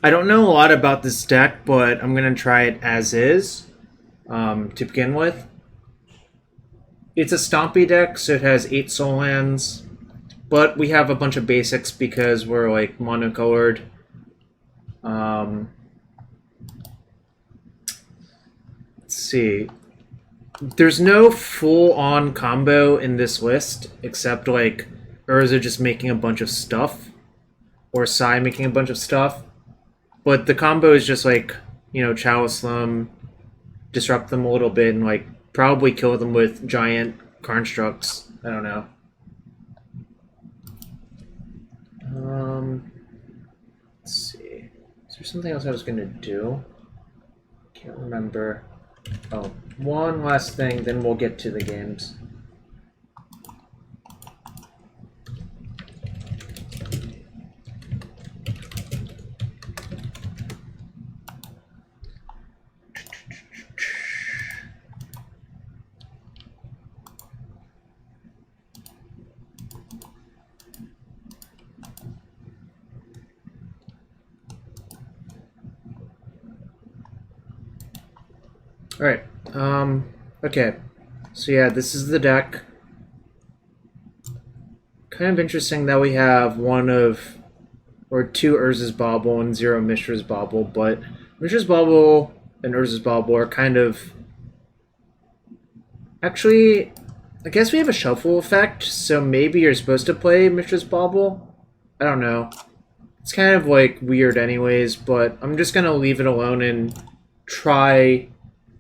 I don't know a lot about this deck, but I'm going to try it as is to begin with. It's a Stompy deck, so it has 8 soul lands, but we have a bunch of basics because we're like monocolored. Let's see. There's no full-on combo in this list, except like Urza just making a bunch of stuff, or Sai making a bunch of stuff. But the combo is just like, you know, Chalice them, disrupt them a little bit, and like probably kill them with giant constructs. I don't know. Let's see. Is there something else I was gonna do? Can't remember. Oh, one last thing, then we'll get to the games. Alright, okay. So yeah, this is the deck. Kind of interesting that we have two Urza's Bauble and 0 Mishra's Bauble, but Mishra's Bauble and Urza's Bauble are kind of... Actually, I guess we have a shuffle effect, so maybe you're supposed to play Mishra's Bauble? I don't know. It's kind of like weird anyways, but I'm just gonna leave it alone and try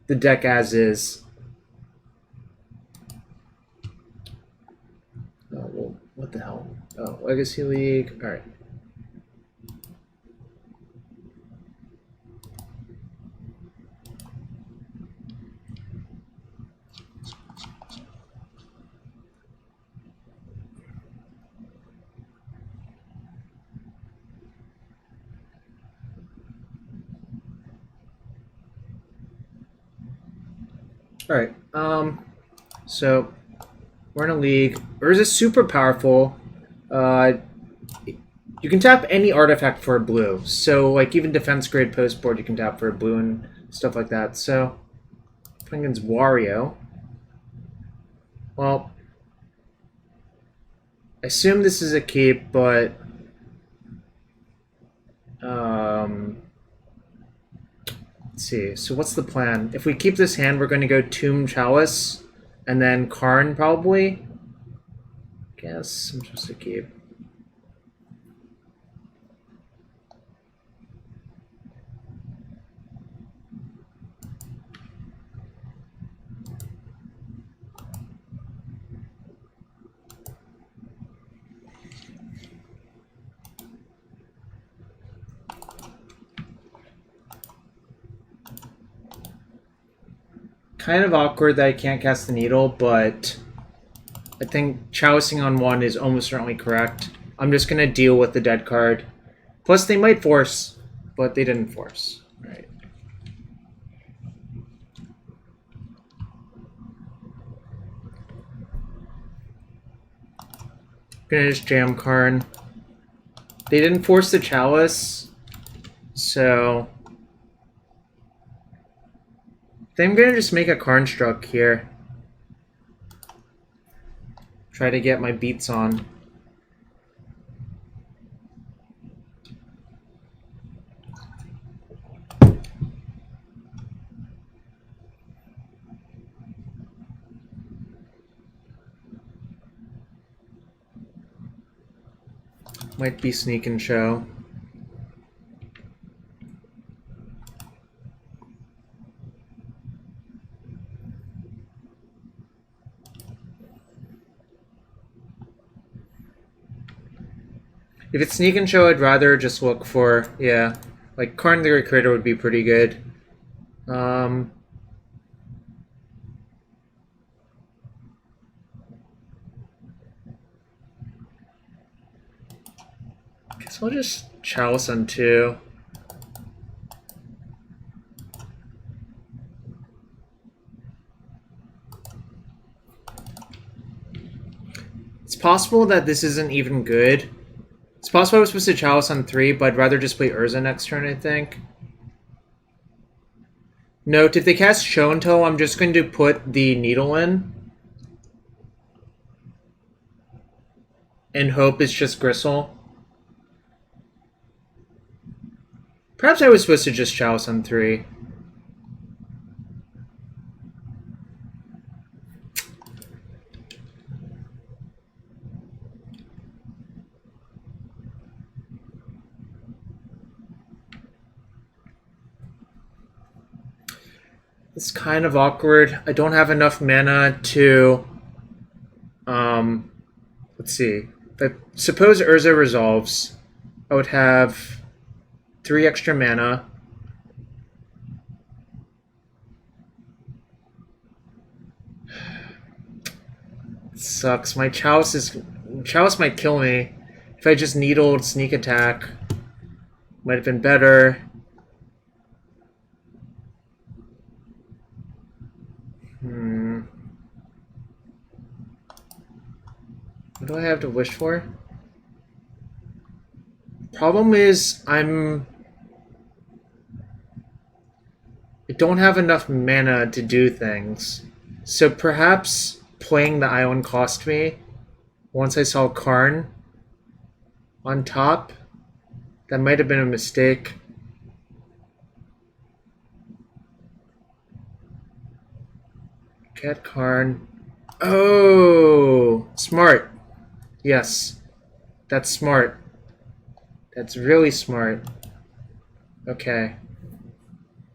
the deck as is. Oh, well, what the hell? Oh, Legacy League. Alright. Alright, so we're in a league. Urza's super powerful. You can tap any artifact for a blue. So, like, even defense grade post board you can tap for a blue and stuff like that. So, playing against Wario. Well, I assume this is a keep, but... let's see. So what's the plan? If we keep this hand, we're going to go Tomb Chalice, and then Karn, probably? Guess I'm supposed to keep. Kind of awkward that I can't cast the Needle, but I think Chalicing on 1 is almost certainly correct. I'm just going to deal with the dead card. Plus, they might force, but they didn't force. Right. Gonna just jam Karn. They didn't force the Chalice, so... I'm gonna just make a Karn struck here. Try to get my beats on. Might be sneak and show. If it's sneak and show, I'd rather just look for, yeah, like Karn the Recruiter would be pretty good. I guess I'll just Chalice on 2. It's possible that this isn't even good. It's possible I was supposed to Chalice on 3, but I'd rather just play Urza next turn, I think. Note, if they cast Show and Tell, I'm just going to put the Needle in. And hope it's just Gristle. Perhaps I was supposed to just Chalice on 3. It's kind of awkward. I don't have enough mana to... let's see. If I suppose Urza resolves, I would have 3 extra mana. It sucks. My Chalice might kill me. If I just needled sneak attack, might have been better. What do I have to wish for? Problem is, I don't have enough mana to do things. So perhaps playing the Ion cost me. Once I saw Karn on top, that might have been a mistake. Get Karn. Oh, smart. Yes, that's smart. That's really smart. Okay.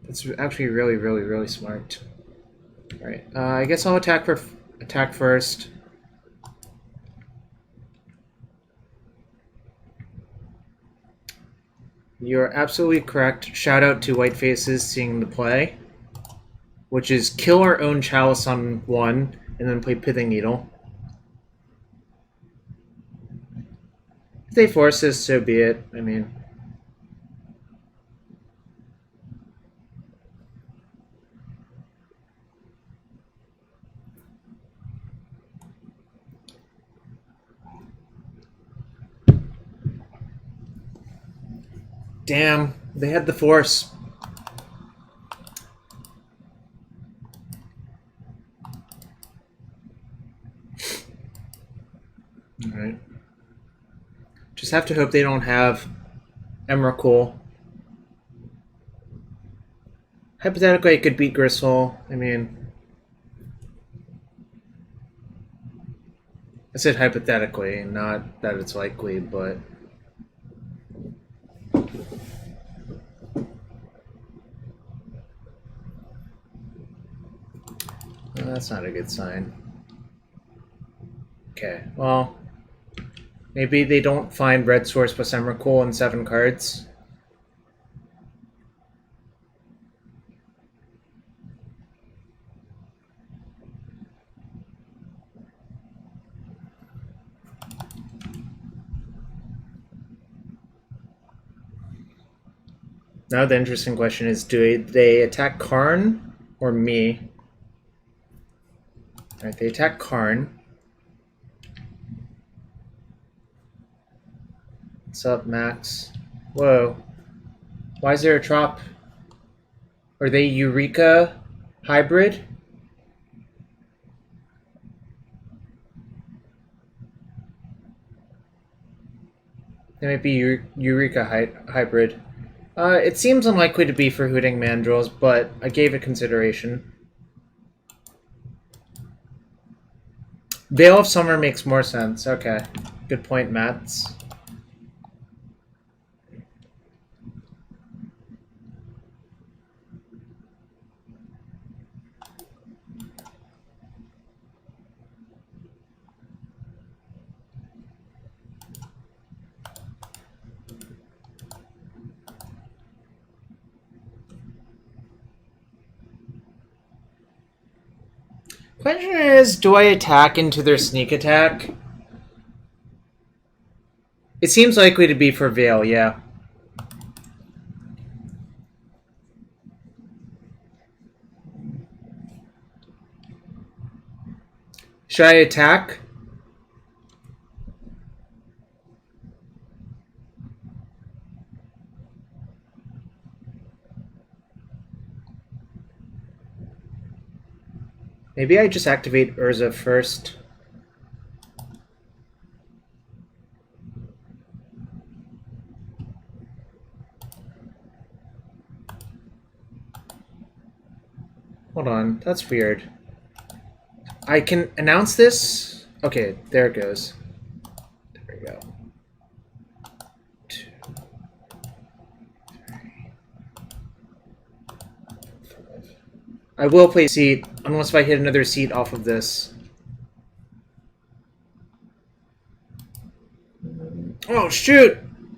That's actually really, really, really smart. Alright, I guess I'll attack first. You're absolutely correct. Shout out to White Faces seeing the play. Which is kill our own Chalice on 1, and then play Pithing Needle. If they force this, so be it. I mean... Damn, they had the force. Alright. Just have to hope they don't have Emrakul. Hypothetically, I could beat Gristle. I mean... I said hypothetically, not that it's likely, but... that's not a good sign. Okay, well... Maybe they don't find Red Source plus Emrakul in 7 cards. Now the interesting question is, do they attack Karn or me? Alright, they attack Karn. What's up, Max? Whoa. Why is there a trop? Are they Eureka hybrid? They might be Eureka hybrid. It seems unlikely to be for Hooting Mandrills, but I gave it consideration. Veil of Summer makes more sense. Okay. Good point, Mats. Question is, do I attack into their sneak attack? It seems likely to be for Veil, yeah. Should I attack? Maybe I just activate Urza first. Hold on, that's weird. I can announce this? Okay, there it goes. There we go. 2, 3, 5. I will play seat, unless if I hit another seat off of this. Oh, shoot!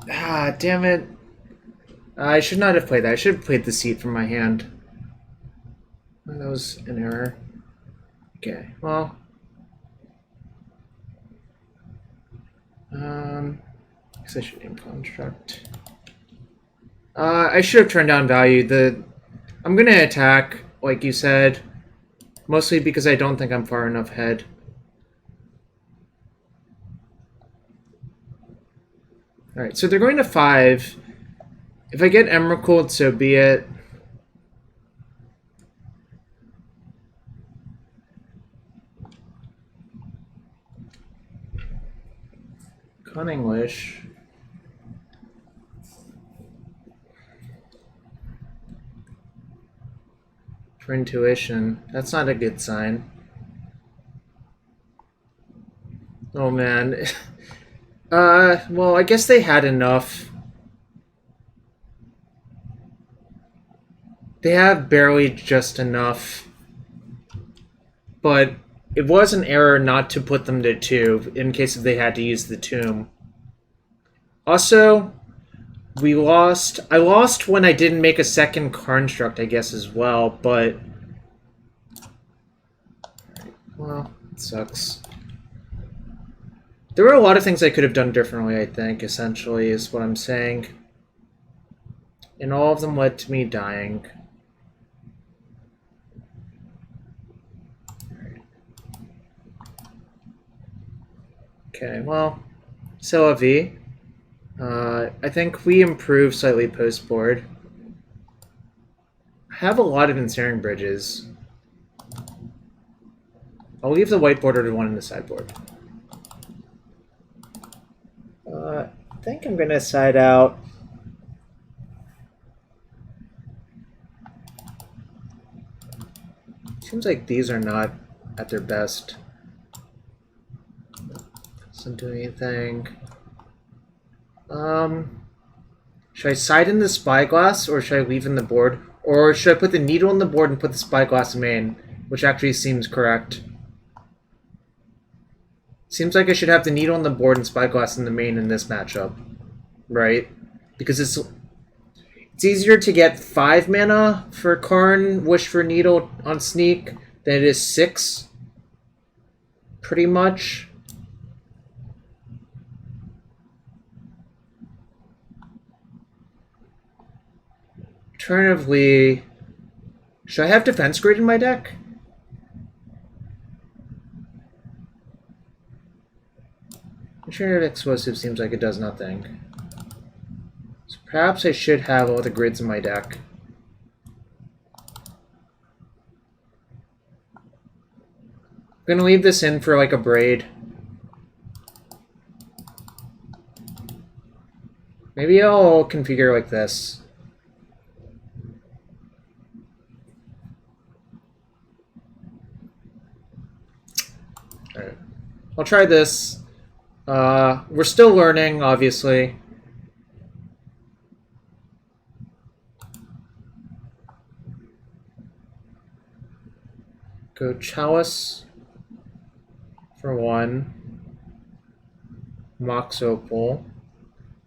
Ah, damn it. I should not have played that. I should have played the seat from my hand. That was an error. Okay, well. I guess I should name construct. I should have turned down value. I'm gonna attack, like you said, mostly because I don't think I'm far enough ahead. Alright, so they're going to 5. If I get Emrakul, so be it. English. For intuition. That's not a good sign. Oh man. Well, I guess they had enough. They have barely just enough. But it was an error not to put them to 2 in case if they had to use the tomb. Also, I lost when I didn't make a second construct, I guess, as well, but... Well, it sucks. There were a lot of things I could have done differently, I think, essentially, is what I'm saying. And all of them led to me dying. Okay, well, c'est la vie. I think we improve slightly post-board. I have a lot of Ensnaring Bridges. I'll leave the white border to one in the sideboard. I think I'm going to side out. Seems like these are not at their best. Doesn't do anything. Should I side in the Spyglass, or should I leave in the board? Or should I put the Needle in the board and put the Spyglass main? Which actually seems correct. Seems like I should have the Needle in the board and Spyglass in the main in this matchup. Right? Because it's easier to get 5 mana for Karn, Wish for Needle on Sneak, than it is 6. Pretty much. Alternatively, should I have Defense Grid in my deck? Alternative Explosive seems like it does nothing. So perhaps I should have all the grids in my deck. I'm gonna leave this in for like a braid. Maybe I'll configure like this. Alright. I'll try this. We're still learning, obviously. Go Chalice for 1. Mox Opal.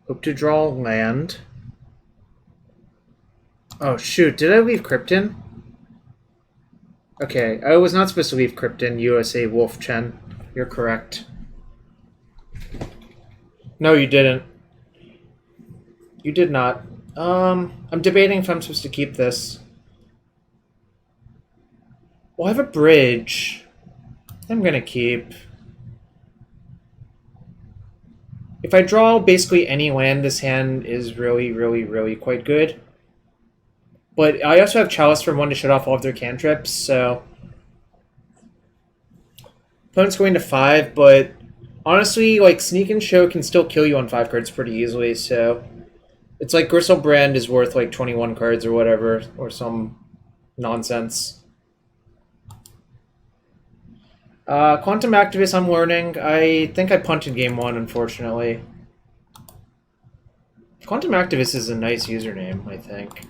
Hope to draw land. Oh shoot, did I leave Crypt in? Okay, I was not supposed to leave Crypt in, USA Wolf Chen. You're correct. No, you didn't. You did not. I'm debating if I'm supposed to keep this. Well, I have a bridge. I'm gonna keep. If I draw basically any land, this hand is really, really, really quite good. But I also have Chalice for 1 to shut off all of their cantrips, so... Opponent's going to 5, but honestly, like, Sneak and Show can still kill you on 5 cards pretty easily, so... It's like Gristlebrand is worth, like, 21 cards or whatever, or some nonsense. Quantum Activist, I'm learning. I think I punted game 1, unfortunately. Quantum Activist is a nice username, I think.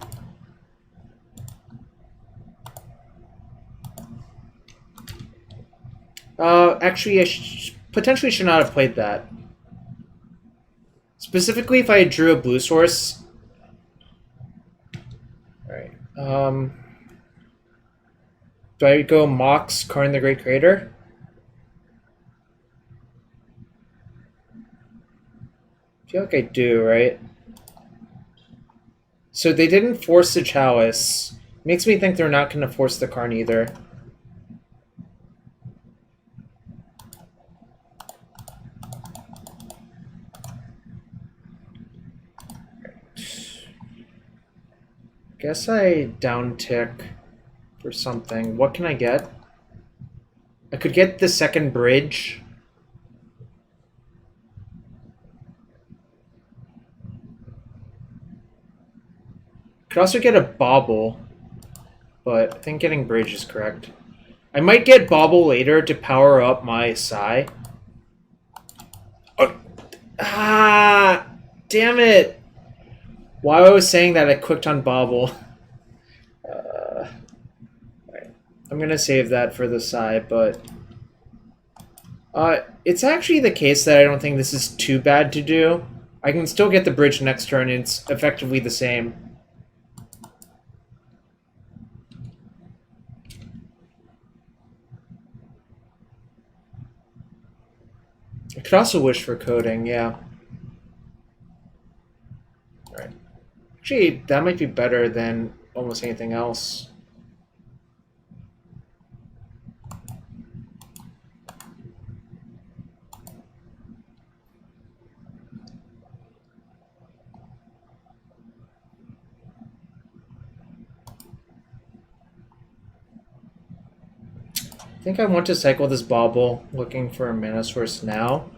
Actually, I potentially should not have played that. Specifically, if I drew a blue source. Alright. Do I go Mox, Karn the Great Creator? I feel like I do, right? So they didn't force the Chalice. Makes me think they're not going to force the Karn either. Guess I down tick for something. What can I get? I could get the second bridge. Could also get a Bauble, but I think getting bridge is correct. I might get Bauble later to power up my Psy. Oh. Ah! Damn it! While I was saying that, I clicked on Bauble. Right. I'm gonna save that for the side, but... it's actually the case that I don't think this is too bad to do. I can still get the bridge next turn, and it's effectively the same. I could also wish for coating, yeah. Right. Actually, that might be better than almost anything else. I think I want to cycle this Bauble, looking for a mana source now.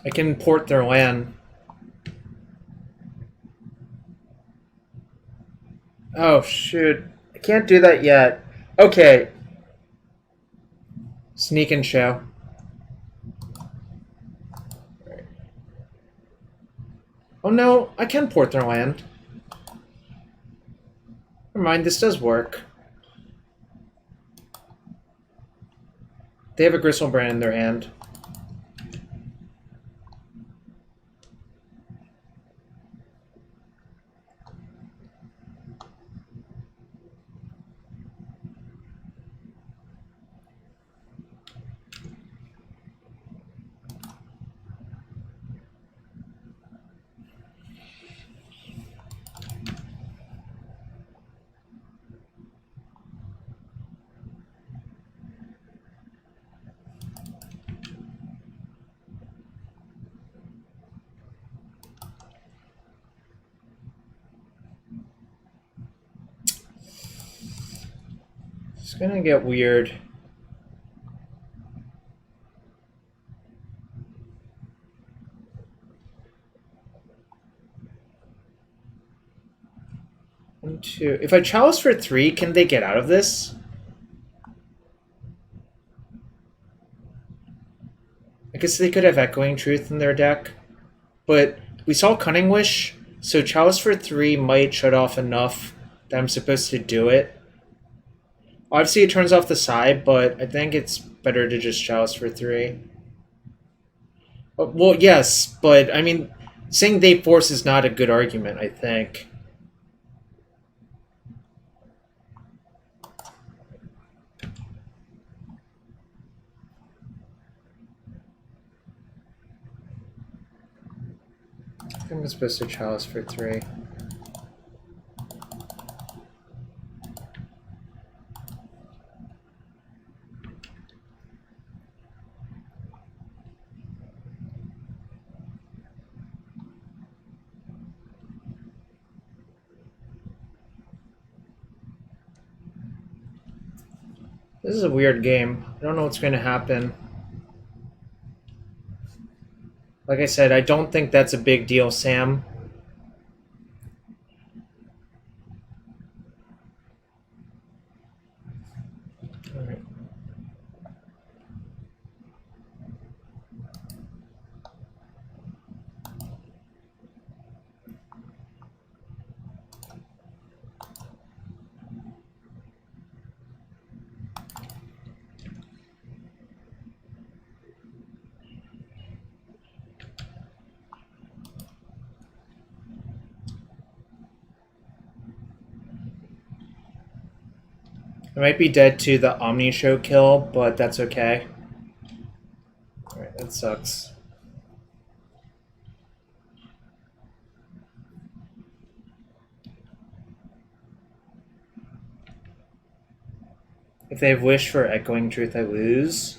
I can port their land. Oh, shoot. I can't do that yet. Okay. Sneak and Show. Oh no, I can port their land. Never mind, this does work. They have a Gristlebrand in their hand. It's gonna get weird. One, two. If I Chalice for 3, can they get out of this? I guess they could have Echoing Truth in their deck. But we saw Cunning Wish, so Chalice for 3 might shut off enough that I'm supposed to do it. Obviously, it turns off the side, but I think it's better to just Chalice for 3. Well, yes, but I mean, saying they force is not a good argument, I think. I think I'm supposed to Chalice for 3. This is a weird game. I don't know what's going to happen. Like I said, I don't think that's a big deal, Sam. Alright. I might be dead to the Omni Show kill, but that's okay. Alright, that sucks. If they have Wish for Echoing Truth, I lose.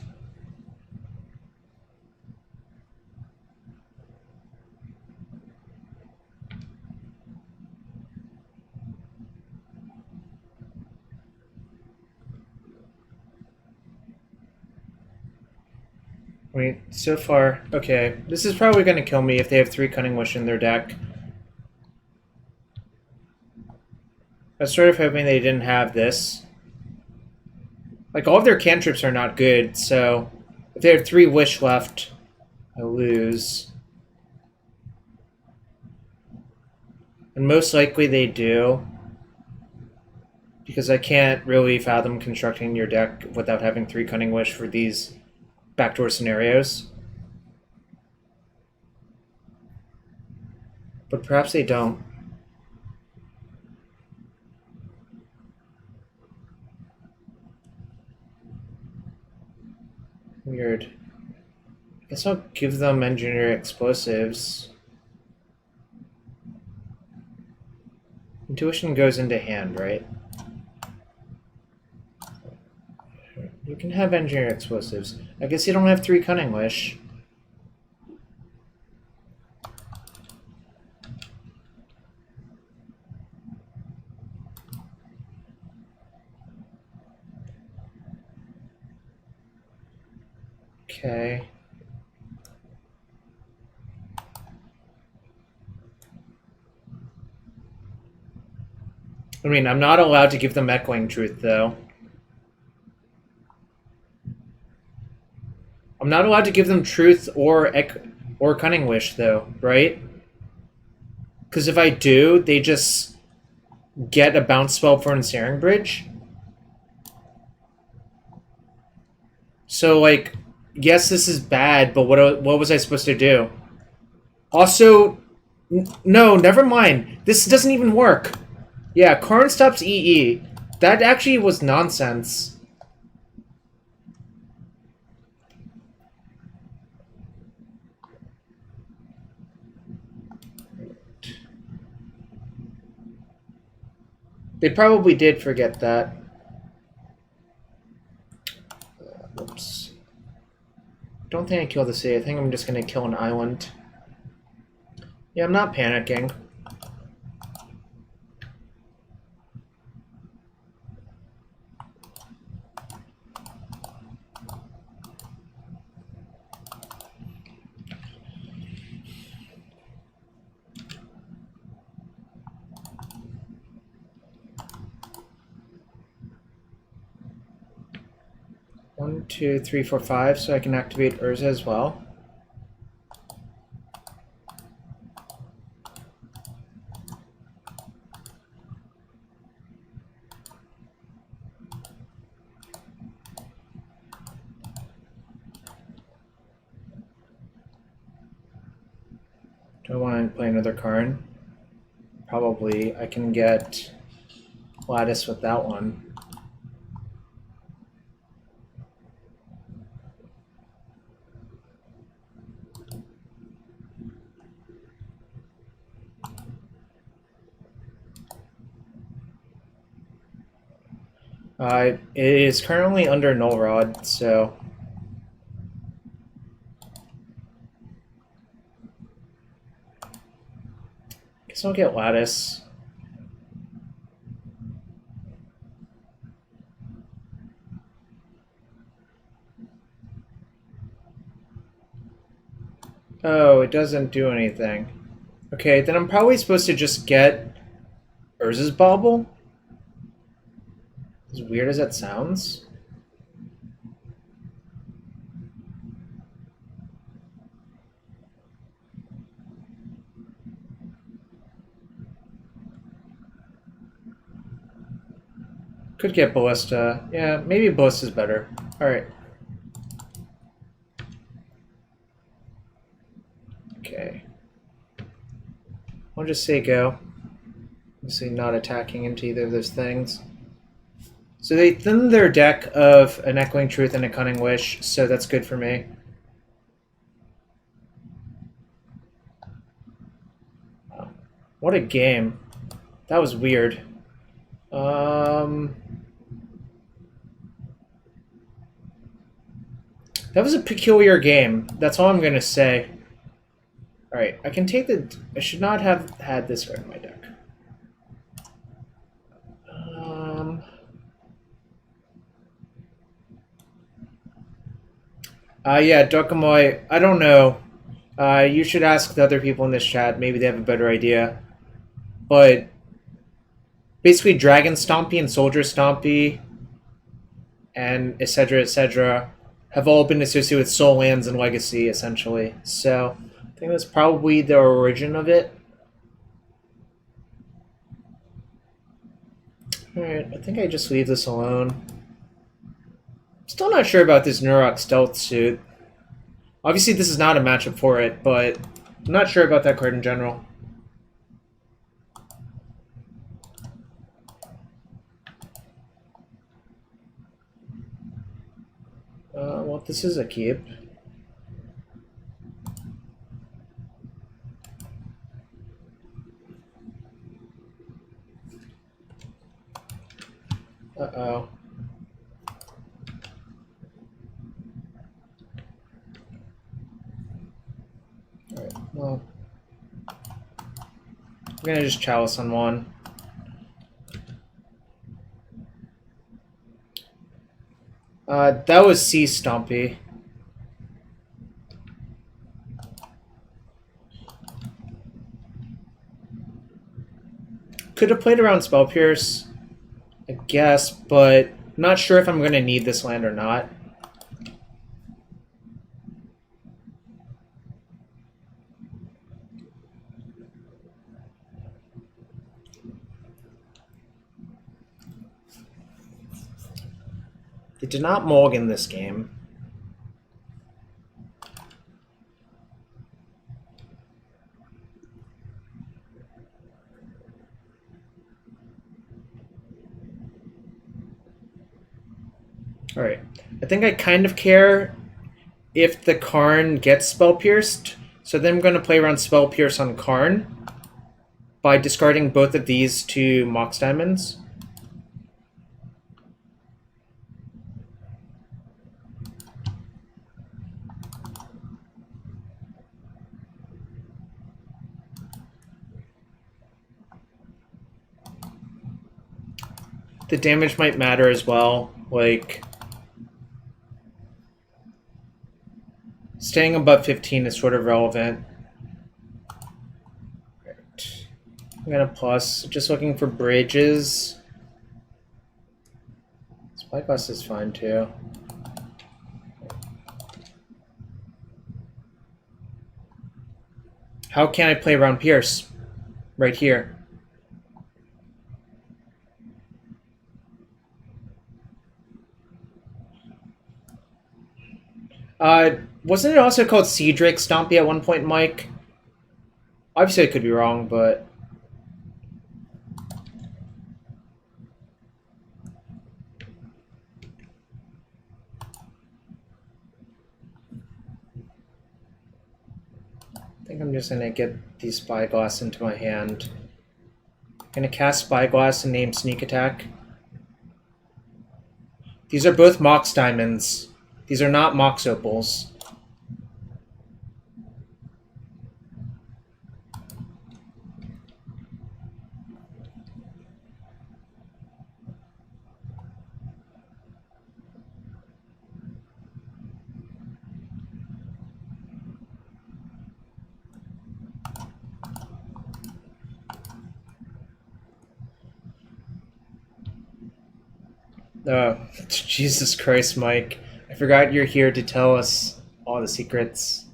Wait, so far, okay. This is probably going to kill me if they have 3 Cunning Wish in their deck. I was sort of hoping they didn't have this. Like, all of their cantrips are not good, so if they have 3 Wish left, I lose. And most likely they do. Because I can't really fathom constructing your deck without having 3 Cunning Wish for these backdoor scenarios. But perhaps they don't. Weird. I guess I'll give them Engineer Explosives. Intuition goes into hand, right? You can have Engineer Explosives. I guess you don't have 3 Cunning Wish. Okay. I mean, I'm not allowed to give them Echoing Truth, though. I'm not allowed to give them Truth or Cunning Wish, though, right? Because if I do, they just get a bounce spell for Ensnaring Bridge. So, like, yes, this is bad, but what was I supposed to do? Also, no, never mind. This doesn't even work. Yeah, Karn stops EE. That actually was nonsense. They probably did forget that. Whoops. Don't think I killed the city. I think I'm just going to kill an island. Yeah, I'm not panicking. One, two, three, four, five, so I can activate Urza as well. Do I want to play another Karn? Probably. I can get Lattice with that one. It is currently under Null Rod, so... Guess I'll get Lattice. Oh, it doesn't do anything. Okay, then I'm probably supposed to just get Urza's Bauble? As weird as that sounds. Could get Ballista. Yeah, maybe Ballista's better. Alright. Okay. I'll just say go. Obviously not attacking into either of those things. So they thinned their deck of an Echoing Truth and a Cunning Wish, so that's good for me. Wow. What a game. That was weird. That was a peculiar game. That's all I'm going to say. Alright, I can take the... I should not have had this card in my deck. Yeah, Dokamoy, I don't know. You should ask the other people in this chat. Maybe they have a better idea. But basically, Dragon Stompy and Soldier Stompy and etc. have all been associated with Soul Lands and Legacy, essentially. So I think that's probably the origin of it. Alright, I think I just leave this alone. Still not sure about this Neurok Stealthsuit. Obviously, this is not a matchup for it, but I'm not sure about that card in general. Well, this is a keep. Uh-oh. Alright, well. I'm gonna just Chalice on one. That was C Stompy. Could have played around Spell Pierce, I guess, but I'm not sure if I'm going to need this land or not. They did not mulligan this game. Alright. I think I kind of care if the Karn gets Spell Pierced, so then I'm going to play around Spell Pierce on Karn by discarding both of these to Mox Diamonds. The damage might matter as well, like... Staying above 15 is sort of relevant. Right. I'm gonna plus, just looking for bridges. Spyglass is fine too. How can I play around Pierce? Right here. Wasn't it also called Cedric Stompy at one point, Mike? Obviously I could be wrong, but... I think I'm just gonna get these Spyglass into my hand. I'm gonna cast Spyglass and name Sneak Attack. These are both Mox Diamonds. These are not Mox Opals. Jesus Christ, Mike. I forgot you're here to tell us all the secrets.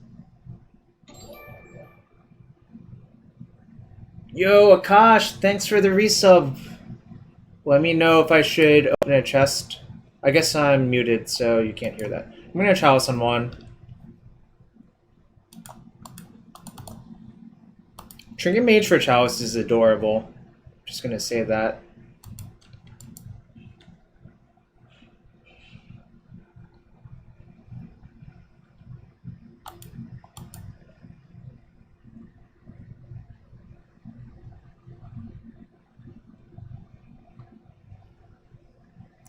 Yo, Akash, thanks for the resub. Let me know if I should open a chest. I guess I'm muted, so you can't hear that. I'm gonna Chalice on one. Trinket Mage for Chalice is adorable. Just gonna say that.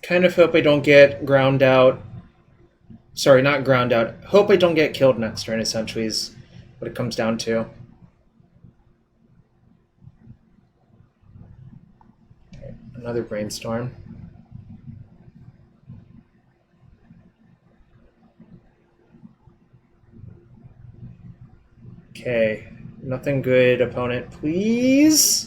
Kind of hope I don't get ground out. Sorry, not ground out. Hope I don't get killed next turn, essentially, is what it comes down to. Okay, another Brainstorm. Okay, nothing good, opponent, please.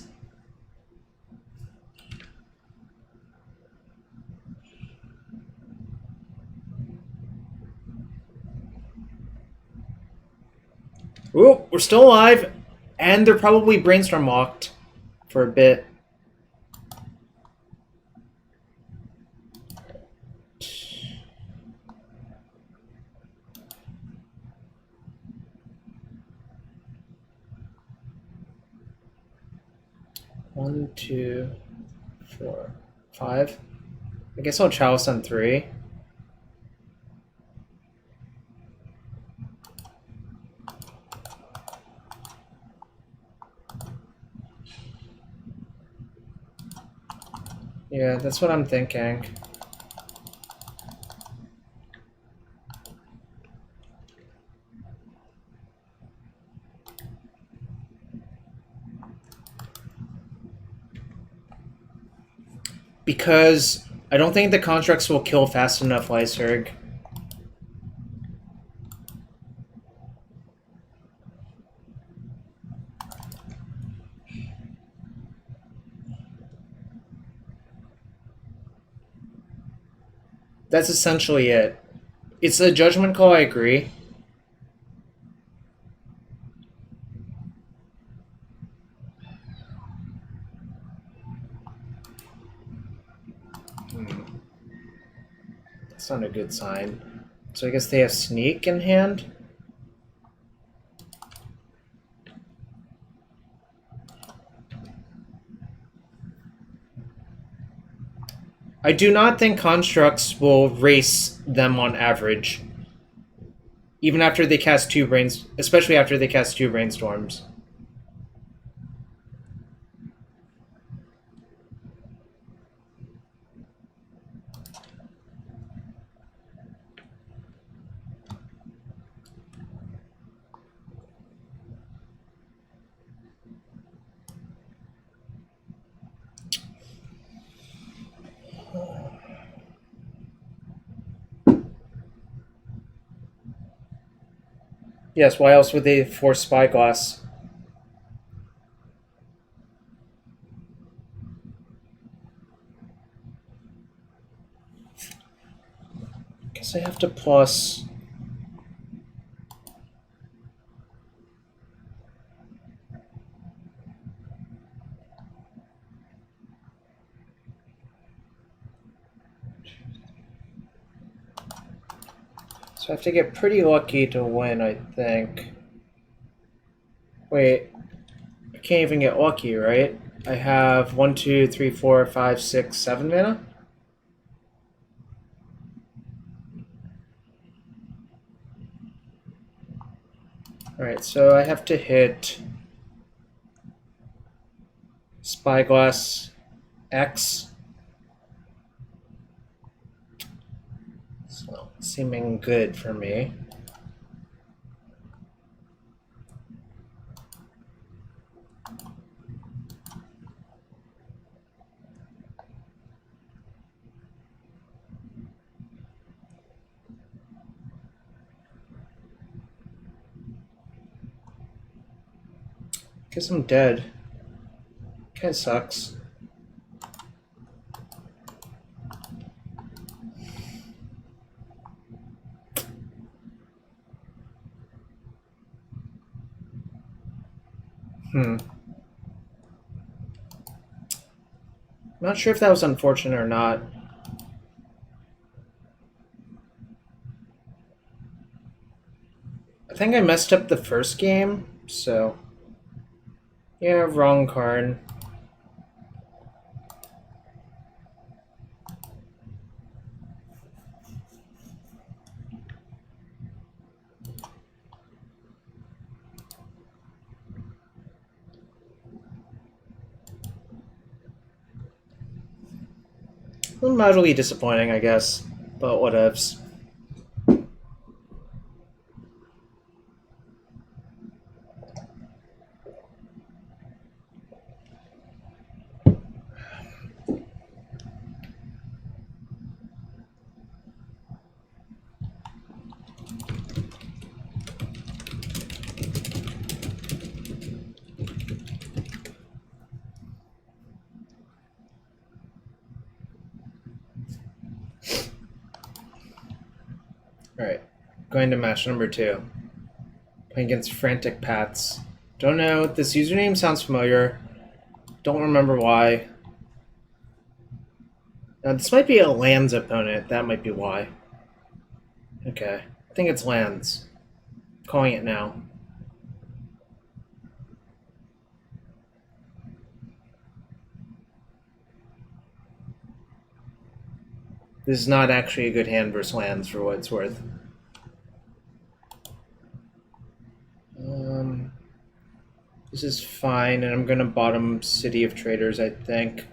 Ooh, we're still alive, and they're probably Brainstorm locked for a bit. One, two, 4, 5. I guess I'll Chalice on 3. Yeah, that's what I'm thinking. Because I don't think the constructs will kill fast enough Lyserg. That's essentially it. It's a judgment call, I agree. That's not a good sign. So I guess they have Sneak in hand? I do not think constructs will race them on average. Even after they cast 2 especially after they cast 2 Brainstorms. Yes, why else would they force Spyglass? Guess I have to plus. So I have to get pretty lucky to win, I think. Wait, I can't even get lucky, right? I have 1, 2, 3, 4, 5, 6, 7 mana? Alright, so I have to hit Spyglass X. So, seeming good for me. Guess I'm dead. Kinda sucks. Not sure if that was unfortunate or not. I think I messed up the first game, so... Yeah, wrong Karn. Mildly disappointing, I guess, but whatevs. Alright, going to match number 2. Playing against Frantic Pats. Don't know, this username sounds familiar. Don't remember why. Now, this might be a lands opponent, that might be why. Okay, I think it's lands. Calling it now. This is not actually a good hand versus lands for what it's worth. This is fine, and I'm going to bottom City of Traitors, I think.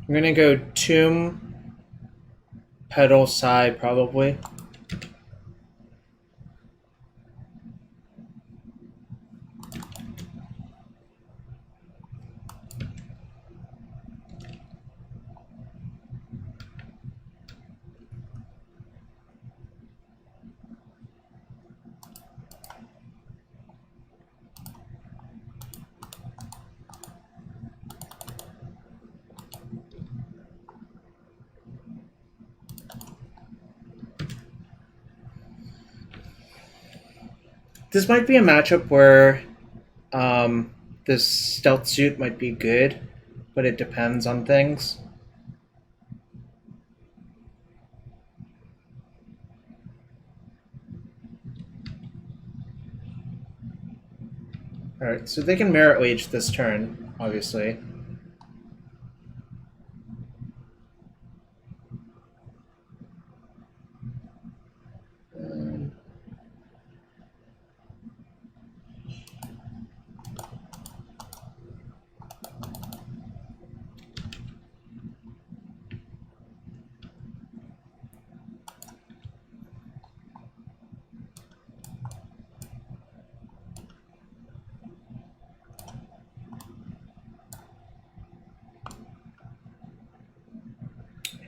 I'm going to go Tomb, Petal, Psy, probably. This might be a matchup where this Stealthsuit might be good, but it depends on things. Alright, so they can Merit Wage this turn, obviously.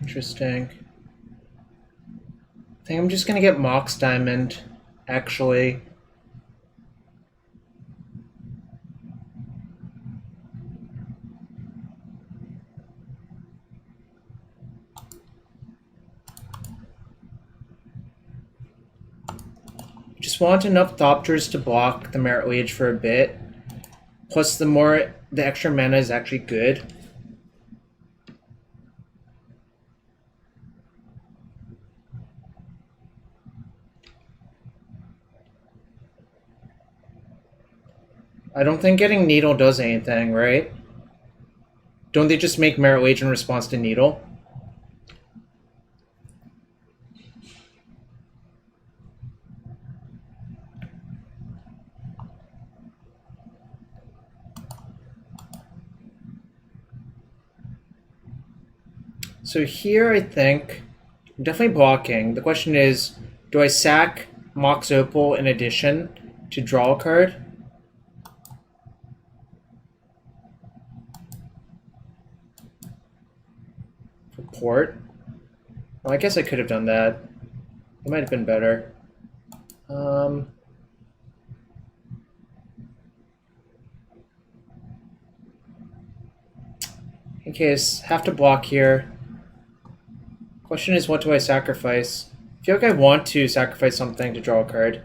Interesting. I think I'm just gonna get Mox Diamond, actually. Just want enough Thopterist to block the Merit Wage for a bit. Plus, the extra mana is actually good. I don't think getting Needle does anything, right? Don't they just make Merit Wage in response to Needle? So here, I think, I'm definitely blocking. The question is, do I sack Mox Opal in addition to draw a card? For port? Well, I guess I could have done that. It might have been better. In case, have to block here. Question is, what do I sacrifice? I feel like I want to sacrifice something to draw a card.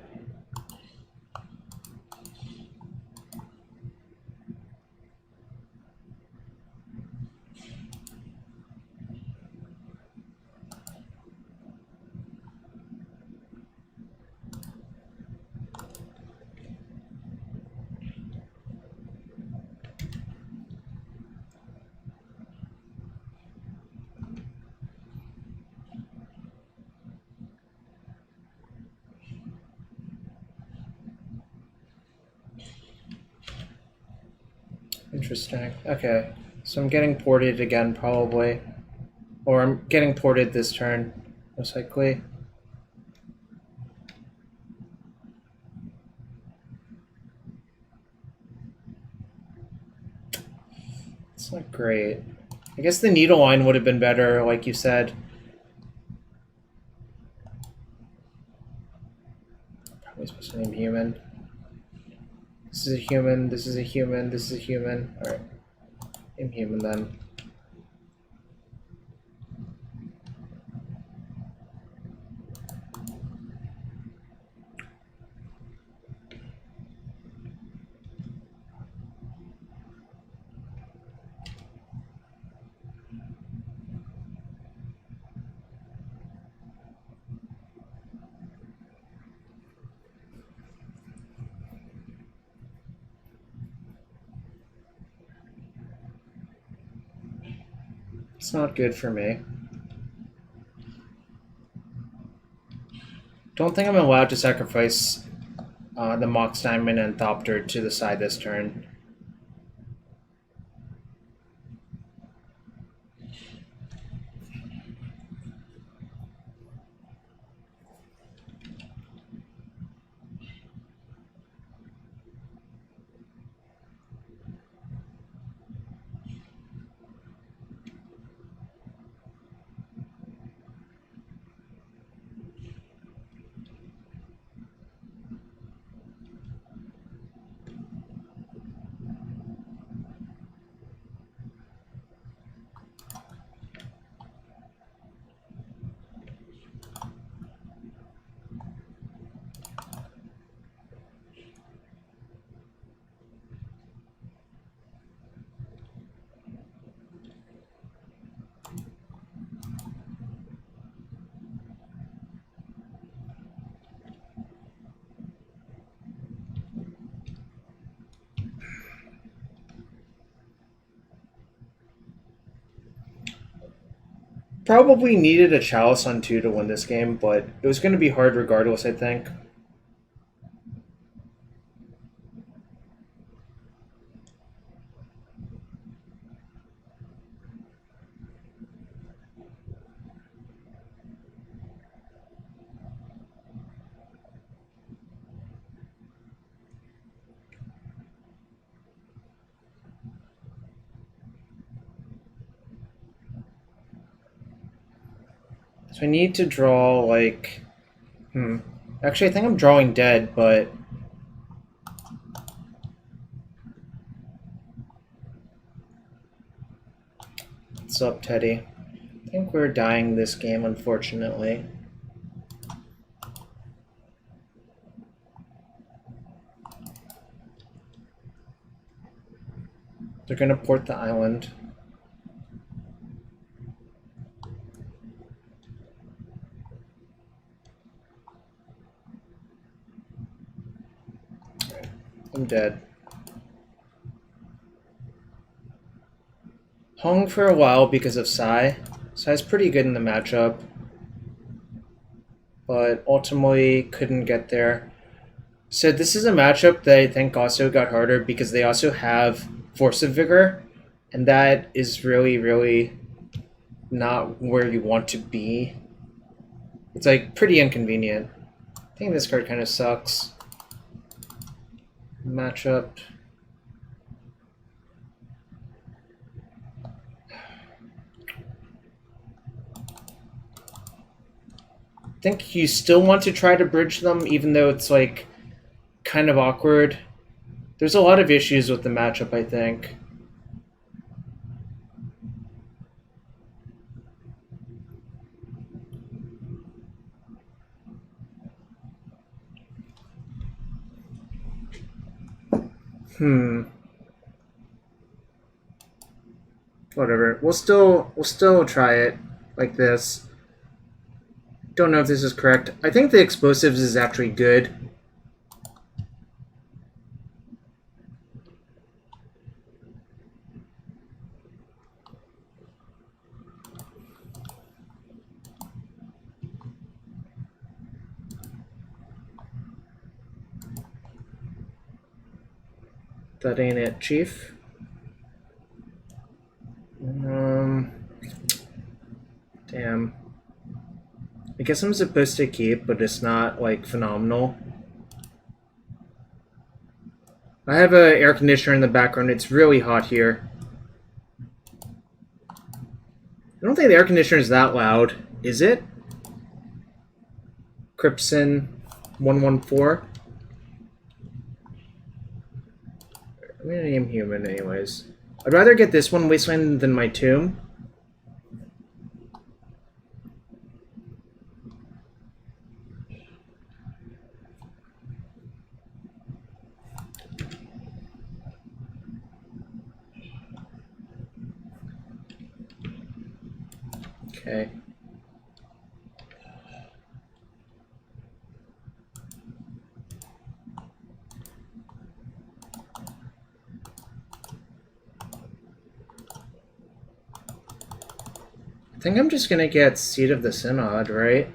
Interesting. Okay. So I'm getting ported again, probably. Or I'm getting ported this turn, most likely. It's not great. I guess the needle line would have been better, like you said. Probably supposed to name human. This is a human, this is a human, this is a human. Alright. Name human then. It's not good for me. Don't think I'm allowed to sacrifice the Mox Diamond and Thopter to the side this turn. Probably needed a Chalice on 2 to win this game, but it was going to be hard regardless, I think. So I need to draw, like... Actually, I think I'm drawing dead, but... What's up, Teddy? I think we're dying this game, unfortunately. They're gonna port the island. I'm dead. Hung for a while because of Psy. Psy's pretty good in the matchup, but ultimately couldn't get there. So this is a matchup that I think also got harder because they also have Force of Vigor, and that is really, really not where you want to be. It's like pretty inconvenient. I think this card kind of sucks. Matchup. I think you still want to try to bridge them, even though it's like kind of awkward. There's a lot of issues with the matchup, I think. Whatever. We'll still try it like this. Don't know if this is correct. I think the explosives is actually good. That ain't it, Chief. Damn. I guess I'm supposed to keep, but it's not, like, phenomenal. I have an air conditioner in the background. It's really hot here. I don't think the air conditioner is that loud. Is it? Cryptson 114. I'm gonna name human anyways. I'd rather get this one wasteland than my tomb. Okay. I think I'm just gonna get Seed of the Synod, right?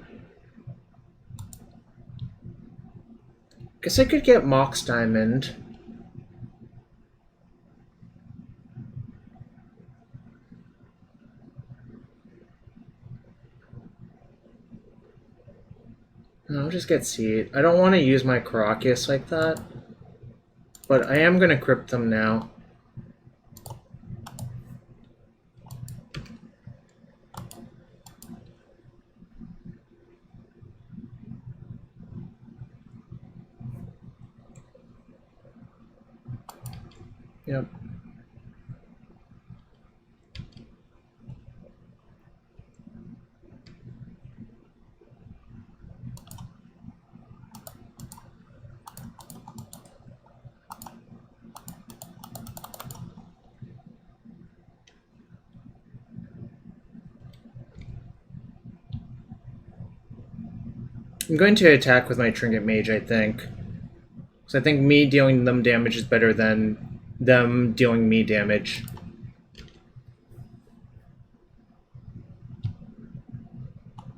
Guess I could get Mox Diamond. No, I'll just get Seed. I don't want to use my Karakas like that. But I am gonna Crypt them now. Yep. I'm going to attack with my Trinket Mage, I think. So I think me dealing them damage is better than them dealing me damage.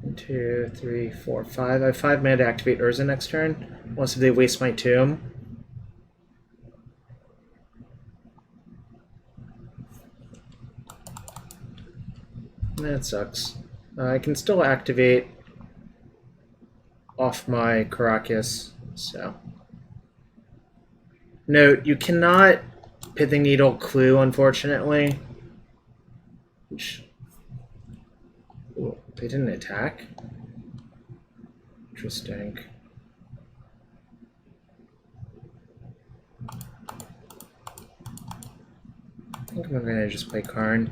One, two, three, four, five. I have 5 mana to activate Urza next turn. Unless if they waste my tomb. That sucks. I can still activate off my Karakas, so. Note, you cannot Pithing Needle Clue, unfortunately. Which... Ooh, they didn't attack? Interesting. I think I'm gonna just play Karn.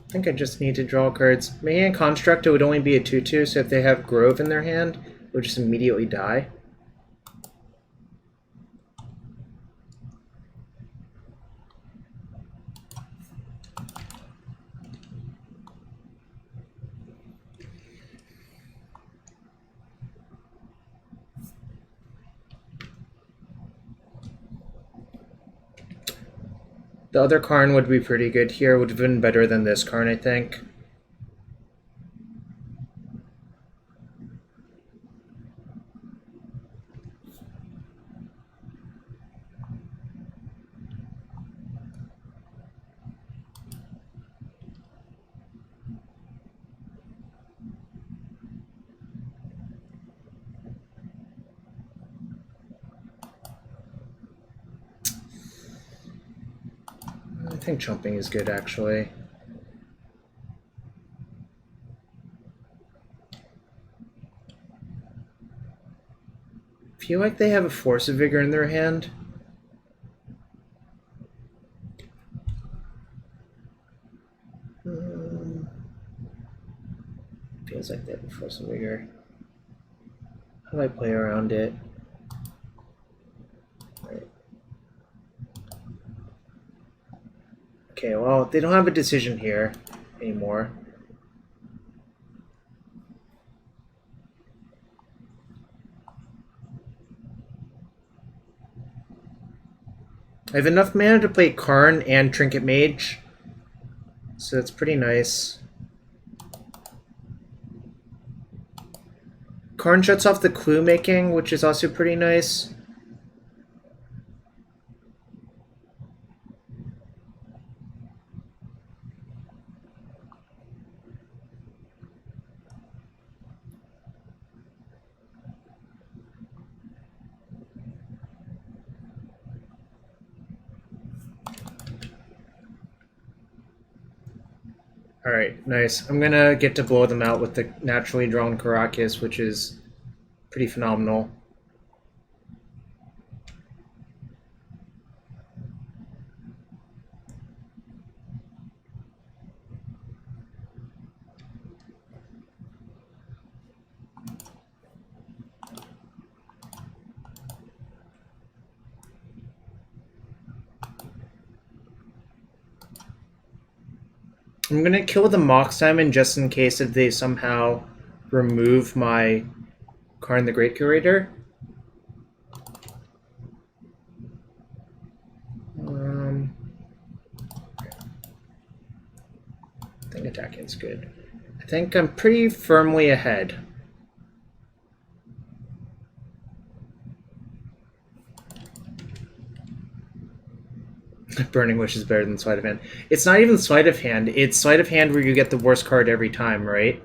I think I just need to draw cards. Making a Construct, it would only be a 2/2, so if they have Grove in their hand, it would just immediately die. The other Karn would be pretty good here. Would have been better than this Karn, I think. I think jumping is good, actually. I feel like they have a Force of Vigor in their hand. Force of Vigor. How do I play around it? Right. Okay, well, they don't have a decision here anymore. I have enough mana to play Karn and Trinket Mage, so it's pretty nice. Karn shuts off the clue making, which is also pretty nice. Alright, nice. I'm gonna get to blow them out with the naturally drawn Karakas, which is pretty phenomenal. I'm gonna kill the Mox Diamond just in case if they somehow remove my Karn the Great Curator. I think attacking's good. I think I'm pretty firmly ahead. Burning Wish is better than Sleight of Hand. It's not even Sleight of Hand. It's Sleight of Hand where you get the worst card every time, right?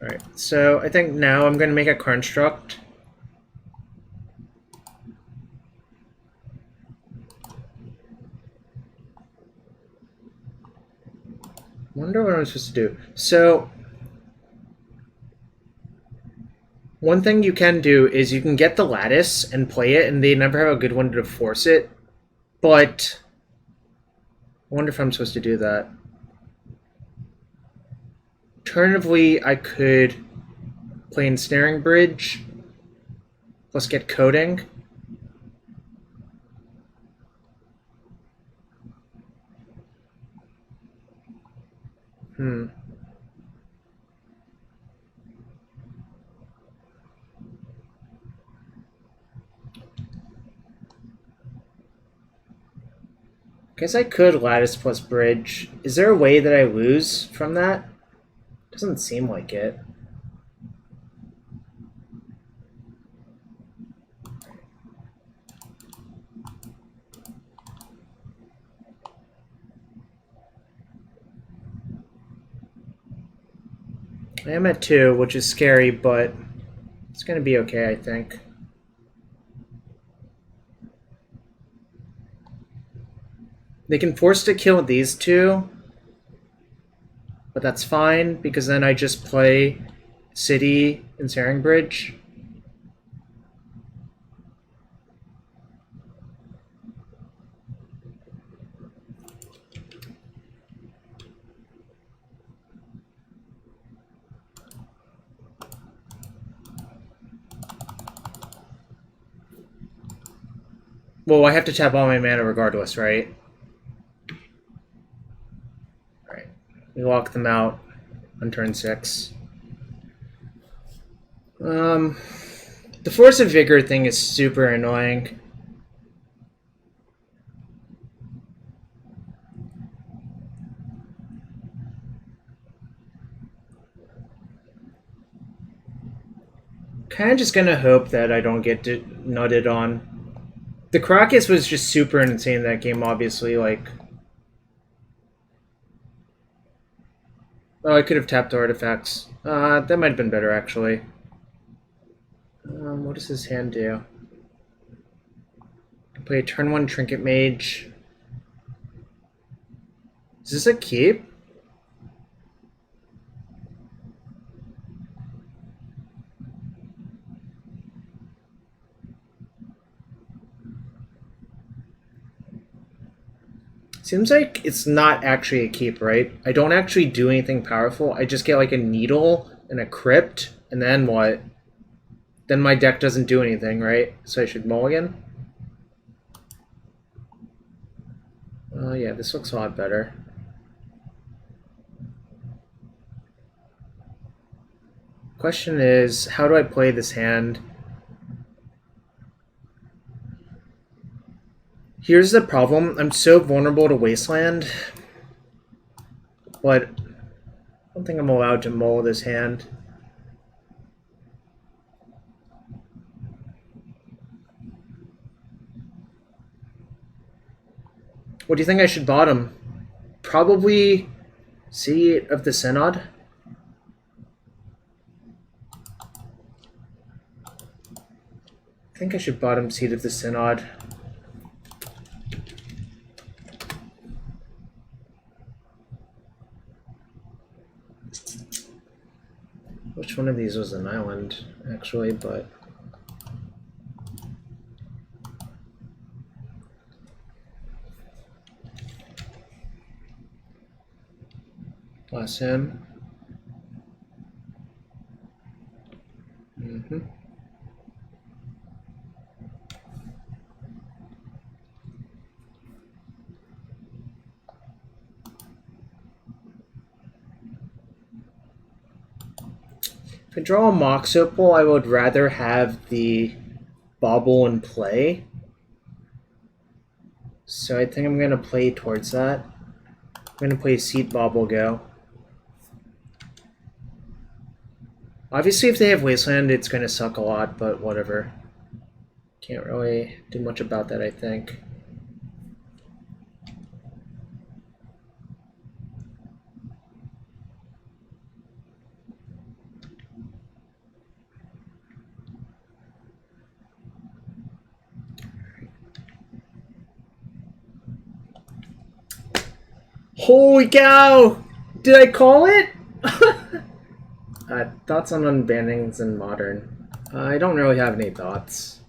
Alright, so I think now I'm going to make a construct. Wonder what I'm supposed to do. So, one thing you can do is you can get the Lattice and play it, and they never have a good one to force it. But I wonder if I'm supposed to do that. Alternatively, I could play Ensnaring Bridge, plus get Coating. Guess I could Lattice plus Bridge. Is there a way that I lose from that? Doesn't seem like it. I am at 2, which is scary, but it's going to be okay, I think. They can force to kill these two, but that's fine, because then I just play City and Ensnaring Bridge. Well, I have to tap all my mana regardless, right? Alright. We lock them out on turn 6. The Force of Vigor thing is super annoying. Kind of just gonna hope that I don't get nutted on. The Karakas was just super insane in that game, obviously, like... Oh, I could have tapped artifacts. That might have been better, actually. What does his hand do? I play turn 1 Trinket Mage. Is this a keep? Seems like it's not actually a keep, right? I don't actually do anything powerful. I just get like a needle and a crypt, and then what? Then my deck doesn't do anything, right? So I should mulligan? Oh yeah, this looks a lot better. Question is, how do I play this hand? Here's the problem. I'm so vulnerable to Wasteland, but I don't think I'm allowed to mull this hand. What do you think I should bottom? Probably City of the Synod. I think I should bottom Seat of the Synod. Which one of these was an island, actually, but... Bless him. Mm-hmm. If I draw a Mox Opal, I would rather have the Bauble in play. So I think I'm going to play towards that. I'm going to play Seat Bauble Go. Obviously, if they have Wasteland, it's going to suck a lot, but whatever. Can't really do much about that, I think. Holy cow! Did I call it? Thoughts on unbannings in Modern? I don't really have any thoughts.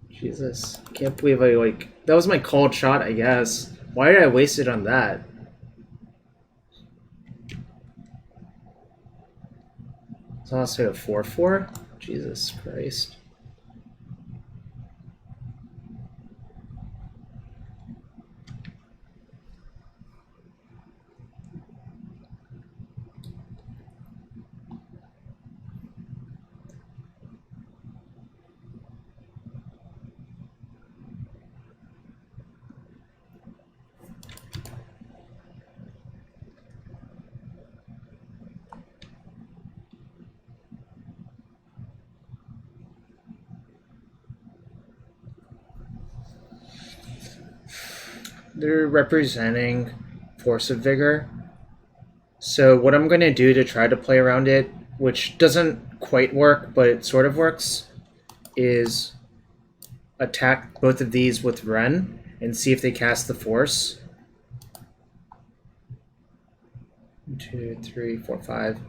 Jesus, can't believe I, like... That was my called shot, I guess. Why did I waste it on that? It's also a 4-4? Jesus Christ. They're representing Force of Vigor. So what I'm going to do to try to play around it, which doesn't quite work, but it sort of works, is attack both of these with Ren and see if they cast the Force. 1, 2, 3, 4, 5.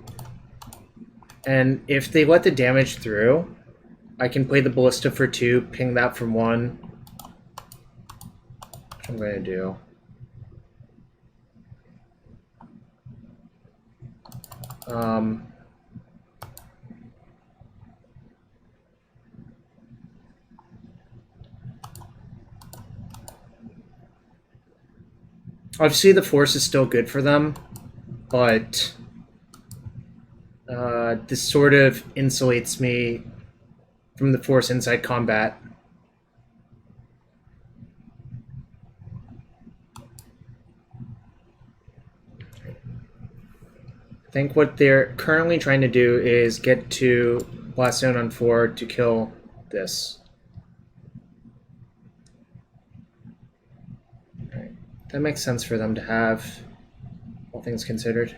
And if they let the damage through, I can play the Ballista for 2, ping that for 1. Which I'm going to do. Obviously the Force is still good for them, but this sort of insulates me from the Force inside combat. I think what they're currently trying to do is get to Blast Zone on 4 to kill this. Right. That makes sense for them to have, all things considered.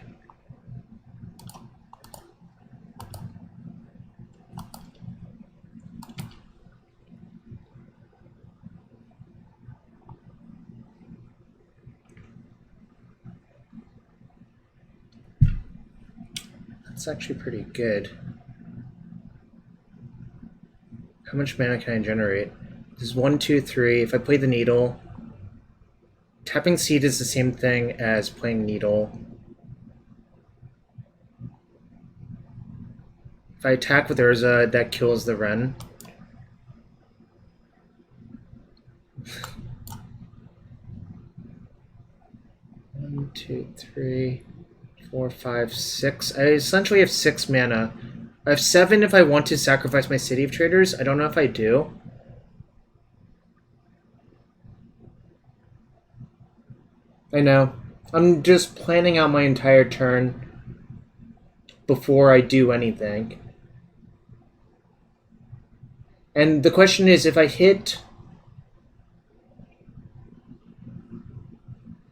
That's actually pretty good. How much mana can I generate? This is 1, 2, 3. If I play the Needle, tapping Seed is the same thing as playing Needle. If I attack with Urza, that kills the Wren. One, two, three, 4, 5, 6. I essentially have 6 mana. I have 7 if I want to sacrifice my City of Traitors. I don't know if I do. I know. I'm just planning out my entire turn before I do anything. And the question is, if I hit...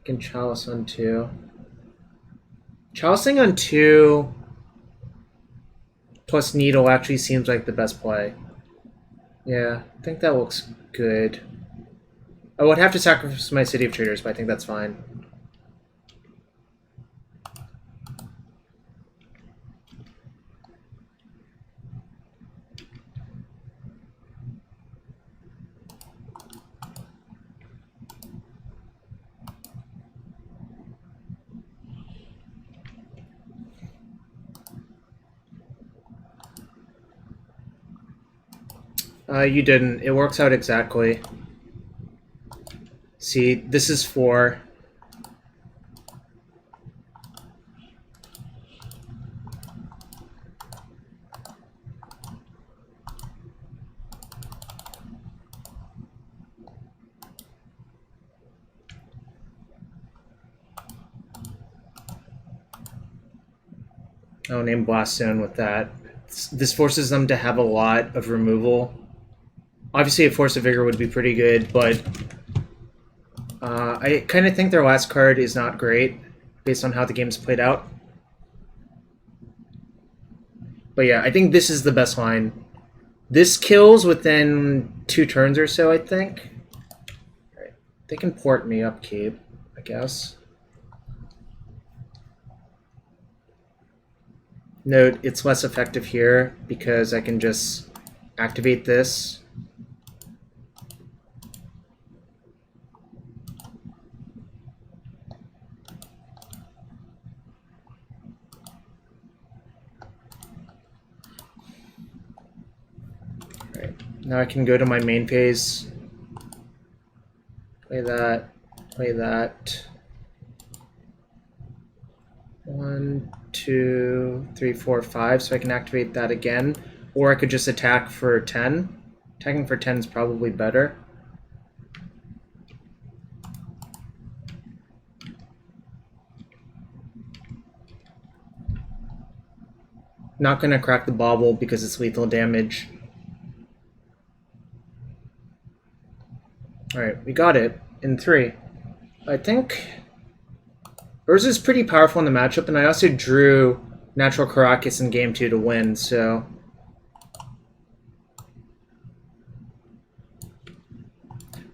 I can Chalice on 2. Chalicing on 2 plus Needle actually seems like the best play. Yeah, I think that looks good. I would have to sacrifice my City of Traitors, but I think that's fine. You didn't. It works out exactly. See, this is 4. I'll name Blaststone with that. This forces them to have a lot of removal. Obviously, a Force of Vigor would be pretty good, but I kind of think their last card is not great, based on how the game's played out. But yeah, I think this is the best line. This kills within 2 turns or so, I think. Right. They can port me upkeep, I guess. Note, it's less effective here because I can just activate this. Right. Now I can go to my main phase. Play that. Play that. 1, 2, 3, 4, 5, so I can activate that again. Or I could just attack for 10. Attacking for 10 is probably better. Not going to crack the Bauble because it's lethal damage. Alright, we got it in 3. I think Urza is pretty powerful in the matchup, and I also drew natural Karakas in game 2 to win, so...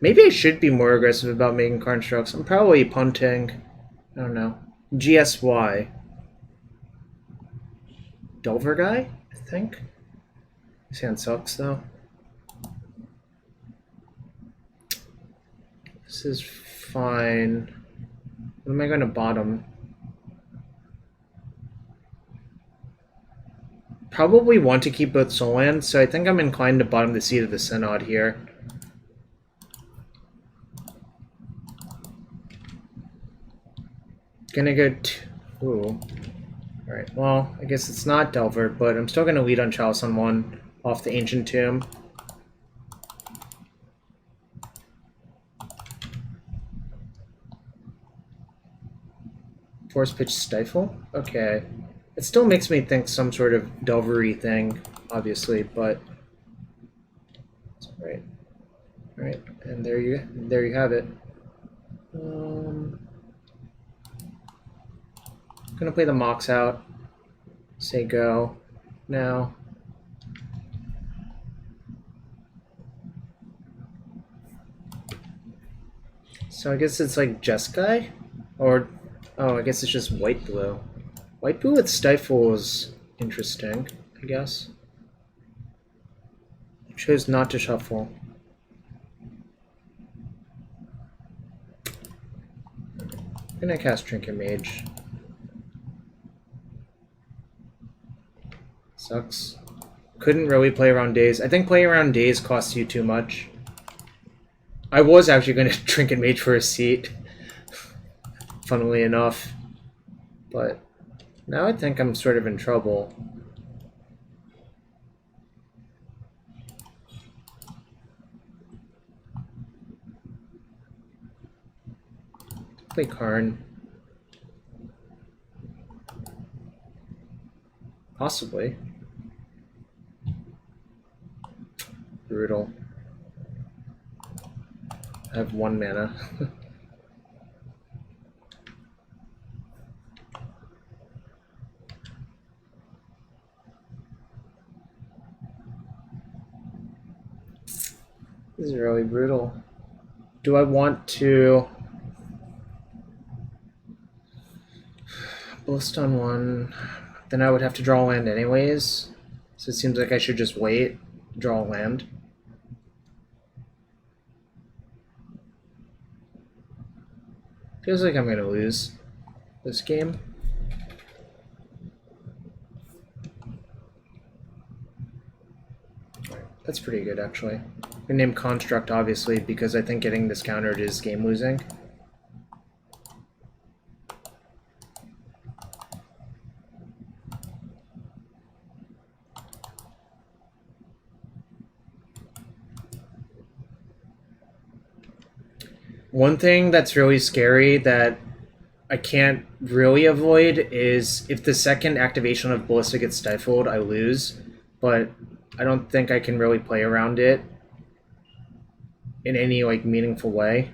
Maybe I should be more aggressive about making constructs. I'm probably punting. I don't know. GSY. Delver guy, I think? This hand sucks, though. This is fine. What am I going to bottom? Probably want to keep both soul lands, so I think I'm inclined to bottom the Seed of the Synod here. Gonna go ooh. Alright, well, I guess it's not Delver, but I'm still gonna lead on Chalice on 1 off the Ancient Tomb. Force Pitch Stifle? Okay. It still makes me think some sort of Delvery thing, obviously, but... Right. Alright, and there you have it. I'm gonna play the Mox out. Say go. Now. So I guess it's like Jeskai? Or, oh, I guess it's just white blue. White blue with Stifle is interesting, I guess. I chose not to shuffle. I'm gonna cast Trinket Mage. Sucks. Couldn't really play around days. I think playing around days costs you too much. I was actually going to Trinket Mage for a seat, funnily enough. But now I think I'm sort of in trouble. Play Karn. Possibly. Brutal. I have 1 mana. This is really brutal. Do I want to Ballista on 1? Then I would have to draw land anyways. So it seems like I should just wait, draw land. Feels like I'm gonna lose this game. That's pretty good, actually. I'm gonna name Construct, obviously, because I think getting this countered is game losing. One thing that's really scary that I can't really avoid is if the second activation of Ballista gets stifled, I lose. But I don't think I can really play around it in any like meaningful way.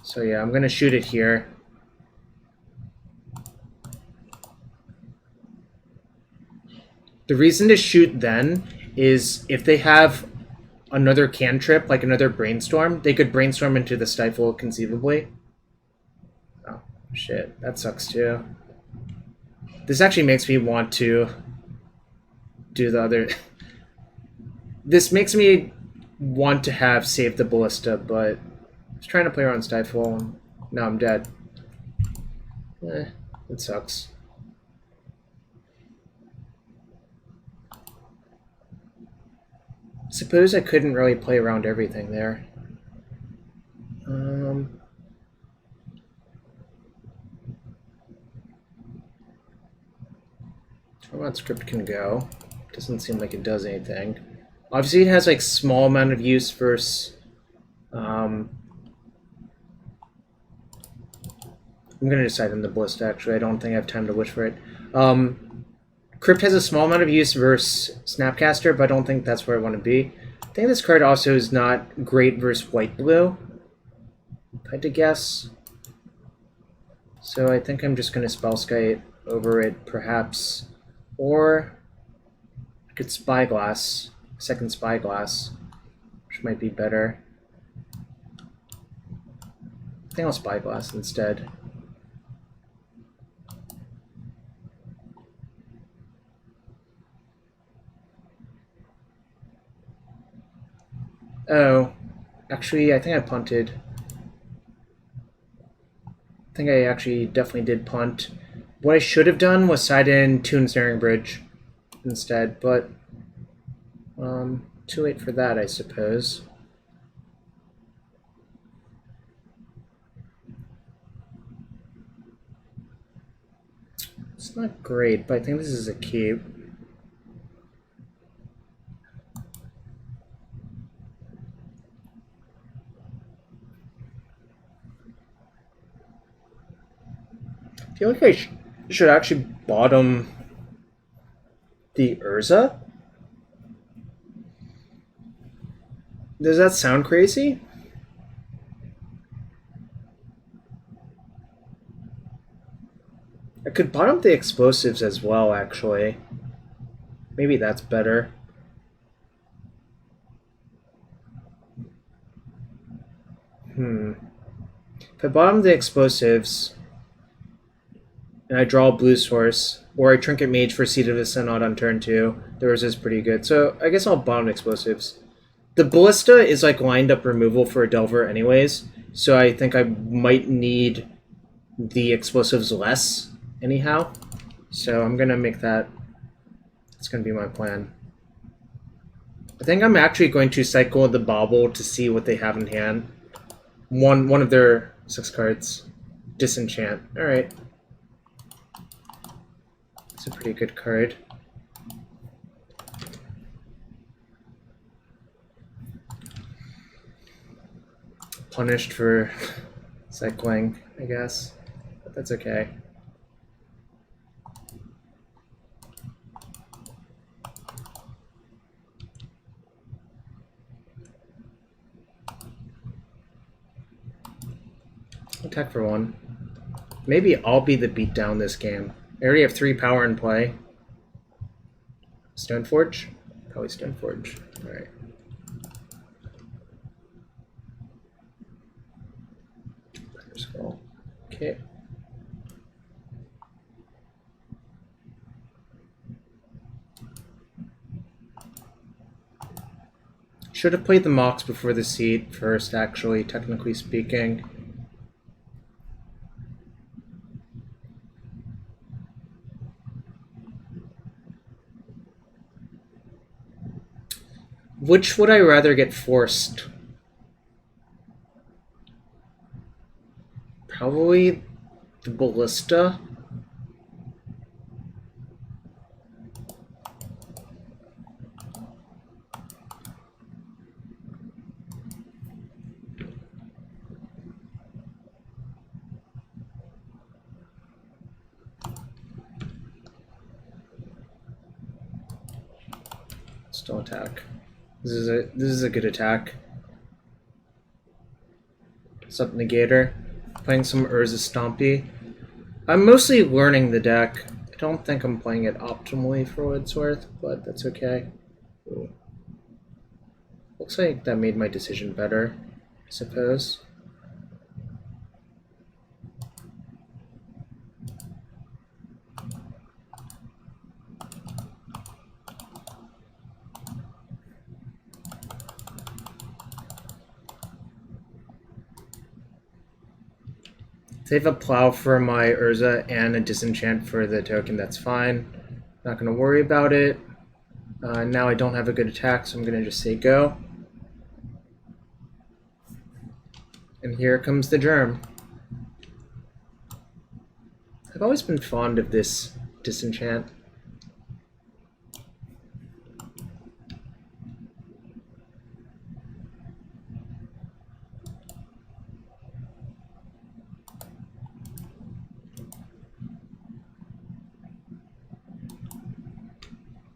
So yeah, I'm gonna shoot it here. The reason to shoot then is if they have another cantrip, like another brainstorm, they could brainstorm into the stifle conceivably. Oh, shit. That sucks too. This actually makes me want to do the other... This makes me want to have saved the Ballista, but I was trying to play around stifle, and now I'm dead. It sucks. Suppose I couldn't really play around everything there. Tormod's Crypt can go. Doesn't seem like it does anything. Obviously, it has like small amount of use versus. I'm gonna decide on the Ballista. Actually, I don't think I have time to wish for it. Crypt has a small amount of use versus Snapcaster, but I don't think that's where I want to be. I think this card also is not great versus white-blue, if I had to guess. So I think I'm just going to Spellskite over it, perhaps. Or I could Spyglass, second Spyglass, which might be better. I think I'll Spyglass instead. Oh, actually, I think I punted. I think I actually definitely did punt. What I should have done was side in to Ensnaring Bridge instead, but too late for that, I suppose. It's not great, but I think this is a keep. I feel like I should actually bottom the Urza. Does that sound crazy? I could bottom the explosives as well, actually. Maybe that's better. If I bottom the explosives... and I draw a blue source, or I Trinket Mage for Seed of the Synod on turn 2. The Urza is pretty good, so I guess I'll bottom explosives. The Ballista is like lined up removal for a Delver anyways, so I think I might need the explosives less anyhow. So I'm gonna make that. It's gonna be my plan. I think I'm actually going to cycle the Bauble to see what they have in hand. One of their 6 cards. Disenchant. Alright. It's a pretty good card. Punished for cycling, I guess. But that's okay. Attack for 1. Maybe I'll be the beatdown this game. I already have 3 power in play. Stoneforge? Probably Stoneforge. Alright. Skull. Okay. Should have played the Mox before the Seed first, actually, technically speaking. Which would I rather get forced? Probably the Ballista. Still attack. This is a good attack. Sub Negator. Playing some Urza Stompy. I'm mostly learning the deck. I don't think I'm playing it optimally for what it's worth, but that's okay. Ooh. Looks like that made my decision better, I suppose. Save a Plow for my Urza and a Disenchant for the token, that's fine. Not going to worry about it. Now I don't have a good attack, so I'm going to just say go. And here comes the Germ. I've always been fond of this Disenchant.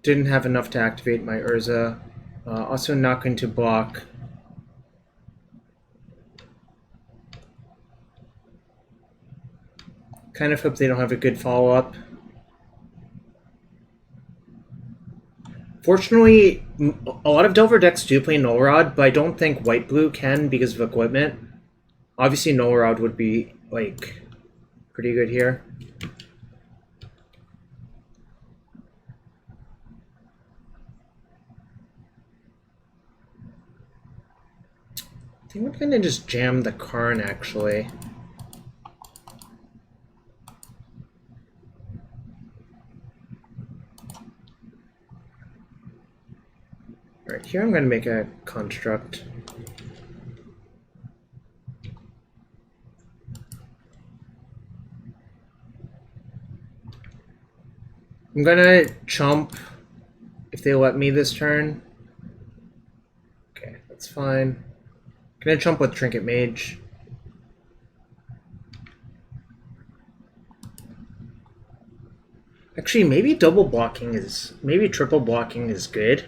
Didn't have enough to activate my Urza. Also not going to block. Kind of hope they don't have a good follow-up. Fortunately, a lot of Delver decks do play Null Rod, but I don't think White-Blue can because of equipment. Obviously, Null Rod would be, like, pretty good here. I think we're gonna just jam the Karn, actually. Alright, here I'm gonna make a construct. I'm gonna chump if they let me this turn. Okay, that's fine. Gonna chump with Trinket Mage. Actually, maybe double blocking is... maybe triple blocking is good.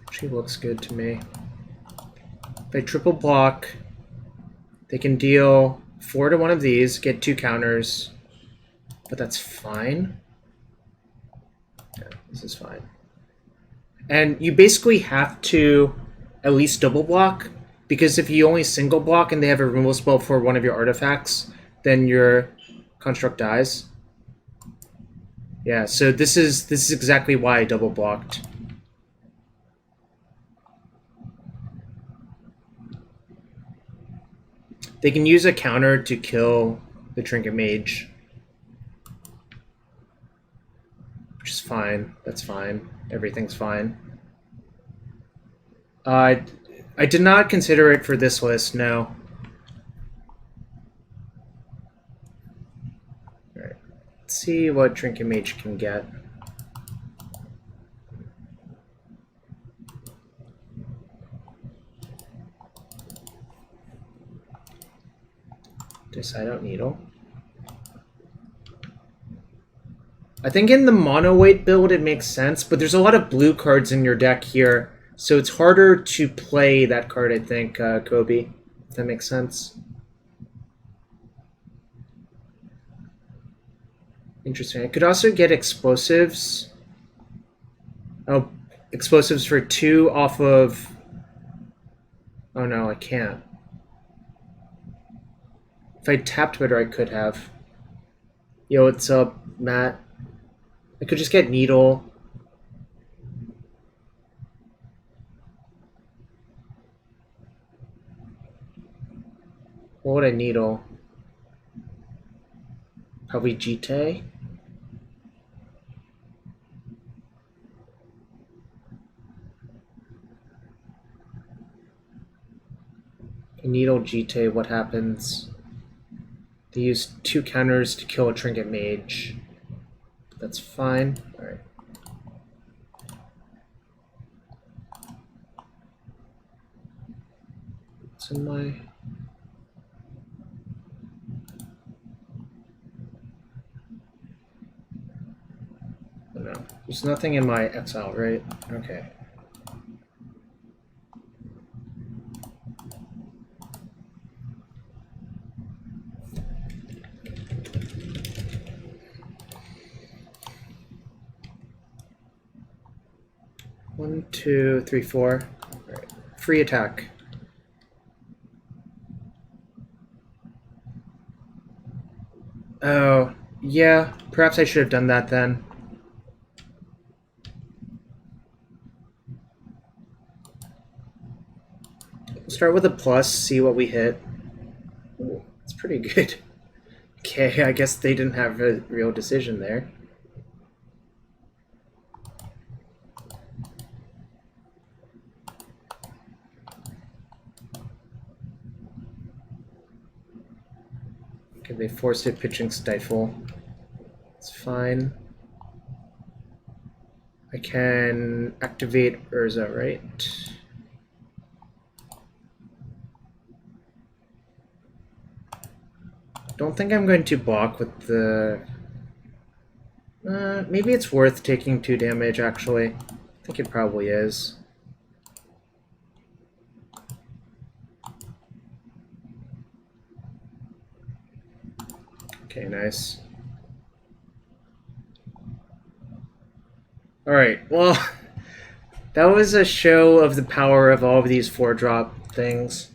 Actually looks good to me. If I triple block, they can deal 4 to one of these, get 2 counters, but that's fine. Yeah, this is fine. And you basically have to at least double block, because if you only single block and they have a removal spell for one of your artifacts, then your construct dies. Yeah, so this is exactly why I double blocked. They can use a counter to kill the Trinket Mage, which is fine. That's fine. Everything's fine. I did not consider it for this list, no. Alright, let's see what Trinket Mage can get. Decide out Needle. I think in the mono white build it makes sense, but there's a lot of blue cards in your deck here, so it's harder to play that card, I think, Kobe, if that makes sense. Interesting. I could also get explosives. Oh, explosives for 2 off of... Oh no, I can't. If I tapped better, I could have. Yo, what's up, Matt? I could just get Needle. What would I Needle? Probably GT. Needle GT, what happens? They use 2 counters to kill a Trinket Mage. That's fine. Alright. What's in my... Oh no. There's nothing in my exile, right? Okay. One, two, three, four. All right. Free attack. Oh, yeah. Perhaps I should have done that then. We'll start with a plus, see what we hit. Ooh, that's pretty good. Okay, I guess they didn't have a real decision there. They forced it pitching Stifle. It's fine. I can activate Urza, right? Don't think I'm going to block with the... maybe it's worth taking 2 damage, actually. I think it probably is. Okay, nice. Alright, well, that was a show of the power of all of these 4-drop things.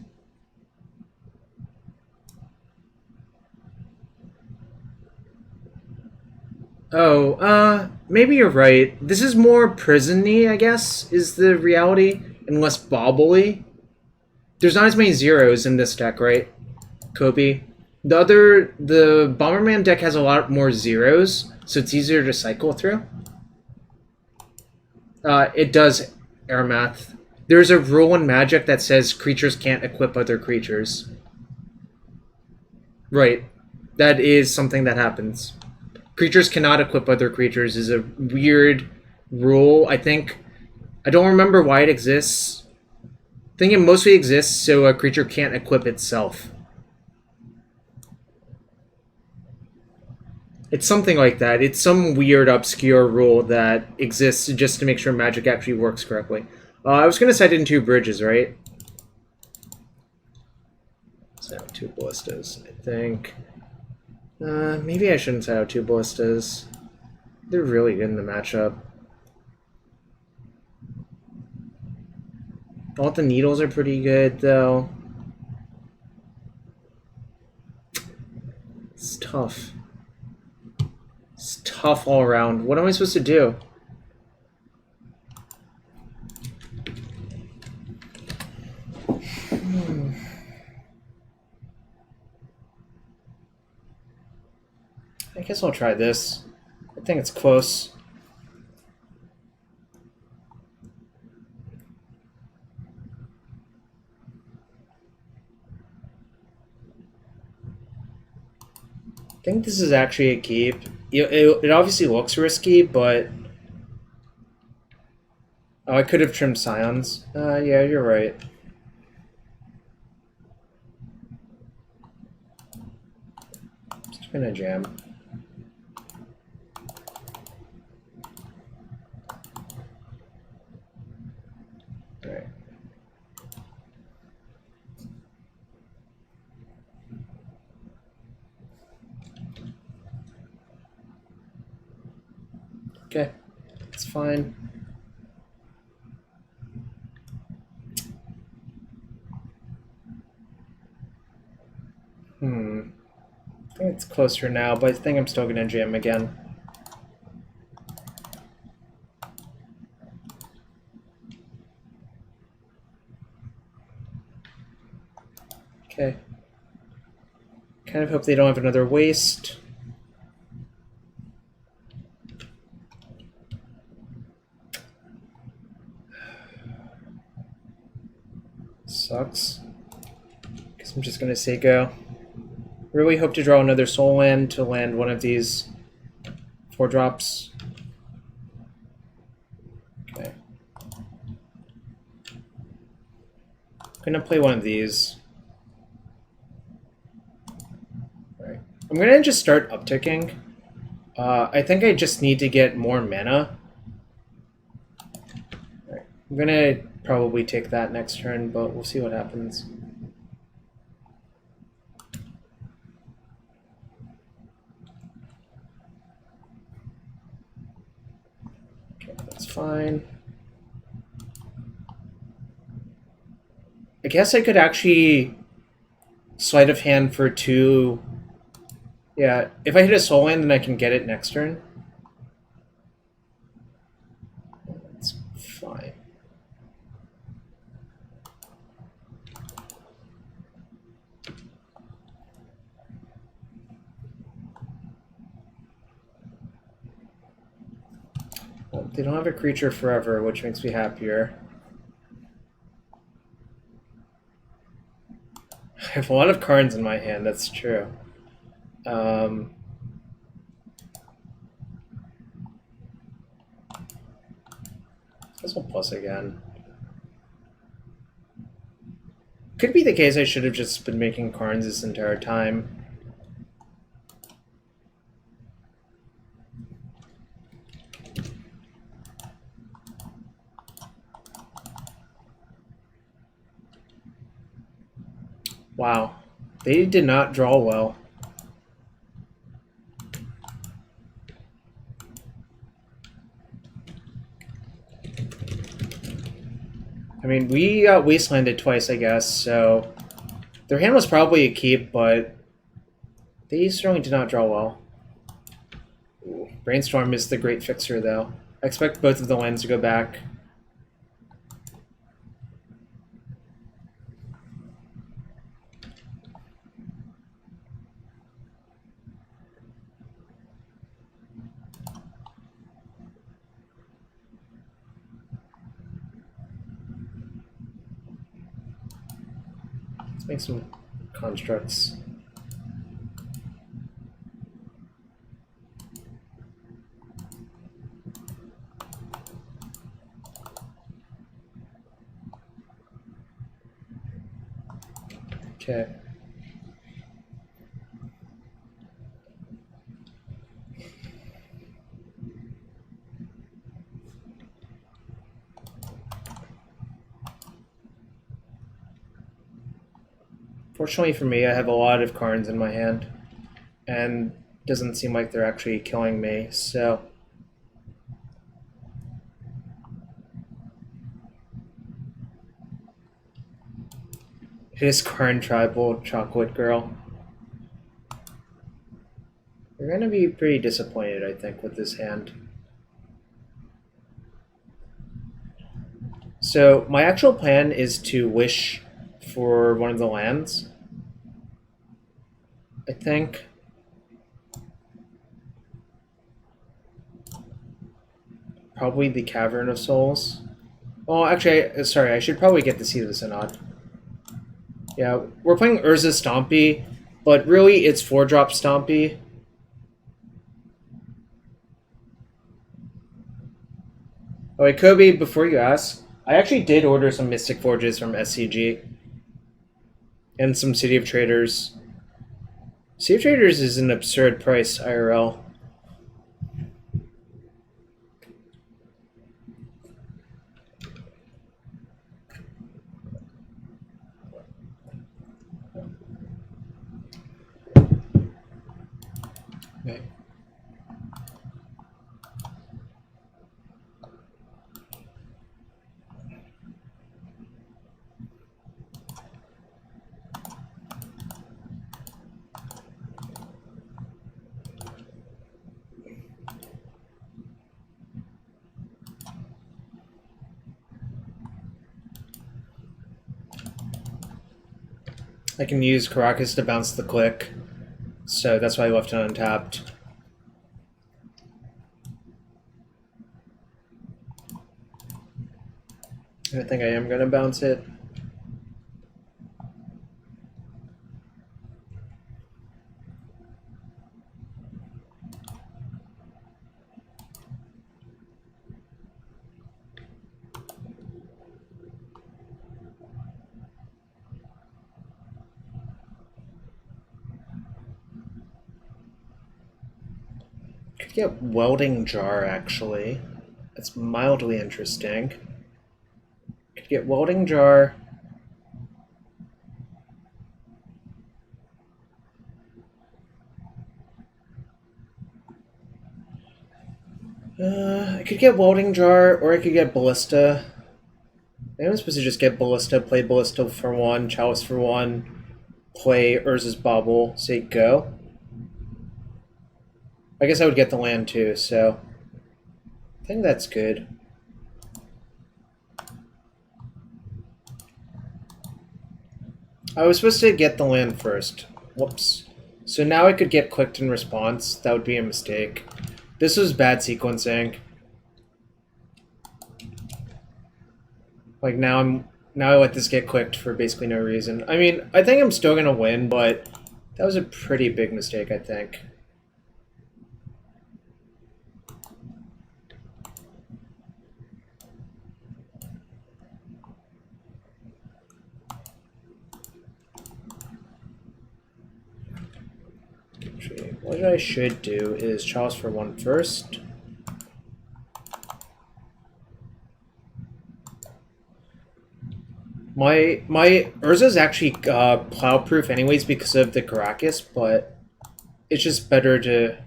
Oh, maybe you're right. This is more prison-y, I guess, is the reality, and less Bauble-y. There's not as many zeros in this deck, right, Kobe? The Bomberman deck has a lot more zeros, so it's easier to cycle through. It does air math. There's a rule in Magic that says creatures can't equip other creatures. Right. That is something that happens. Creatures cannot equip other creatures is a weird rule, I think. I don't remember why it exists. I think it mostly exists so a creature can't equip itself. It's something like that. It's some weird, obscure rule that exists just to make sure Magic actually works correctly. I was going to set in 2 bridges, right? Set out 2 ballistas, I think. Maybe I shouldn't set out 2 ballistas. They're really good in the matchup. All the needles are pretty good, though. It's tough. It's tough all around. What am I supposed to do? I guess I'll try this. I think it's close. I think this is actually a keep. It obviously looks risky, but... Oh, I could have trimmed Scions. Yeah, you're right. Just gonna jam. Alright. Okay, it's fine. I think it's closer now, but I think I'm still gonna jam again. Okay. Kind of hope they don't have another waste. Sucks. Guess I'm just gonna say go. Really hope to draw another soul land to land one of these 4-drops. Okay. I'm gonna play one of these. Alright. I'm gonna just start upticking. I think I just need to get more mana. Alright. I'm gonna probably take that next turn, but we'll see what happens. That's fine. I guess I could actually sleight of hand for 2. Yeah, if I hit a soul land, then I can get it next turn. That's fine. Well, they don't have a creature forever, which makes me happier. I have a lot of Karns in my hand, that's true. I guess I'll plus again. Could be the case I should have just been making Karns this entire time. Wow, they did not draw well. I mean, we got wastelanded twice, I guess, so their hand was probably a keep, but they certainly did not draw well. Ooh, Brainstorm is the great fixer, though. I expect both of the lands to go back. Let's make some constructs. Okay. Fortunately for me, I have a lot of Karns in my hand, and it doesn't seem like they're actually killing me, so... It is Karn Tribal Chocolate Girl. You're gonna be pretty disappointed, I think, with this hand. So, my actual plan is to wish for one of the lands. I think. Probably the Cavern of Souls. Well, actually, sorry, I should probably get the Seat of the Synod. Yeah, we're playing Urza Stompy, but really it's 4-drop Stompy. Oh wait, Kobe, before you ask, I actually did order some Mystic Forges from SCG. And some City of Traitors. City of Traitors is an absurd price, IRL. Okay. I can use Karakas to bounce the click, so that's why I left it untapped. I think I am going to bounce it. Could get Welding Jar, actually. That's mildly interesting. Could get Welding Jar. I could get Welding Jar, or I could get Ballista. Maybe I'm supposed to just get Ballista, play Ballista for 1, Chalice for 1, play Urza's Bauble, say go. I guess I would get the land too, so I think that's good. I was supposed to get the land first. Whoops. So now I could get clicked in response. That would be a mistake. This was bad sequencing. Like now I let this get clicked for basically no reason. I mean, I think I'm still gonna win, but that was a pretty big mistake, I think. What I should do is Chalice for 1 first. My Urza is actually plow-proof anyways because of the Karakas, but it's just better to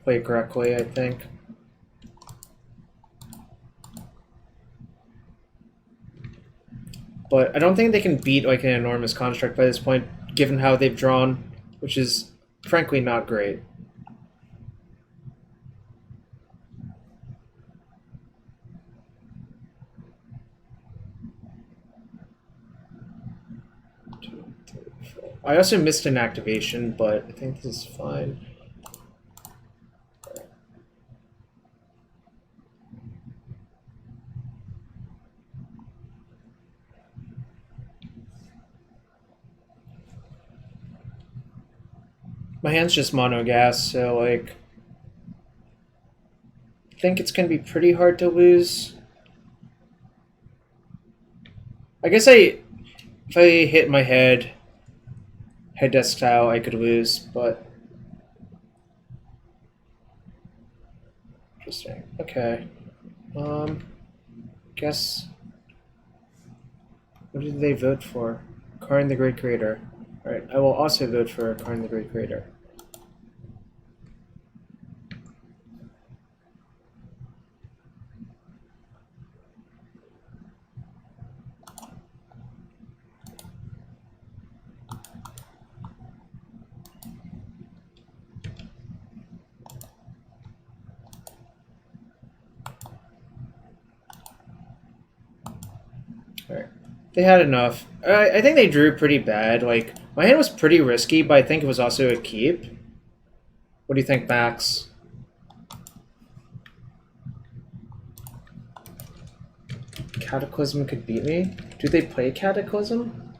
play correctly, I think. But I don't think they can beat like an enormous construct by this point, given how they've drawn, which is frankly not great. I also missed an activation, but I think this is fine. My hand's just mono gas, so like I think it's gonna be pretty hard to lose. I guess if I hit my head death style, I could lose, but interesting. Okay. Guess what did they vote for? Karn the Great Creator. Alright, I will also vote for Karn the Great Creator. Alright. They had enough. I think they drew pretty bad. Like, my hand was pretty risky, but I think it was also a keep. What do you think, Max? Cataclysm could beat me? Do they play Cataclysm?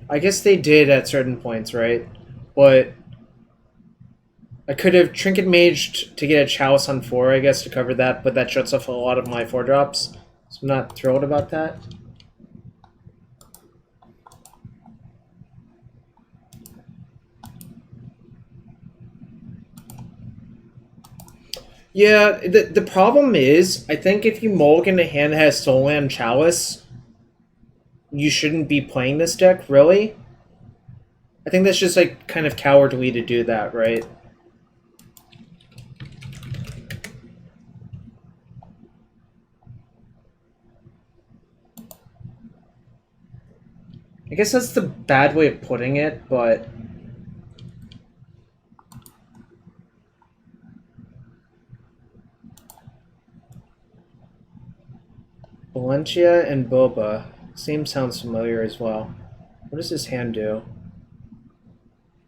I guess they did at certain points, right? But I could have Trinket Maged to get a Chalice on 4, I guess, to cover that, but that shuts off a lot of my 4-drops. So I'm not thrilled about that. Yeah, the problem is, I think if you mulligan a hand that has Soulland Chalice, you shouldn't be playing this deck, really. I think that's just, like, kind of cowardly to do that, right? I guess that's the bad way of putting it, but... Valencia and Boba. Same sounds familiar as well. What does this hand do?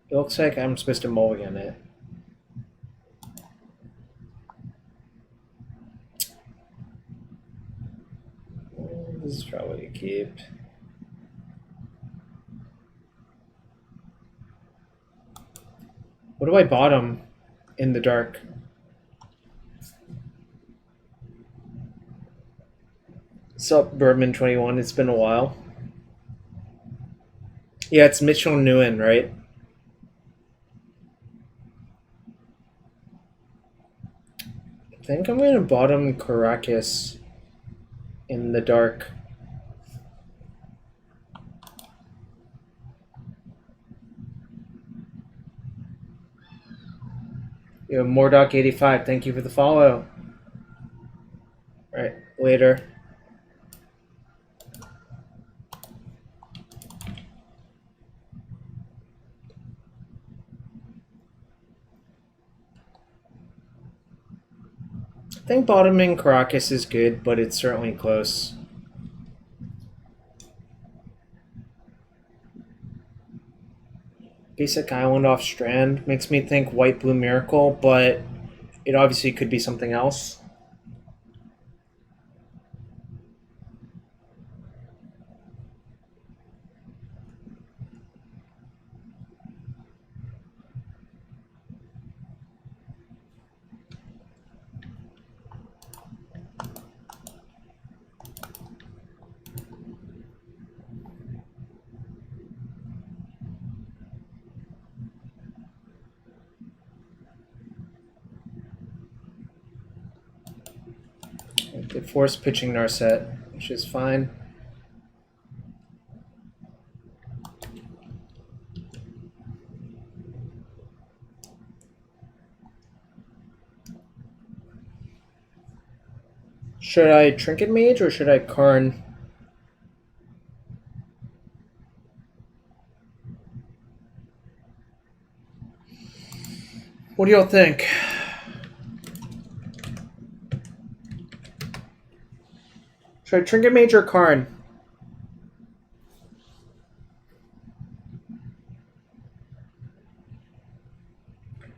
It looks like I'm supposed to mulligan it. This is probably a keep. What do I bottom in the dark? Sup, Birdman21, it's been a while. Yeah, it's Mitchell Nguyen, right? I think I'm going to bottom Karakas in the dark. Yo, Mordock85, thank you for the follow. Right, later. I think bottoming Karakas is good, but it's certainly close. Basic Island off Strand makes me think White Blue Miracle, but it obviously could be something else. They force pitching Narset, which is fine. Should I Trinket Mage or should I Karn? What do y'all think? Should I Trinket Mage or Karn?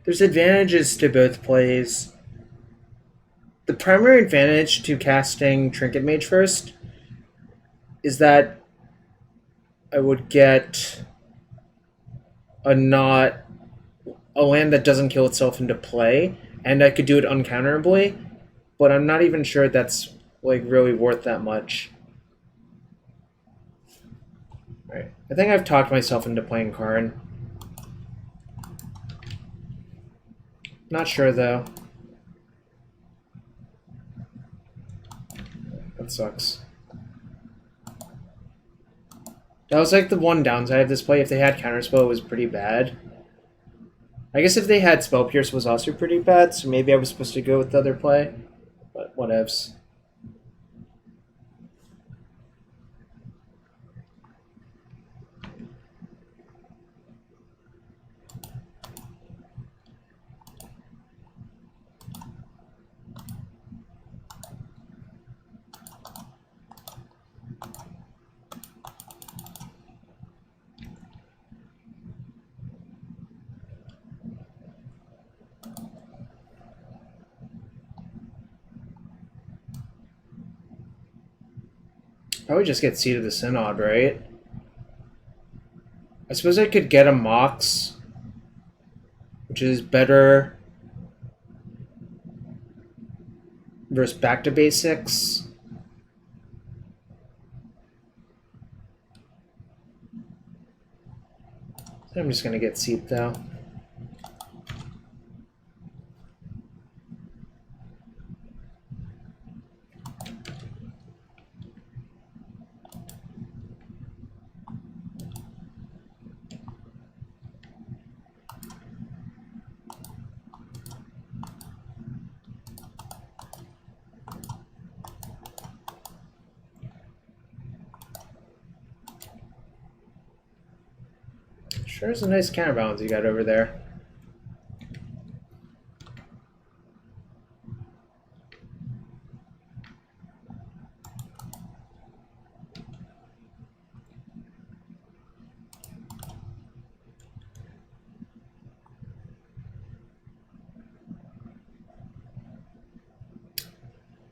There's advantages to both plays. The primary advantage to casting Trinket Mage first is that I would get a land that doesn't kill itself into play, and I could do it uncounterably, but I'm not even sure that's like really worth that much. Alright, I think I've talked myself into playing Karn. Not sure though. That sucks. That was like the one downside of this play. If they had Counterspell, it was pretty bad. I guess if they had Spell Pierce, it was also pretty bad, so maybe I was supposed to go with the other play. But whatevs. Probably just get Seed of the Synod, right? I suppose I could get a Mox, which is better versus back to basics. I'm just gonna get Seed though. Sure is a nice counterbalance you got over there.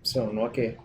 So unlucky.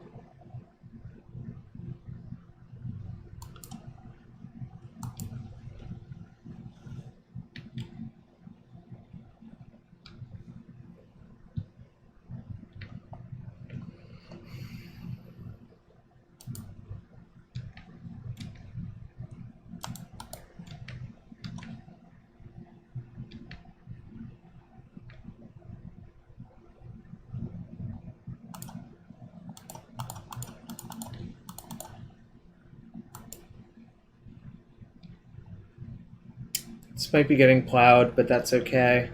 This might be getting plowed, but that's okay.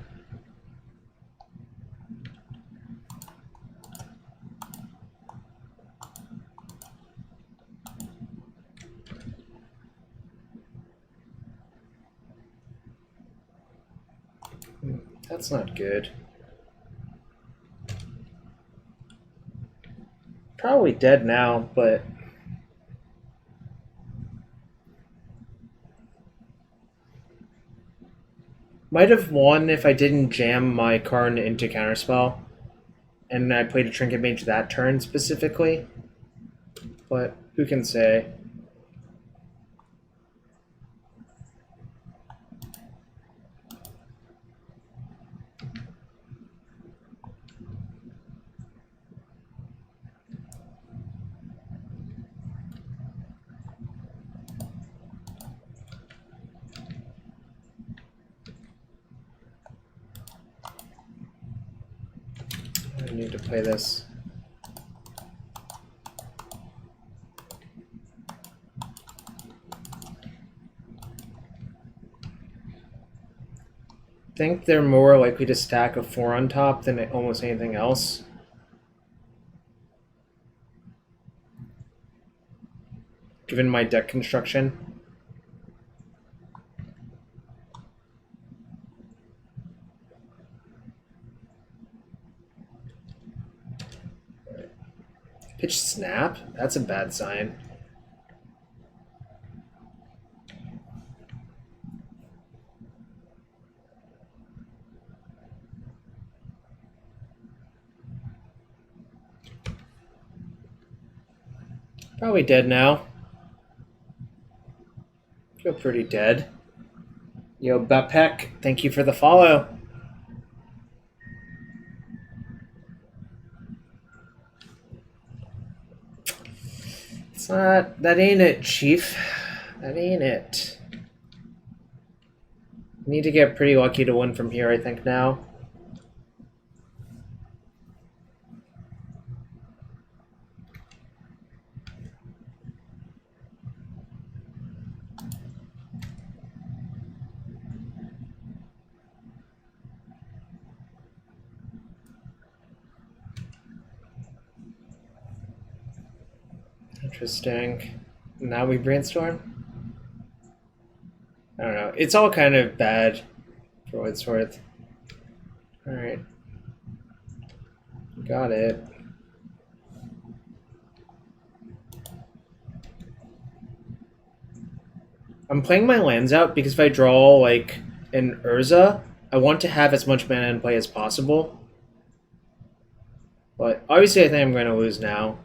That's not good. Probably dead now, but might have won if I didn't jam my Karn into Counterspell, and I played a Trinket Mage that turn specifically. But who can say? I need to play this. I think they're more likely to stack a 4 on top than almost anything else. Given my deck construction. Pitch Snap? That's a bad sign. Probably dead now. Feel pretty dead. Yo, Bepek, thank you for the follow. It's not... That ain't it, Chief. That ain't it. Need to get pretty lucky to win from here, I think, now. Interesting. Now we brainstorm? I don't know. It's all kind of bad for what it's worth. Alright. Got it. I'm playing my lands out because if I draw like an Urza, I want to have as much mana in play as possible. But obviously I think I'm going to lose now.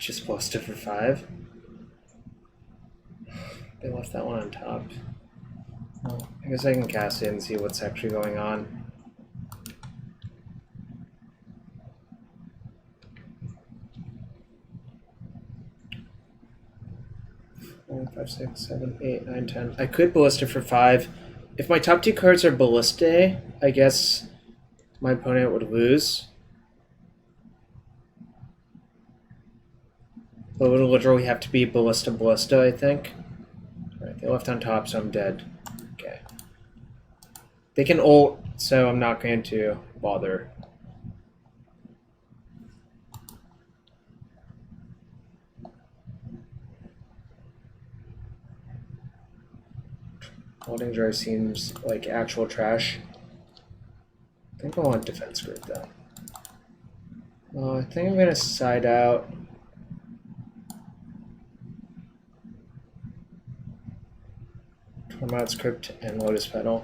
Just Ballista for 5. They left that one on top. Well, I guess I can cast it and see what's actually going on. 4, 5, 6, 7, 8, 9, 10. I could Ballista for 5. If my top 2 cards are Ballista, I guess my opponent would lose. But it would literally have to be Ballista, I think. Alright, they left on top, so I'm dead. Okay. They can ult, so I'm not going to bother. Welding Jar seems like actual trash. I think I want Defense Group though. I think I'm gonna side out. Tormod's Crypt and Lotus Petal.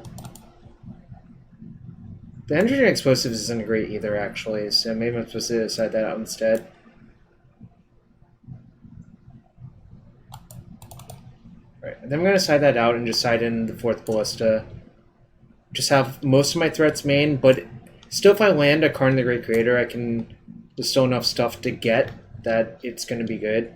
The Engineering Explosives isn't great either, actually, so maybe I'm supposed to side that out instead. Right, and then I'm going to side that out and just side in the 4th Ballista. Just have most of my threats main, but still if I land a Karn the Great Creator, there's still enough stuff to get that it's going to be good.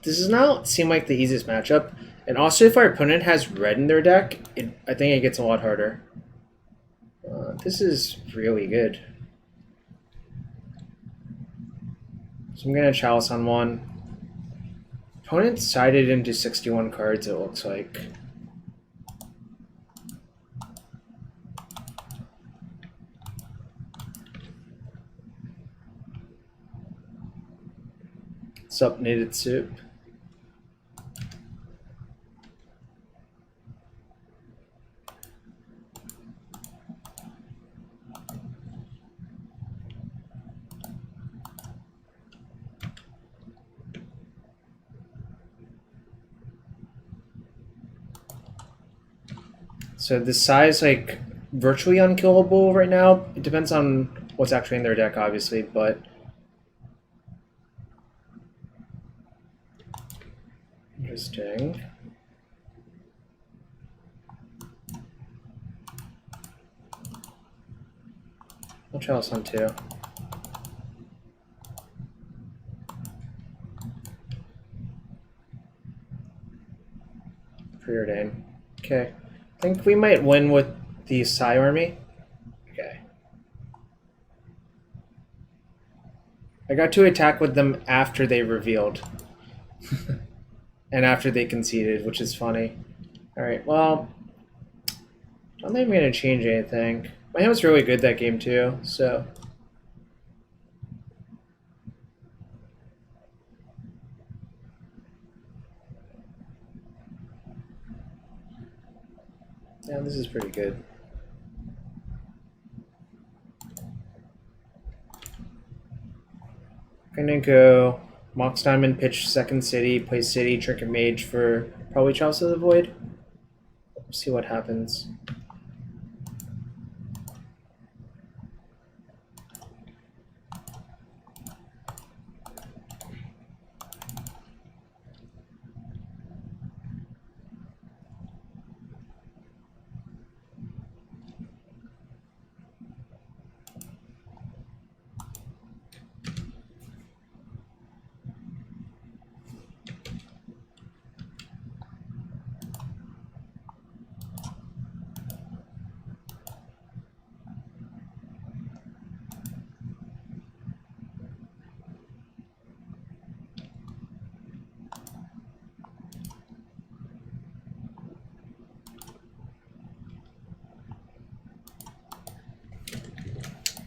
This does not seem like the easiest matchup, and also if our opponent has red in their deck, I think it gets a lot harder. This is really good. So I'm going to Chalice on one. Opponent sided into 61 cards, it looks like. Sup, Knitted Soup? So the size, like, virtually unkillable right now. It depends on what's actually in their deck, obviously, but interesting. I'll Chalice on 2. Preordain. Okay. I think we might win with the Psy army. Okay. I got to attack with them after they revealed. And after they conceded, which is funny. Alright, well, I don't think I'm going to change anything. My hand was really good that game too, so... Yeah, this is pretty good. I'm gonna go Mox Diamond, pitch second city, play city, Trinket Mage for probably Chalice of the Void. We'll see what happens.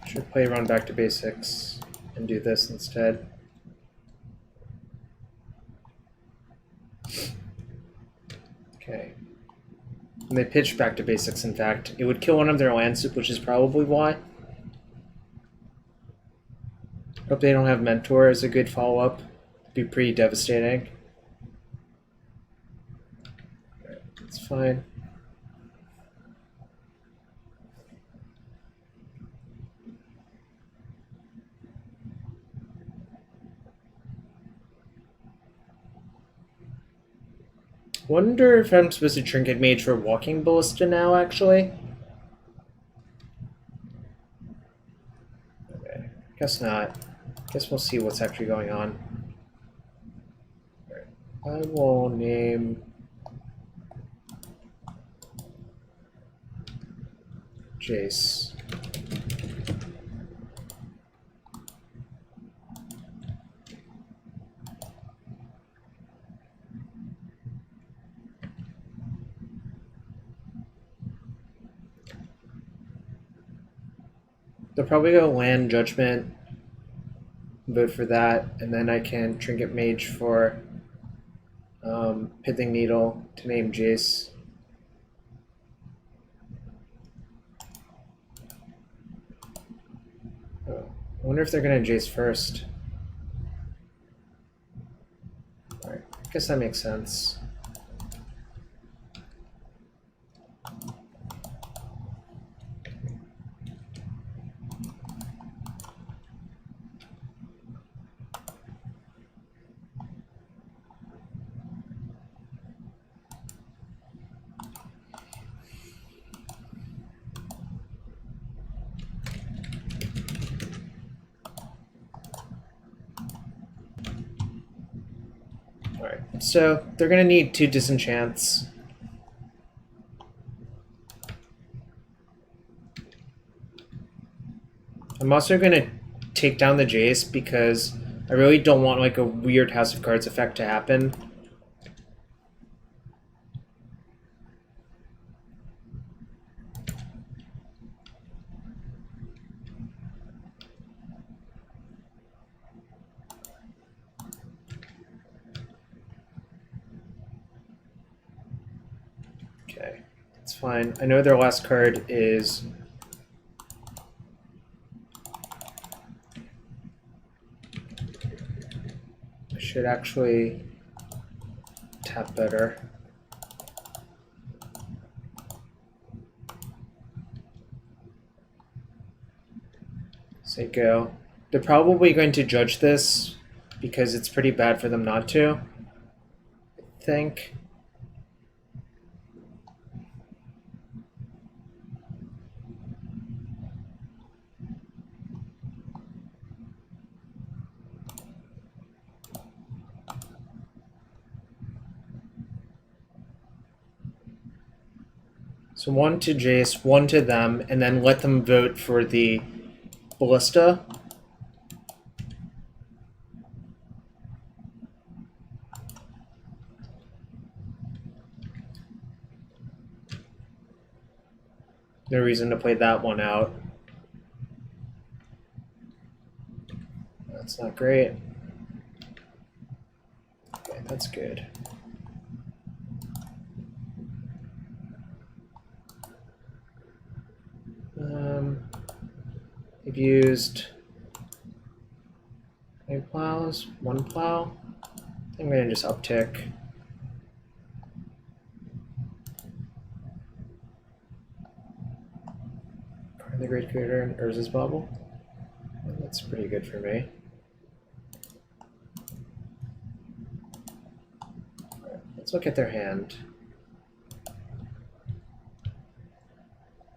Should play around back to basics and do this instead. Okay. When they pitch back to basics, in fact, it would kill one of their lands, which is probably why. Hope they don't have Mentor as a good follow-up. It'd be pretty devastating. It's fine. Wonder if I'm supposed to Trinket Mage for Walking Ballista now, actually? Okay, guess not. Guess we'll see what's actually going on. I will name Jace. They'll probably go Land Judgment, vote for that, and then I can Trinket Mage for Pithing Needle to name Jace. Oh, I wonder if they're going to Jace first. Alright, I guess that makes sense. So they're going to need 2 disenchants. I'm also going to take down the Jace because I really don't want like a weird House of Cards effect to happen. Okay, it's fine. I know their last card is I should actually tap better. Say go. They're probably going to judge this because it's pretty bad for them not to, I think. So 1 to Jace, 1 to them, and then let them vote for the Ballista. No reason to play that one out. That's not great. Okay, that's good. They've used 8 plows, 1 plow. I'm going to just uptick. Karn the Great Creator and Urza's Bauble. That's pretty good for me. Right, let's look at their hand.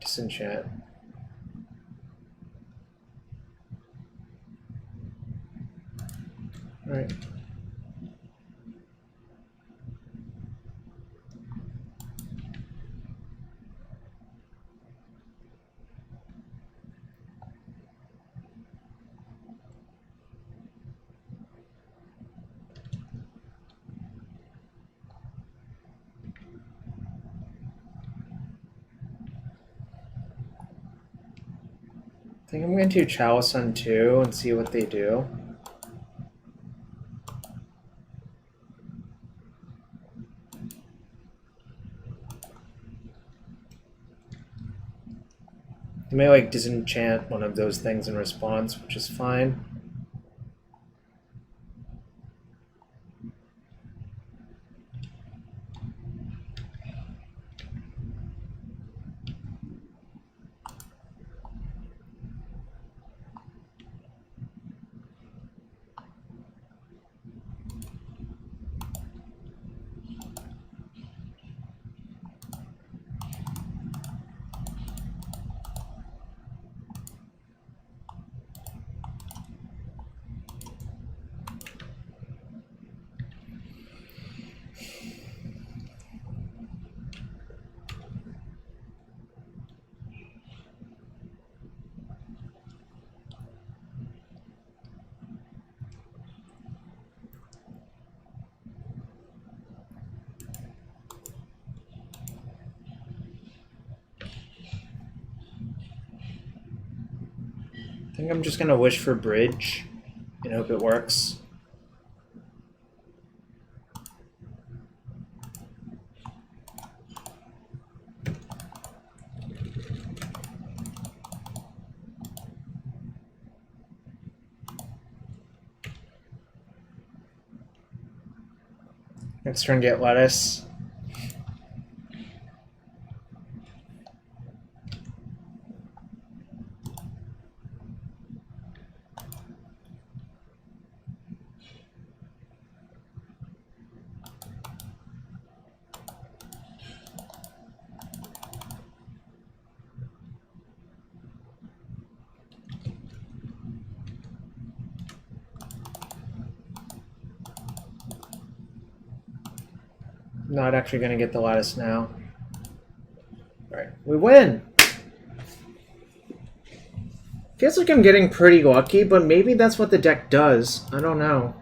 Disenchant. Alright. I think I'm going to do Chalice on 2 and see what they do. They may like disenchant one of those things in response, which is fine. think I'm just gonna wish for bridge and hope it works. Next turn, get Lattice. Not actually going to get the Lattice now. Alright, we win! Feels like I'm getting pretty lucky, but maybe that's what the deck does. I don't know.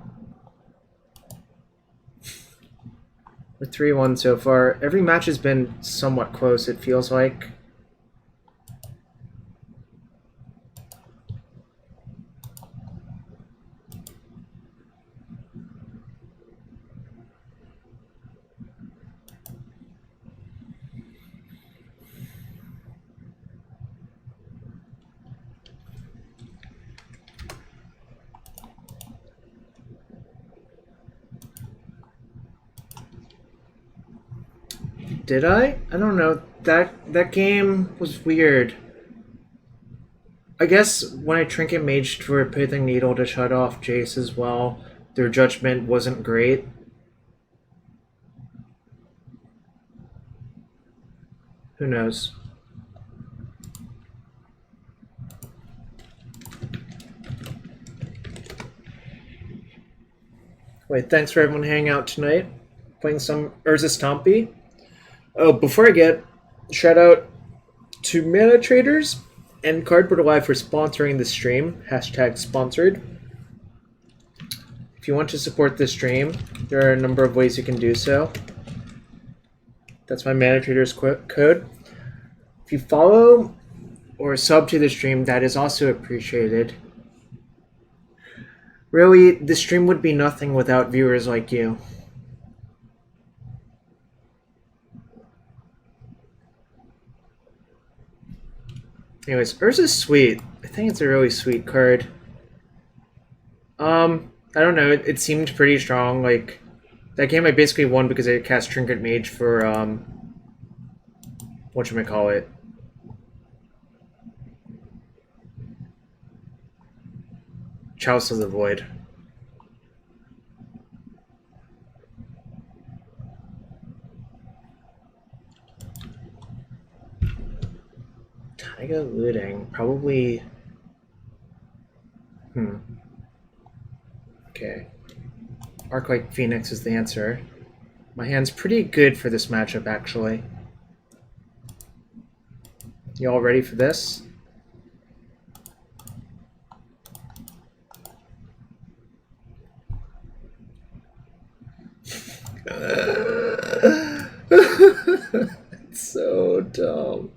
We're 3-1 so far. Every match has been somewhat close, it feels like. Did I? I don't know. That game was weird. I guess when I Trinket Maged for Pithing Needle to shut off Jace as well, their judgment wasn't great. Who knows? Wait, thanks for everyone hanging out tonight. Playing some Urza Stompy. Oh, before I get, shout out to Mana Traders and Cardboard Alive for sponsoring the stream. #sponsored. If you want to support this stream, there are a number of ways you can do so. That's my Mana Traders code. If you follow or sub to the stream, that is also appreciated. Really, the stream would be nothing without viewers like you. Anyways, Urza's sweet. I think it's a really sweet card. I don't know, it seemed pretty strong. Like, that game I basically won because I cast Trinket Mage for, whatchamacallit. Chalice of the Void. Taiga Looting, probably... Okay. Arclight Phoenix is the answer. My hand's pretty good for this matchup, actually. You all ready for this? It's so dumb.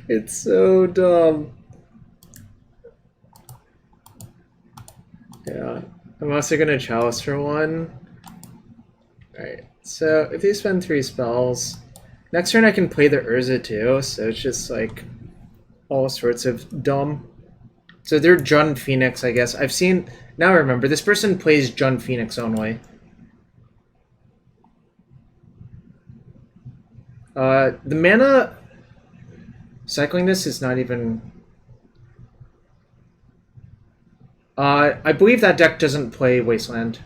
It's so dumb. Yeah. I'm also gonna Chalice for one. Alright, so if you spend 3 spells, next turn I can play the Urza too, so it's just like all sorts of dumb. So they're Jund Phoenix, I guess. I've seen, now I remember, this person plays Jund Phoenix only. The mana cycling this is not even... I believe that deck doesn't play Wasteland.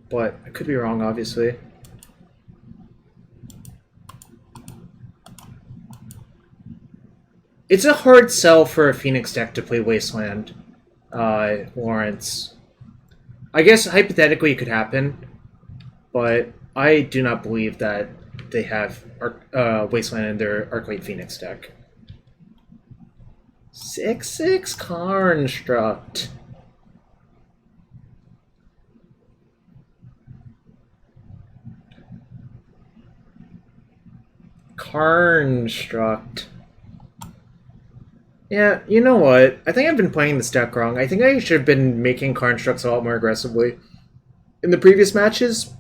But I could be wrong, obviously. It's a hard sell for a Phoenix deck to play Wasteland, Lawrence. I guess hypothetically it could happen, but I do not believe that they have Wasteland in their Arclight Phoenix deck. 6/6 Construct. Construct. Yeah, you know what? I think I've been playing this deck wrong. I think I should have been making constructs a lot more aggressively. In the previous matches,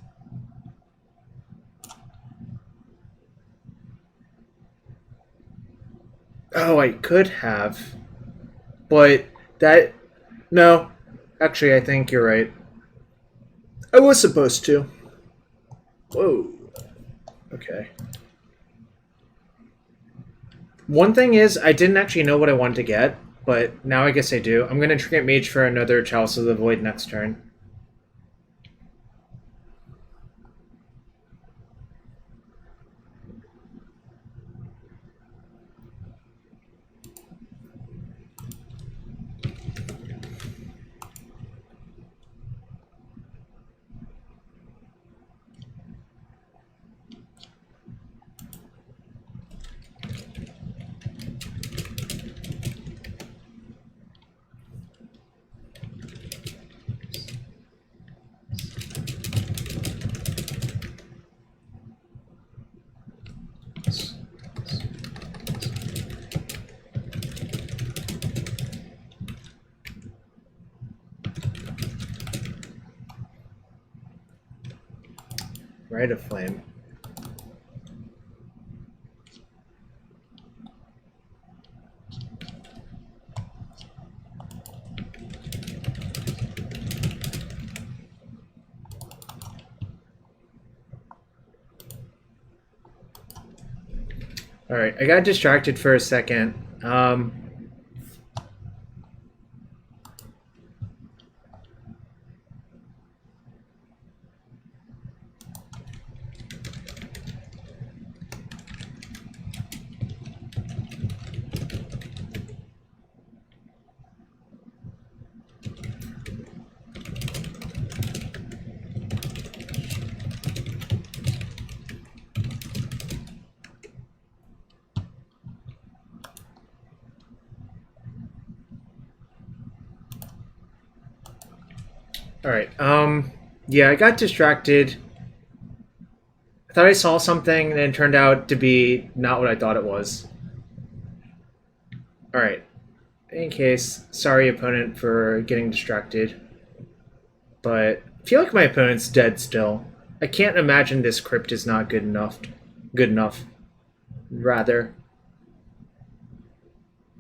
oh, I could have. But that... No. Actually, I think you're right. I was supposed to. Whoa. Okay. One thing is, I didn't actually know what I wanted to get, but now I guess I do. I'm going to Trinket Mage for another Chalice of the Void next turn. Rite of Flame. Alright, I got distracted for a second. Alright, yeah, I got distracted. I thought I saw something, and it turned out to be not what I thought it was. Alright, in case, sorry opponent for getting distracted. But I feel like my opponent's dead still. I can't imagine this Crypt is not good enough. Good enough. Rather.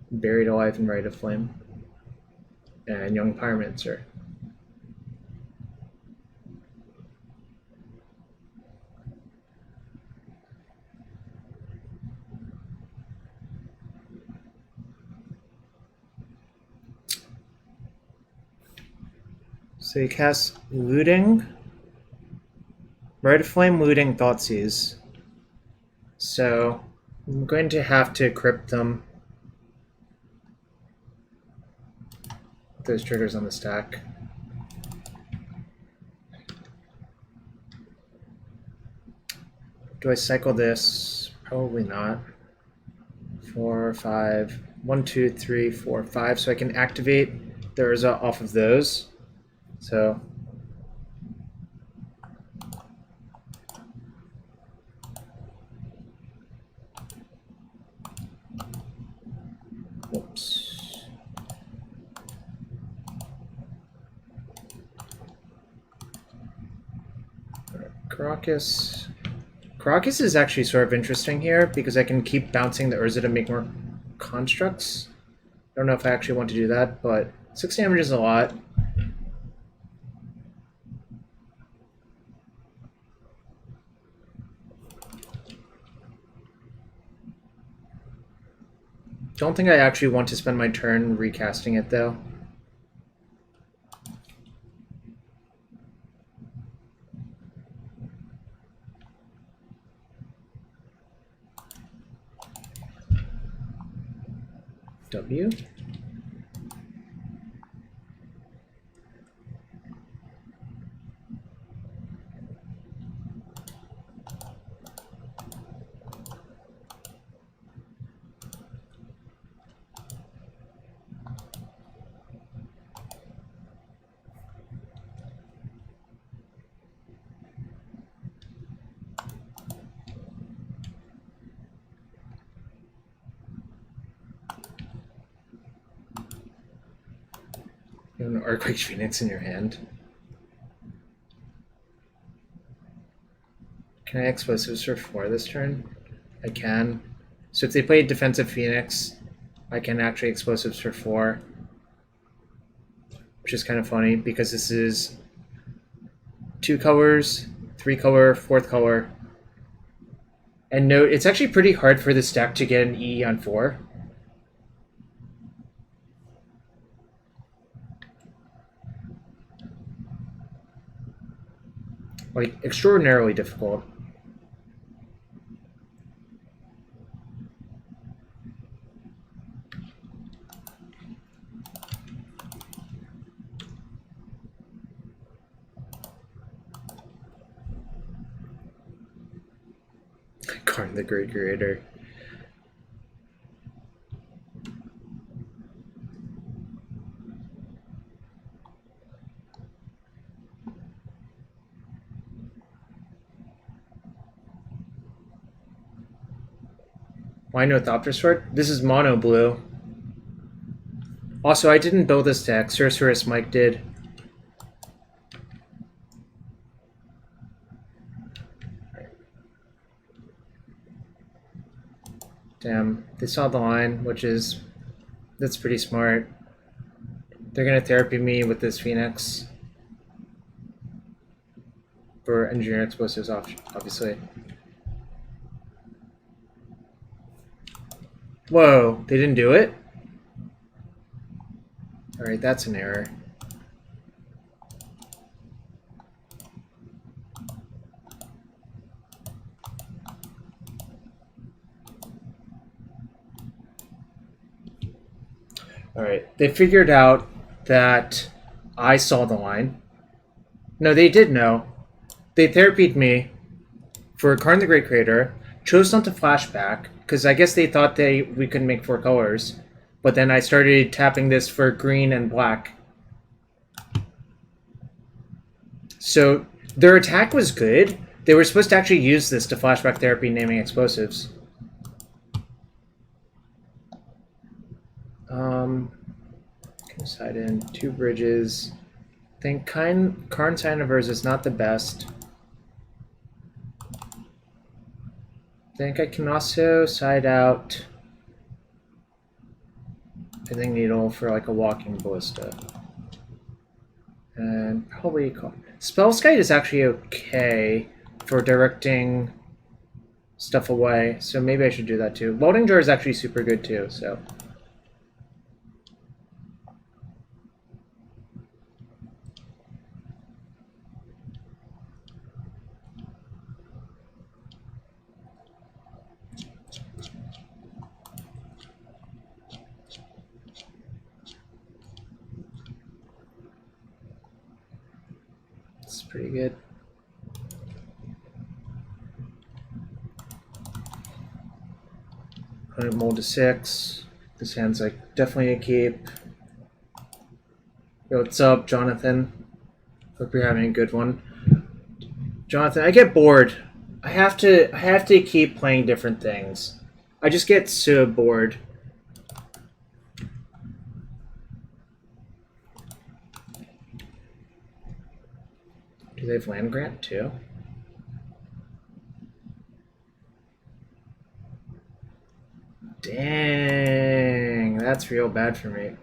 Buried Alive and Rite of Flame. And Young Pyromancer. So you cast Looting. Rite of Flame, Looting, Thoughtseize. So I'm going to have to Crypt them. Those triggers on the stack. Do I cycle this? Probably not. 4, 5. 1, 2, 3, 4, 5. So I can activate the Urza off of those. So whoops. Karakas. Karakas is actually sort of interesting here because I can keep bouncing the Urza to make more constructs. I don't know if I actually want to do that, but 6 damage is a lot. Don't think I actually want to spend my turn recasting it though. W. an Arclight Phoenix in your hand. Can I explosives for 4 this turn? I can. So if they play defensive Phoenix, I can actually explosives for 4. Which is kind of funny because this is 2 colors, 3 color, 4th color. And note, it's actually pretty hard for this deck to get an E on 4. Like, extraordinarily difficult. Karn the Great Creator. Why no Thopterist for it? This is mono blue. Also, I didn't build this deck. Sorcerous Mike did. Damn, they saw the line, that's pretty smart. They're gonna therapy me with this Phoenix for engineering explosives, obviously. Whoa, they didn't do it? Alright, that's an error. Alright, they figured out that I saw the line. No, they did know. They therapied me for Karn the Great Creator, chose not to flashback, because I guess they thought we could make 4 colors. But then I started tapping this for green and black. So their attack was good. They were supposed to actually use this to flashback therapy naming explosives. Side in 2 bridges. I think Karn Scion of Urza is not the best. I think I can also side out Pithing Needle for like a Walking Ballista. And probably Spellskite is actually okay for directing stuff away, so maybe I should do that too. Welding Jar is actually super good too, so. Pretty good. Mold to 6. This hand's like definitely a keep. Yo, what's up, Jonathan? Hope you're having a good one. Jonathan, I get bored. I have to keep playing different things. I just get so bored. Do they have land grant too? Dang, that's real bad for me.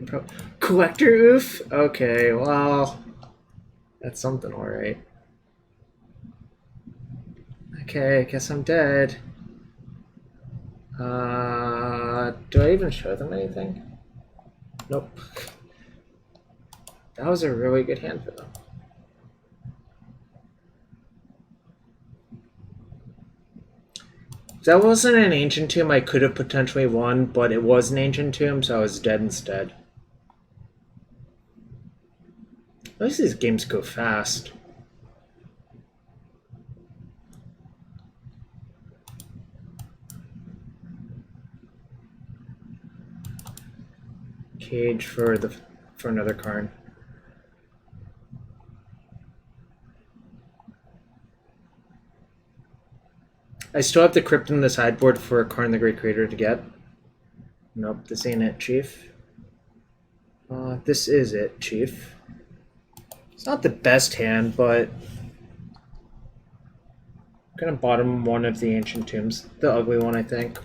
Collector oof? Okay, well, that's something alright. Okay, I guess I'm dead. Do I even show them anything? Nope. That was a really good hand for them. That wasn't an Ancient Tomb I could have potentially won, but it was an Ancient Tomb, so I was dead instead. At least these games go fast. Cage for another Karn. I still have the Crypt in the sideboard for Karn the Great Creator to get. Nope, this ain't it, Chief. This is it, Chief. It's not the best hand, but I'm gonna bottom one of the Ancient Tombs. The ugly one, I think.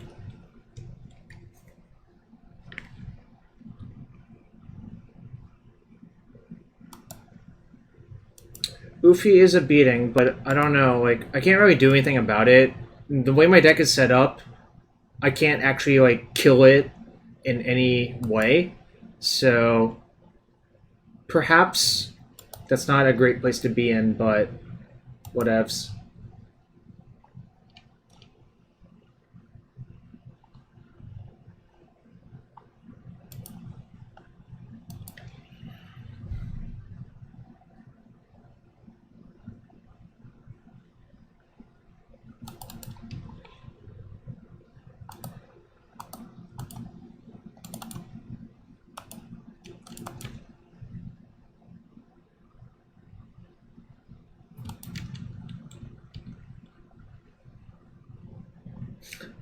Oofy is a beating, but I don't know, like, I can't really do anything about it. The way my deck is set up, I can't actually, like, kill it in any way. So, perhaps that's not a great place to be in, but whatevs.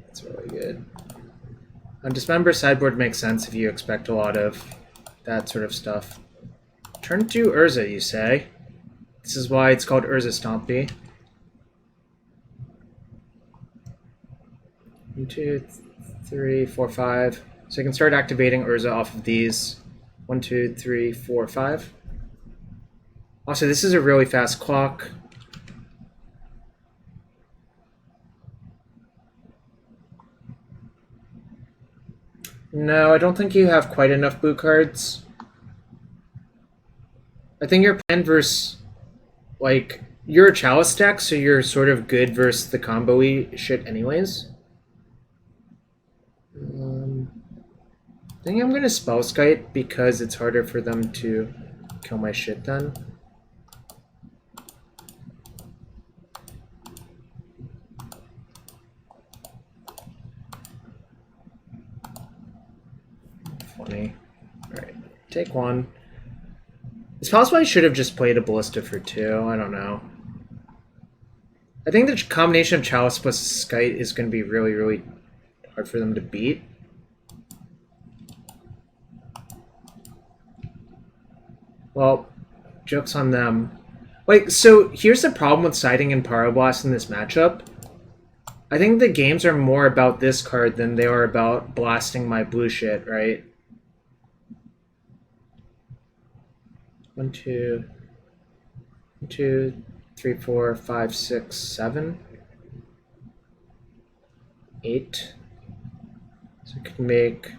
That's really good. On Dismember, sideboard makes sense if you expect a lot of that sort of stuff. Turn to Urza, you say? This is why it's called Urza Stompy. 1, 2, 3, 4, 5. So I can start activating Urza off of these. 1, 2, 3, 4, 5. Also, this is a really fast clock. No, I don't think you have quite enough blue cards. I think you're playing versus, like, you're a Chalice deck, so you're sort of good versus the combo-y shit anyways. I think I'm gonna Spell Skite because it's harder for them to kill my shit then. Funny. Alright, take one. It's possible I should have just played a Ballista for 2. I don't know. I think the combination of Chalice plus Skite is going to be really, really hard for them to beat. Well, joke's on them. Like, so here's the problem with siding in Pyroblast in this matchup. I think the games are more about this card than they are about blasting my blue shit, right? 1, 2, 1, 2, 3, 4, 5, 6, 7, 8. So I could make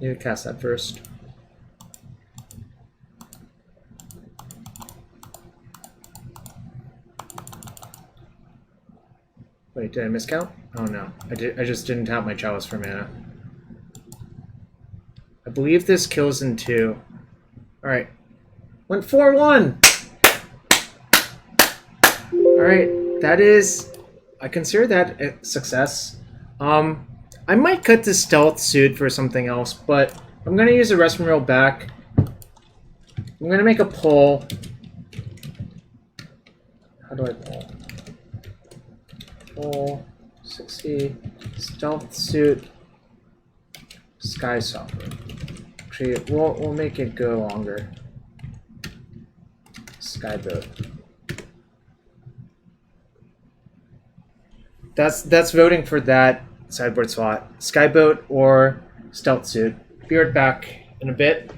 need to cast that first. Wait, did I miscount? Oh no, I just didn't tap my Chalice for mana. I believe this kills in 2. Alright. Went 4-1! Alright, that is... I consider that a success. I might cut the Stealthsuit for something else, but I'm gonna use the Restroom Roll back. I'm gonna make a pull. How do I pull? Pull 60, Stealthsuit, Skysovereign. Actually, we'll make it go longer. Skyboat. That's voting for that sideboard slot. Skyboat or Stealthsuit. Be right back in a bit.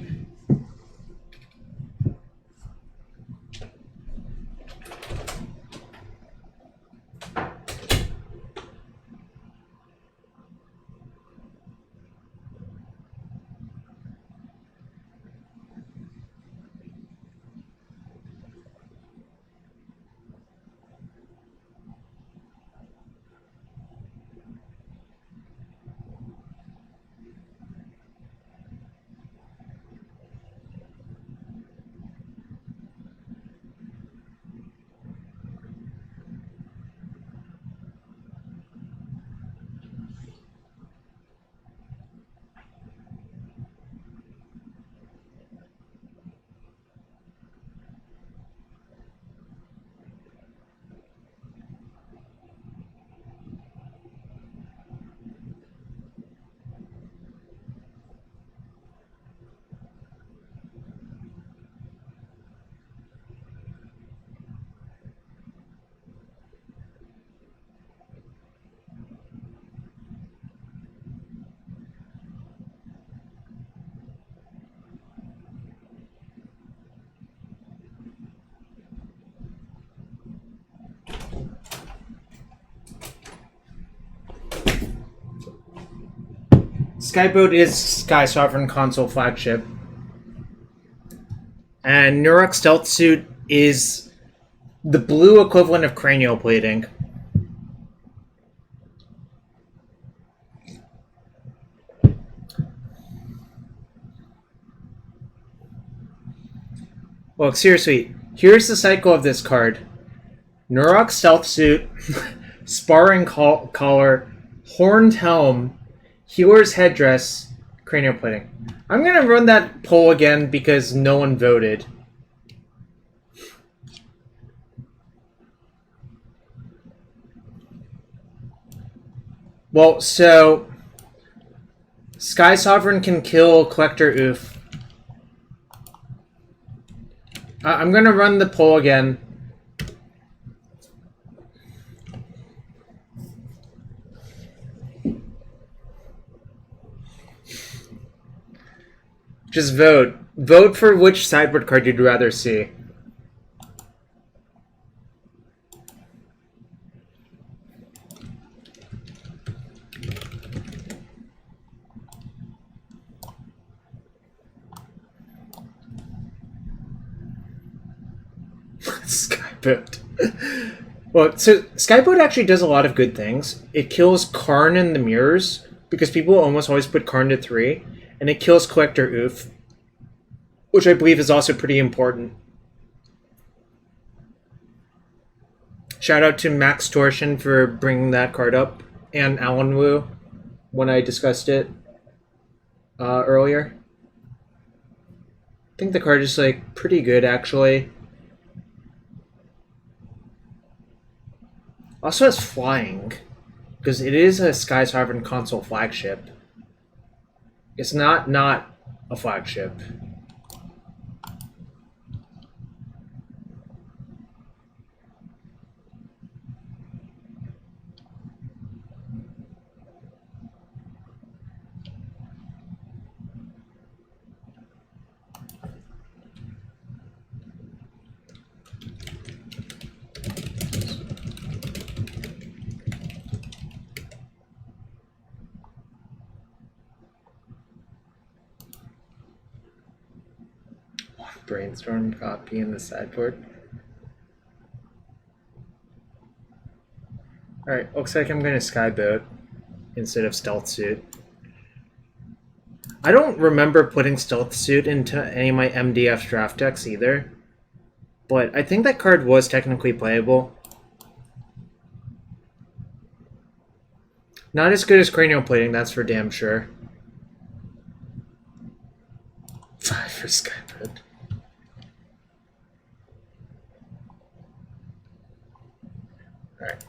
Skyboat is Skysovereign console flagship. And Neurok Stealthsuit is the blue equivalent of cranial plating. Well, seriously, here's the cycle of this card. Neurok Stealthsuit, Sparring Collar, Horned Helm, Healer's Headdress, Cranial Plating. I'm going to run that poll again because no one voted. Well, so Skysovereign can kill Collector Oof. I'm going to run the poll again. Just vote. Vote for which sideboard card you'd rather see. Skyboat. Well, so Skyboat actually does a lot of good things. It kills Karn in the mirrors, because people almost always put Karn to 3, and it kills Collector Oof, which I believe is also pretty important. Shout out to Max Torsion for bringing that card up, and Alan Wu when I discussed it earlier. I think the card is like pretty good actually. Also has flying, because it is a Skysovereign console flagship. It's not a flagship. Brainstorm copy in the sideboard. Alright, looks like I'm going to Skyboat instead of Stealthsuit. I don't remember putting Stealthsuit into any of my MDF draft decks either, but I think that card was technically playable. Not as good as Cranial Plating, that's for damn sure. 5 for Skyboat. Alright.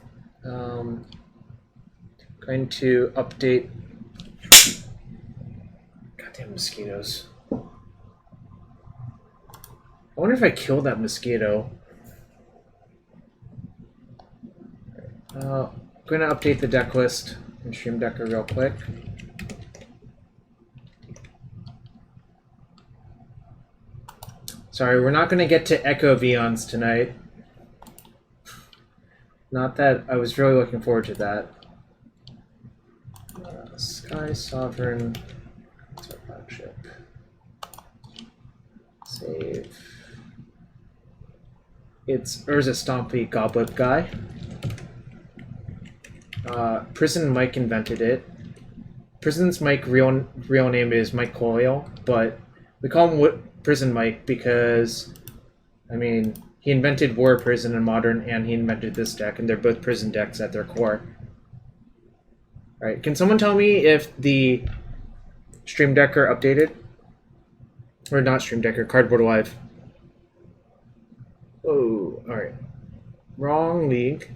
Going to update. Goddamn mosquitoes. I wonder if I kill that mosquito. I'm going to update the deck list and Stream Decker real quick. Sorry, we're not going to get to Echo Vions tonight. Not that I was really looking forward to that. Skysovereign. What's our flagship? Save. It's Urza Stompy Goblet Guy. Prison Mike invented it. Prison's Mike real name is Mike Coyle, but we call him Prison Mike because, I mean, he invented War Prison and Modern, and he invented this deck, and they're both prison decks at their core. Alright, can someone tell me if the Stream Decker updated? Or not Stream Decker, Cardboard Live. Oh, alright. Wrong league.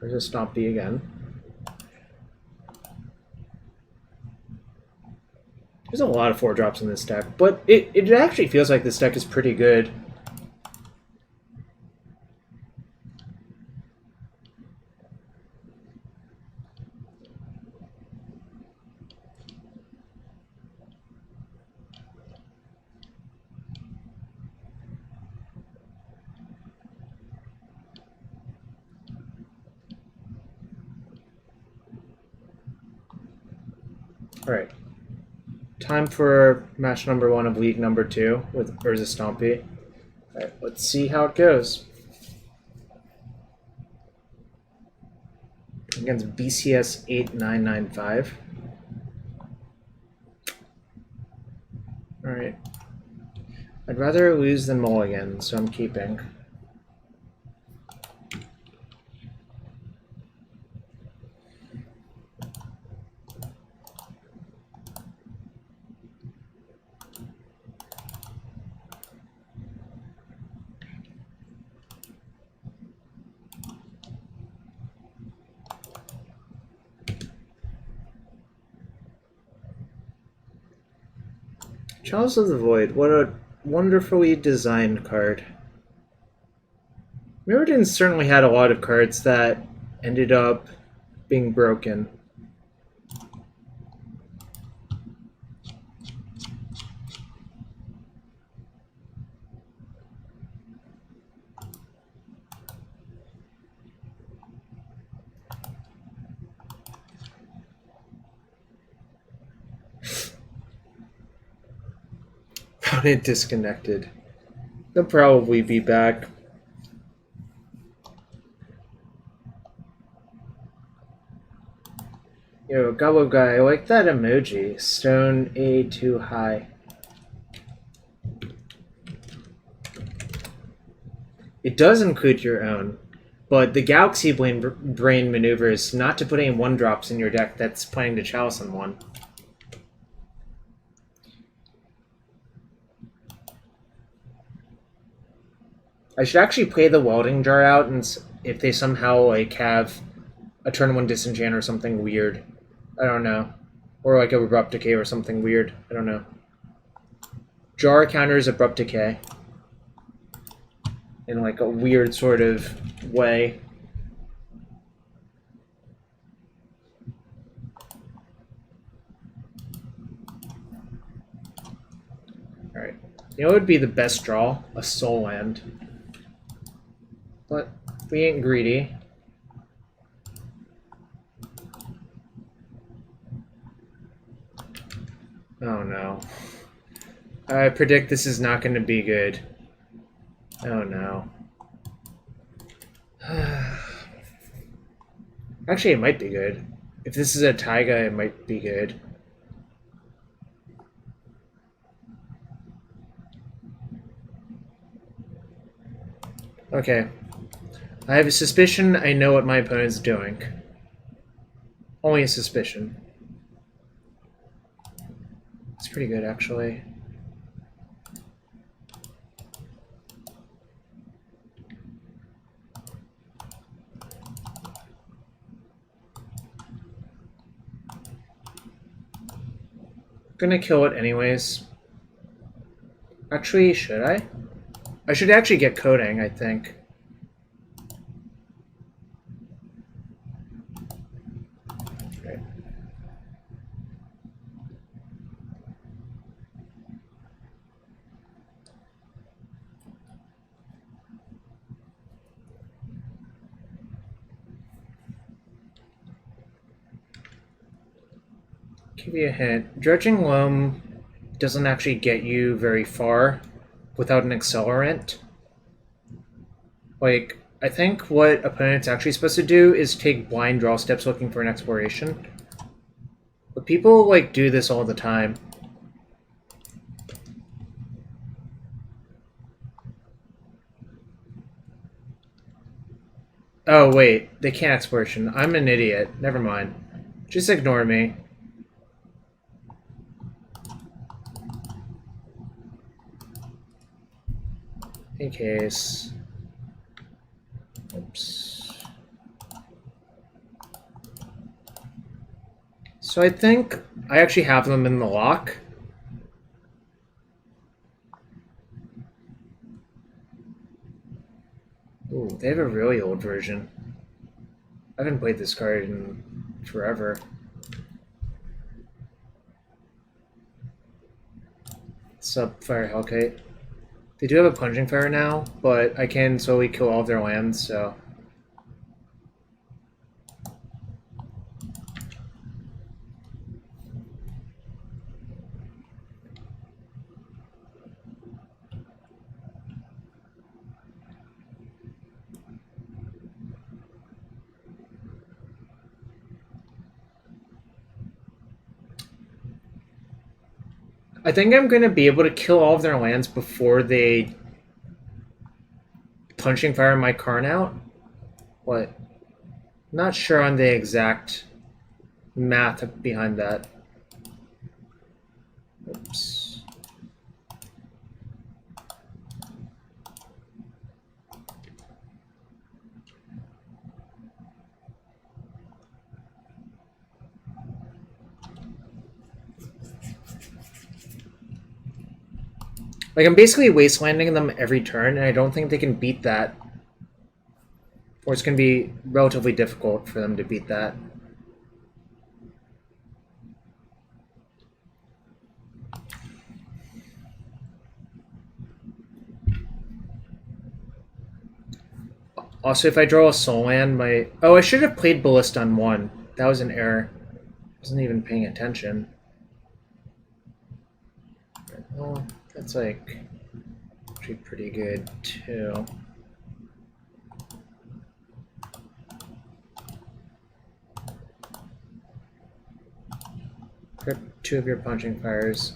There's a Stompy again. There's a lot of 4-drops in this deck, but it actually feels like this deck is pretty good. Alright. Time for match number 1 of league number 2 with Urza Stompy. Alright, let's see how it goes. Against BCS 8995. Alright. I'd rather lose than mulligan, so I'm keeping. Chalice of the Void, what a wonderfully designed card. Mirrodin certainly had a lot of cards that ended up being broken. It disconnected. They'll probably be back. Yo, Gobbo Guy, I like that emoji. Stone A too high. It does include your own, but the Galaxy Brain maneuver is not to put any 1-drops in your deck that's playing the Chalice on 1. I should actually play the Welding Jar out, and if they somehow like have a turn 1 disenchant or something weird. I don't know. Or like a Abrupt Decay or something weird. I don't know. Jar counters Abrupt Decay. In like a weird sort of way. Alright. You know what would be the best draw? A Soul Land. But we ain't greedy. Oh no. I predict this is not going to be good. Oh no. Actually, it might be good. If this is a Taiga, it might be good. Okay. I have a suspicion I know what my opponent's doing. Only a suspicion. It's pretty good, actually. Gonna kill it anyways. Actually, should I? I should actually get Coating, I think. Okay. Give you a hint. Dredging Loam doesn't actually get you very far without an accelerant. Like, I think what opponent's actually supposed to do is take blind draw steps looking for an exploration. But people, like, do this all the time. Oh, wait. They can't exploration. I'm an idiot. Never mind. Just ignore me. In case. Oops. So I think I actually have them in the lock. Ooh, they have a really old version. I haven't played this card in forever. What's up, Fire Hellkite? They do have a Plunging Fire now, but I can slowly kill all of their lands, so... I think I'm going to be able to kill all of their lands before they punching fire my Karn out. What? Not sure on the exact math behind that. Oops. Like, I'm basically wastelanding them every turn, and I don't think they can beat that. Or it's going to be relatively difficult for them to beat that. Also, if I draw a soul land, my... Oh, I should have played Ballista on 1. That was an error. I wasn't even paying attention. Well, that's like... actually pretty good, too. Crypt 2 of your punching fires.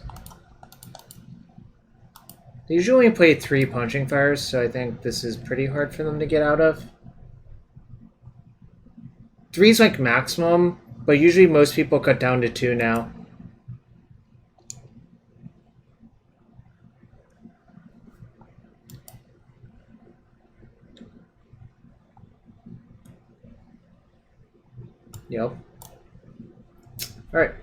They usually only play 3 punching fires, so I think this is pretty hard for them to get out of. 3 is like maximum, but usually most people cut down to 2 now. Yep. Alright.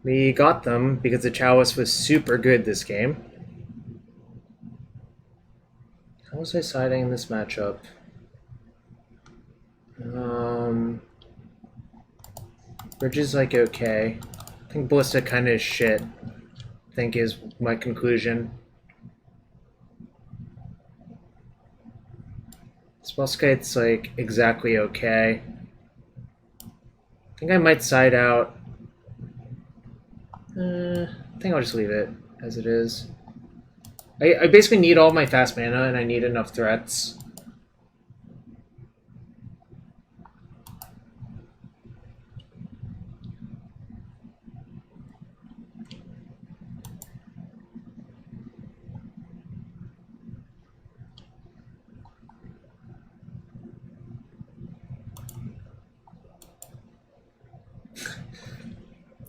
We got them because the Chalice was super good this game. How was I siding in this matchup? Bridge is like okay. I think Ballista kind of is shit. I think is my conclusion. Spellskite's like exactly okay. I think I might side out. I think I'll just leave it as it is. I basically need all my fast mana and I need enough threats.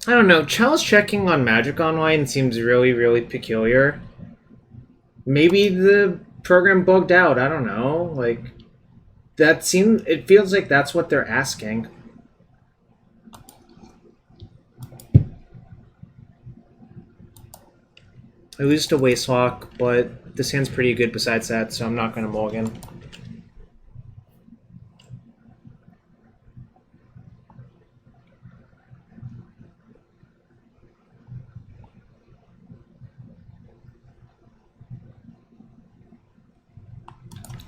I don't know, Chalice checking on Magic Online seems really, really peculiar. Maybe the program bugged out, I don't know. Like, it feels like that's what they're asking. I lose to Wastelock, but this hand's pretty good besides that, so I'm not going to mulligan.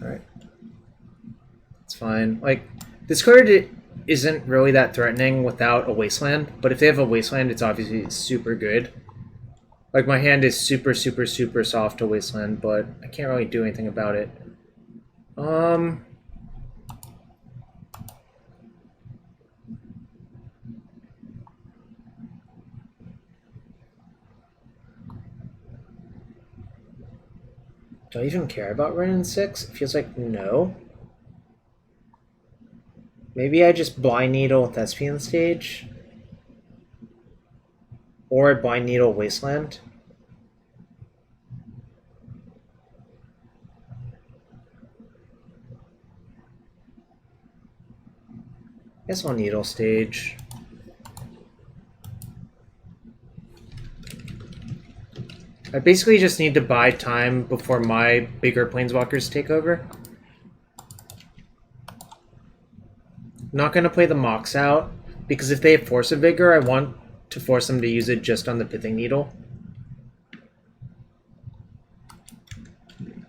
Alright. It's fine. Like, this card isn't really that threatening without a Wasteland, but if they have a Wasteland, it's obviously super good. Like, my hand is super, super, super soft to Wasteland, but I can't really do anything about it. Do I even care about running 6? It feels like no. Maybe I just Blind Needle Thespian Stage? Or I Blind Needle Wasteland? I guess I'll Needle Stage. I basically just need to buy time before my bigger planeswalkers take over. I'm not going to play the Mox out, because if they have Force of Vigor, I want to force them to use it just on the Pithing Needle.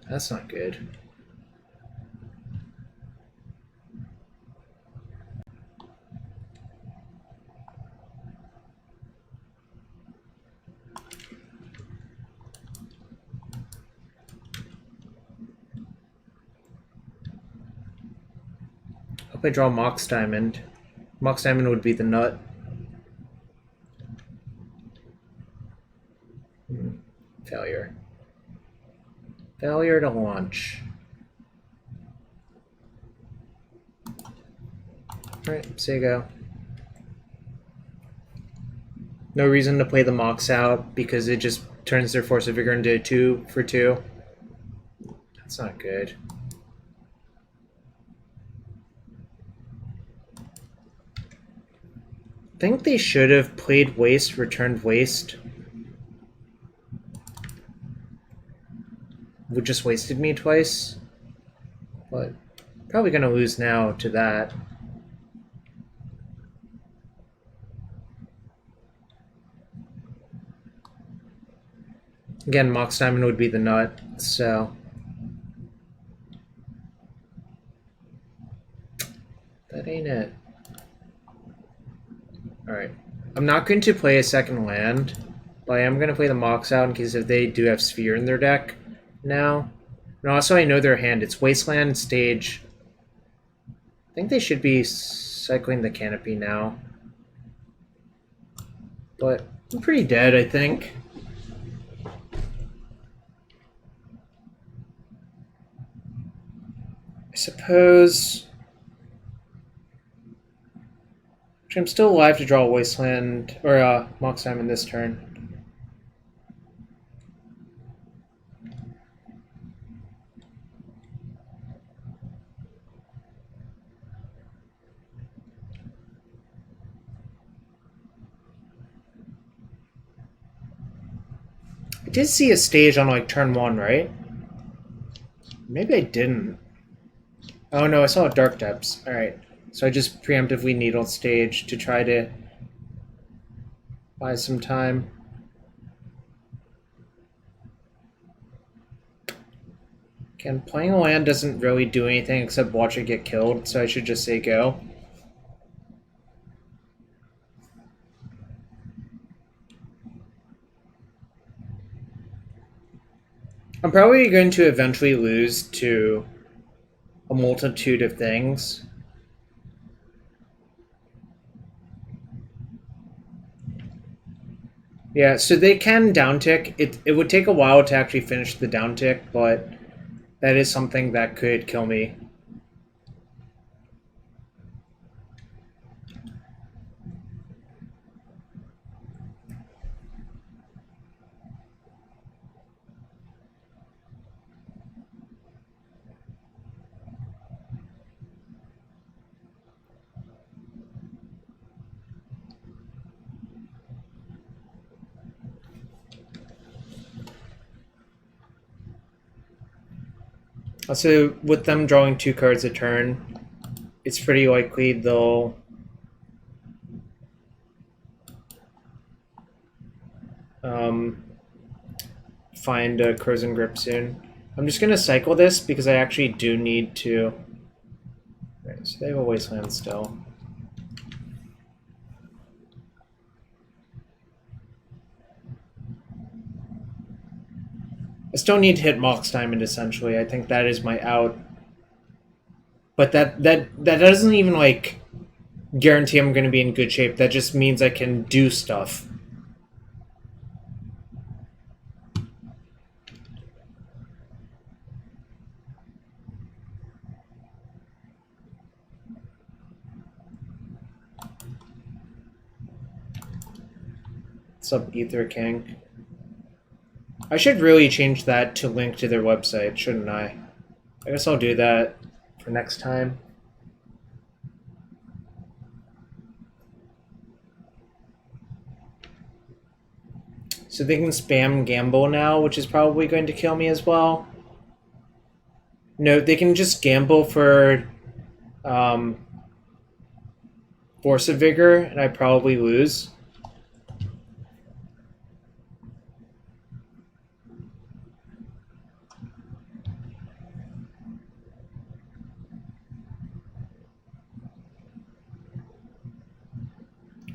That's not good. Hope I draw Mox Diamond. Mox Diamond would be the nut. Failure to launch. Alright, say go. No reason to play the Mox out because it just turns their Force of Vigor into a 2 for 2. That's not good. I think they should have played Waste, returned Waste. Would just wasted me twice. But probably gonna lose now to that. Again, Mox Diamond would be the nut, so... That ain't it. Alright. I'm not going to play a second land, but I am going to play the Mox out in case if they do have Sphere in their deck now. And also I know their hand. It's Wasteland, Stage. I think they should be cycling the Canopy now. But I'm pretty dead, I think. I suppose... Actually, I'm still alive to draw a Wasteland, or Mox Diamond this turn. I did see a stage on, like, turn 1, right? Maybe I didn't. Oh no, I saw a Dark Depths. Alright. So I just preemptively needled stage to try to buy some time. Again, playing a land doesn't really do anything except watch it get killed, so I should just say go. I'm probably going to eventually lose to a multitude of things. Yeah, so they can downtick. It would take a while to actually finish the downtick, but that is something that could kill me. Also, with them drawing 2 cards a turn, it's pretty likely they'll find a Crows and Grip soon. I'm just going to cycle this because I actually do need to... Right, so they have a Wasteland still. I still need to hit Mox Diamond, essentially. I think that is my out. But that doesn't even, like, guarantee I'm going to be in good shape. That just means I can do stuff. What's up, Ether King? I should really change that to link to their website, shouldn't I? I guess I'll do that for next time. So they can spam gamble now, which is probably going to kill me as well. No, they can just gamble for Force of Vigor, and I probably lose.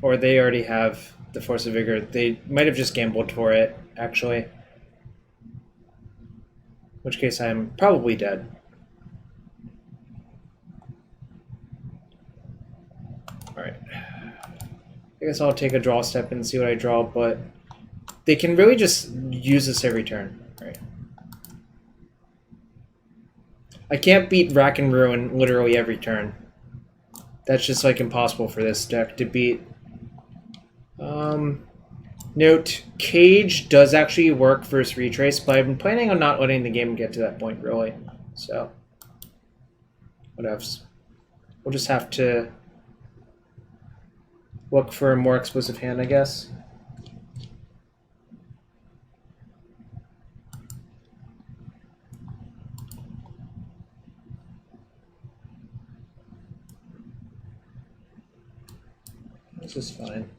Or they already have the Force of Vigor. They might have just gambled for it, actually. In which case I'm probably dead. Alright. I guess I'll take a draw step and see what I draw, but they can really just use this every turn. Right. I can't beat Rack and Ruin literally every turn. That's just like impossible for this deck to beat. Note, Cage does actually work versus Retrace, but I've been planning on not letting the game get to that point, really. So, what else? We'll just have to look for a more explosive hand, I guess. This is fine.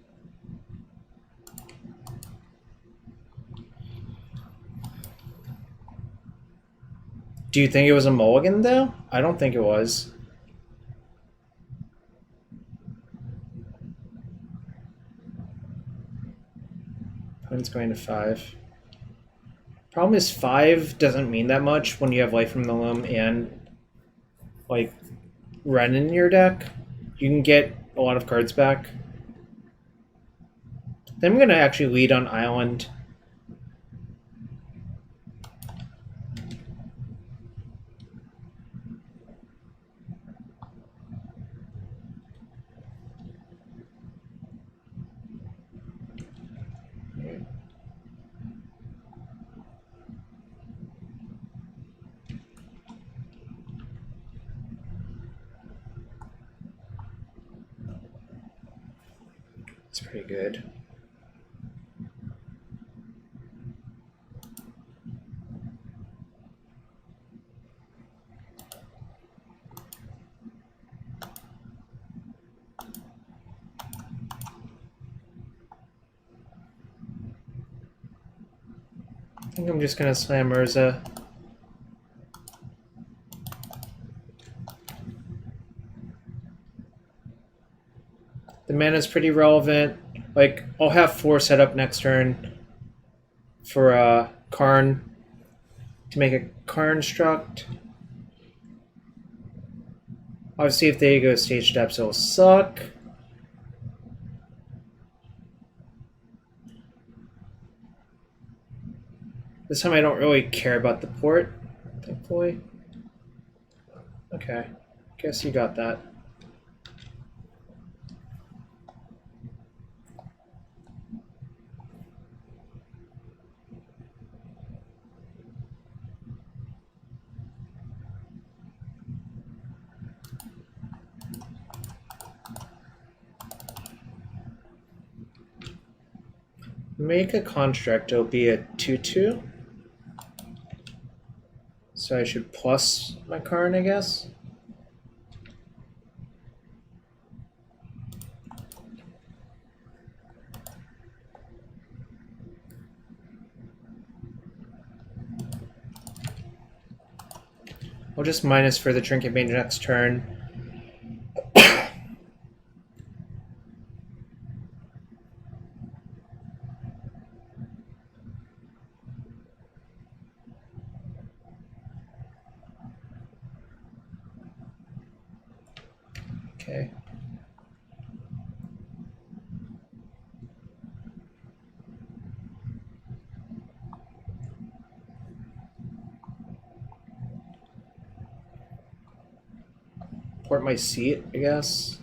Do you think it was a mulligan, though? I don't think it was. Opponent's going to 5. Problem is 5 doesn't mean that much when you have Life from the Loam and, like, Ren in your deck. You can get a lot of cards back. Then I'm going to actually lead on Island. It's pretty good. I think I'm just gonna slam Urza. The mana's pretty relevant. Like, I'll have 4 set up next turn for Karn to make a Karn struct. Obviously, if they go stage steps, it'll suck. This time I don't really care about the port, thankfully. Okay, guess you got that. Make a construct, it'll be a 2/2. So I should plus my Karn, I guess. I'll just minus for the Trinket Mage next turn. Okay. Port my seat, I guess.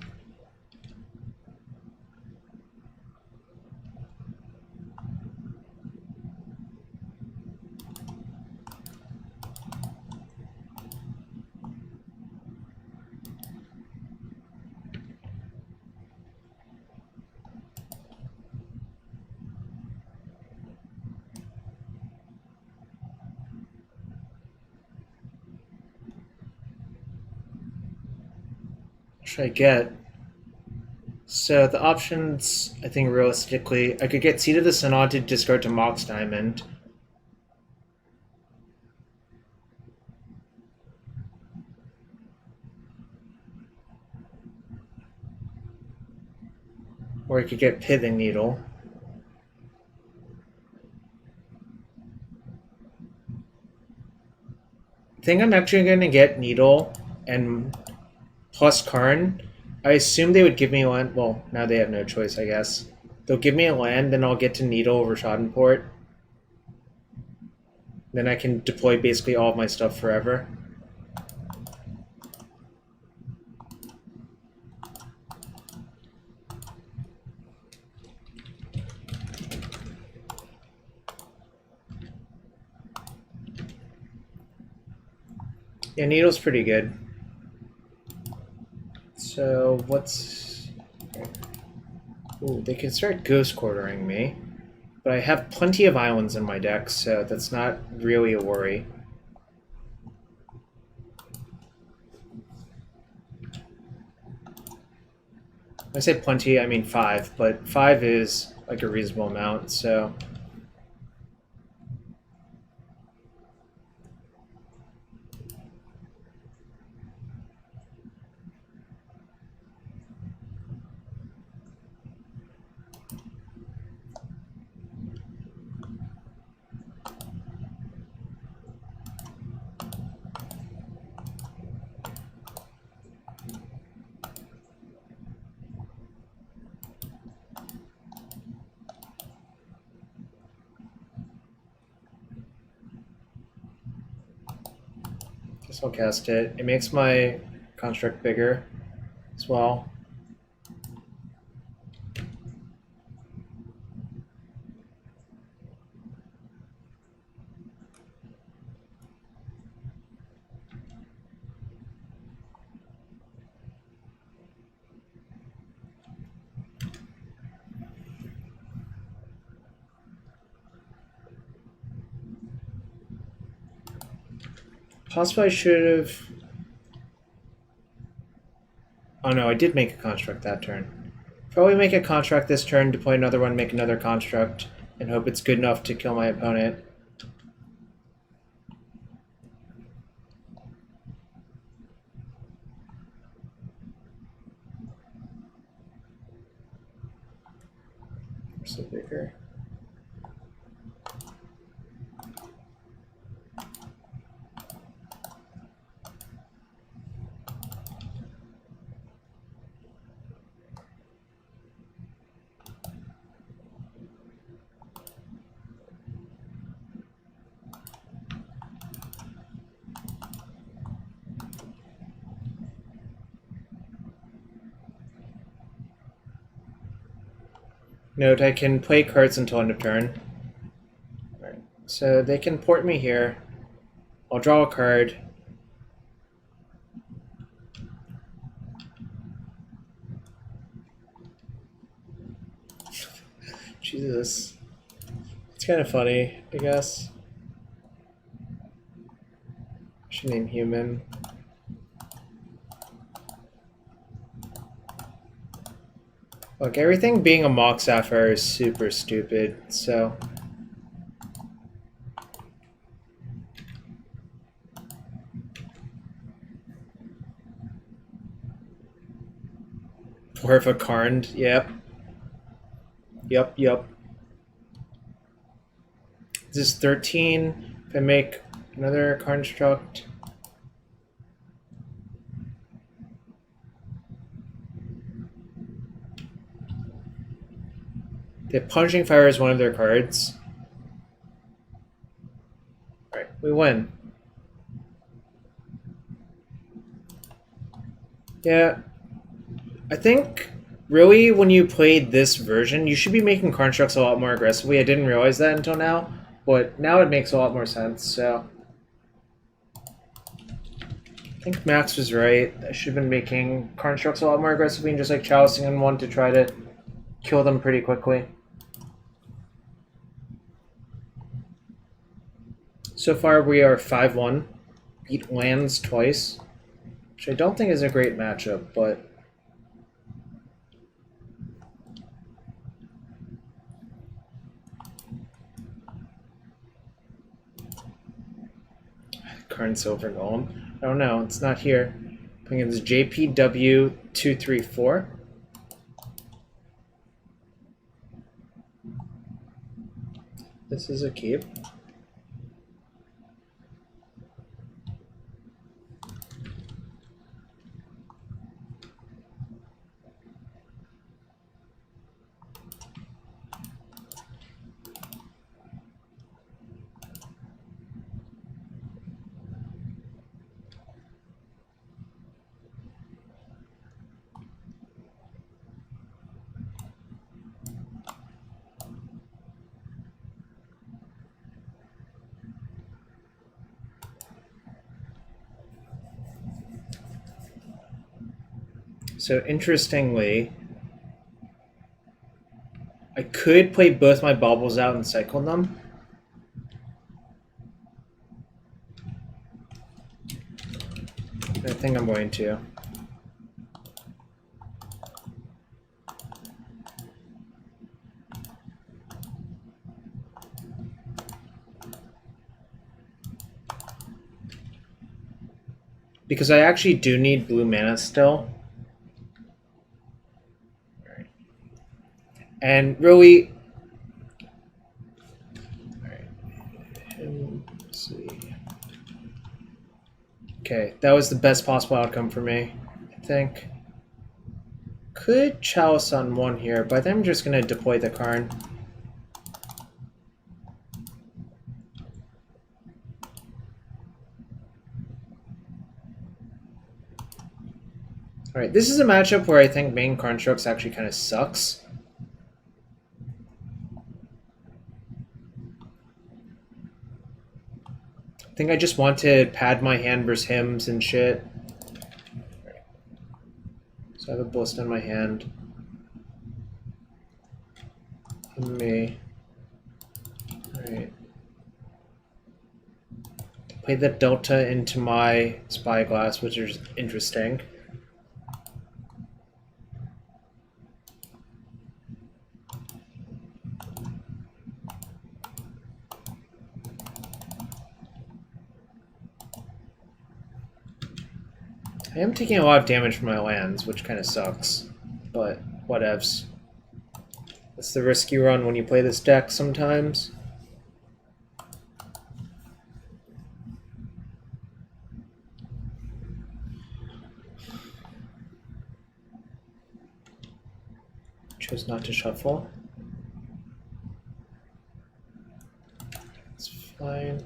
Should I get? So the options, I think realistically, I could get Seed of the Synod to discard to Mox Diamond. Or I could get Pithing Needle. I think I'm actually going to get Needle and plus Karn. I assume they would give me land. Well, now they have no choice, I guess. They'll give me a land, then I'll get to Needle over Schadenport. Then I can deploy basically all of my stuff forever. Yeah, Needle's pretty good. So what's... Ooh, they can start ghost quartering me. But I have plenty of islands in my deck, so that's not really a worry. When I say plenty, I mean 5, but 5 is like a reasonable amount, so... Guess I'll cast it. It makes my construct bigger as well. Possibly I should have... Oh no, I did make a construct that turn. Probably make a construct this turn, deploy another one, make another construct, and hope it's good enough to kill my opponent. So bigger. Note, I can play cards until end of turn. Right. So they can port me here. I'll draw a card. Jesus. It's kind of funny, I guess. I should name human. Look, everything being a Mox Sapphire is super stupid, so... Dwarf a Karn, yep. Yep. This is 13. If I make another construct... The Punching Fire is one of their cards. Alright, we win. Yeah. I think, really, when you played this version, you should be making constructs a lot more aggressively. I didn't realize that until now, but now it makes a lot more sense, so... I think Max was right. I should have been making constructs a lot more aggressively and just like chalicing in one to try to kill them pretty quickly. So far we are 5-1. Beat lands twice, which I don't think is a great matchup, but... Karn Silver Golem. I don't know, it's not here. I think it's JPW234. This is a keep. So interestingly, I could play both my baubles out and cycle them. I think I'm going to. Because I actually do need blue mana still. Alright. And really... Alright. Let's see. Okay, that was the best possible outcome for me, I think. Could Chalice on one here, but I'm just going to deploy the Karn. Alright, this is a matchup where I think main Karn strokes actually kind of sucks. I think I just want to pad my hand versus hymns and shit. Right. So I have a Ballista in my hand. Me. Alright. Play the Delta into my Spyglass, which is interesting. I am taking a lot of damage from my lands, which kind of sucks, but whatevs. That's the risk you run when you play this deck sometimes. Chose not to shuffle. It's fine.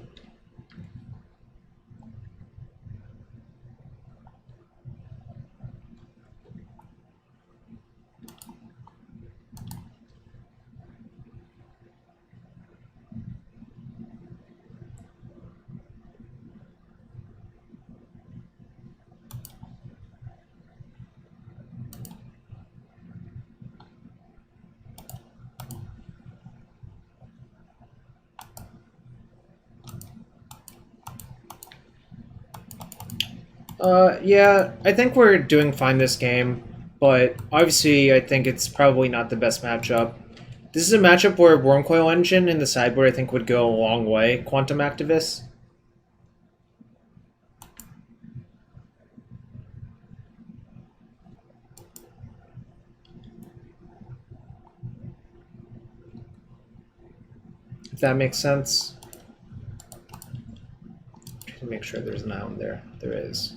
Yeah, I think we're doing fine this game, but obviously I think it's probably not the best matchup. This is a matchup where Coyle Engine in the sideboard I think would go a long way. Quantum Activist. If that makes sense. Try to make sure there's an island there. There is.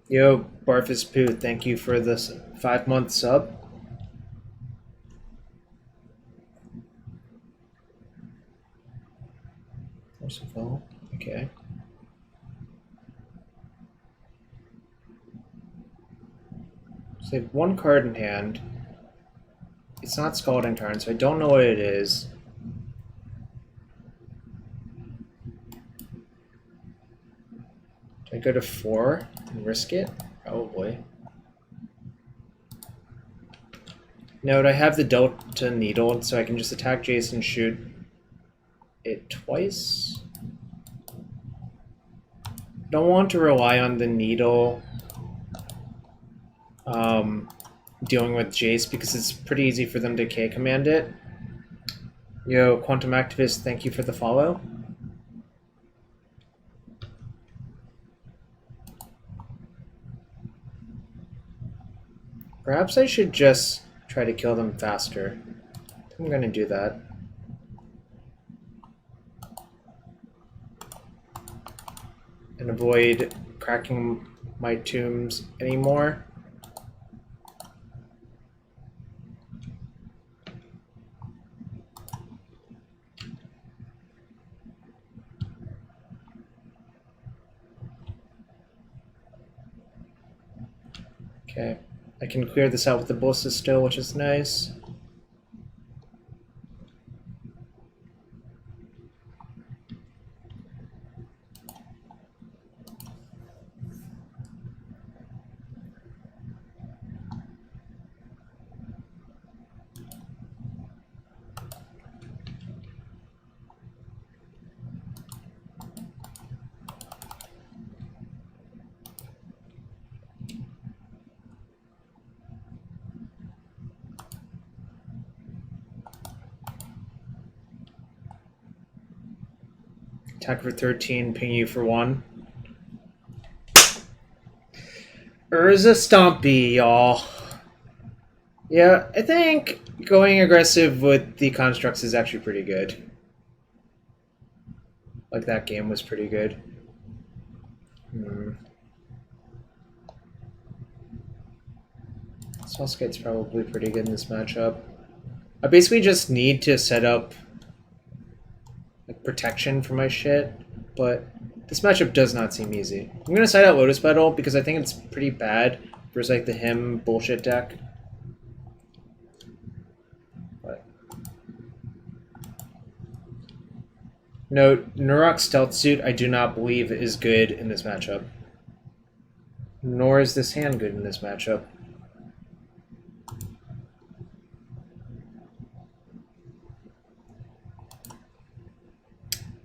Yo, Barfus Poo, thank you for this 5-month sub. Okay. So they have one card in hand. It's not Scalding Tarn, so I don't know what it is. Do I go to 4 and risk it? Probably. Note, I have the Delta Needle, so I can just attack Jason, shoot it twice. Don't want to rely on the Needle dealing with Jace because it's pretty easy for them to K-command it. Yo, Quantum Activist, thank you for the follow. Perhaps I should just try to kill them faster. I'm going to do that. And avoid cracking my tombs anymore. Okay. I can clear this out with the Ballista still, which is nice. Attack for 13, ping you for 1. Urza Stompy, y'all. Yeah, I think going aggressive with the constructs is actually pretty good. Like, that game was pretty good. Spellskite's probably pretty good in this matchup. I basically just need to set up like protection for my shit, but this matchup does not seem easy. I'm gonna side out Lotus Petal because I think it's pretty bad versus like the him bullshit deck. But note, Neurok Stealthsuit I do not believe is good in this matchup. Nor is this hand good in this matchup.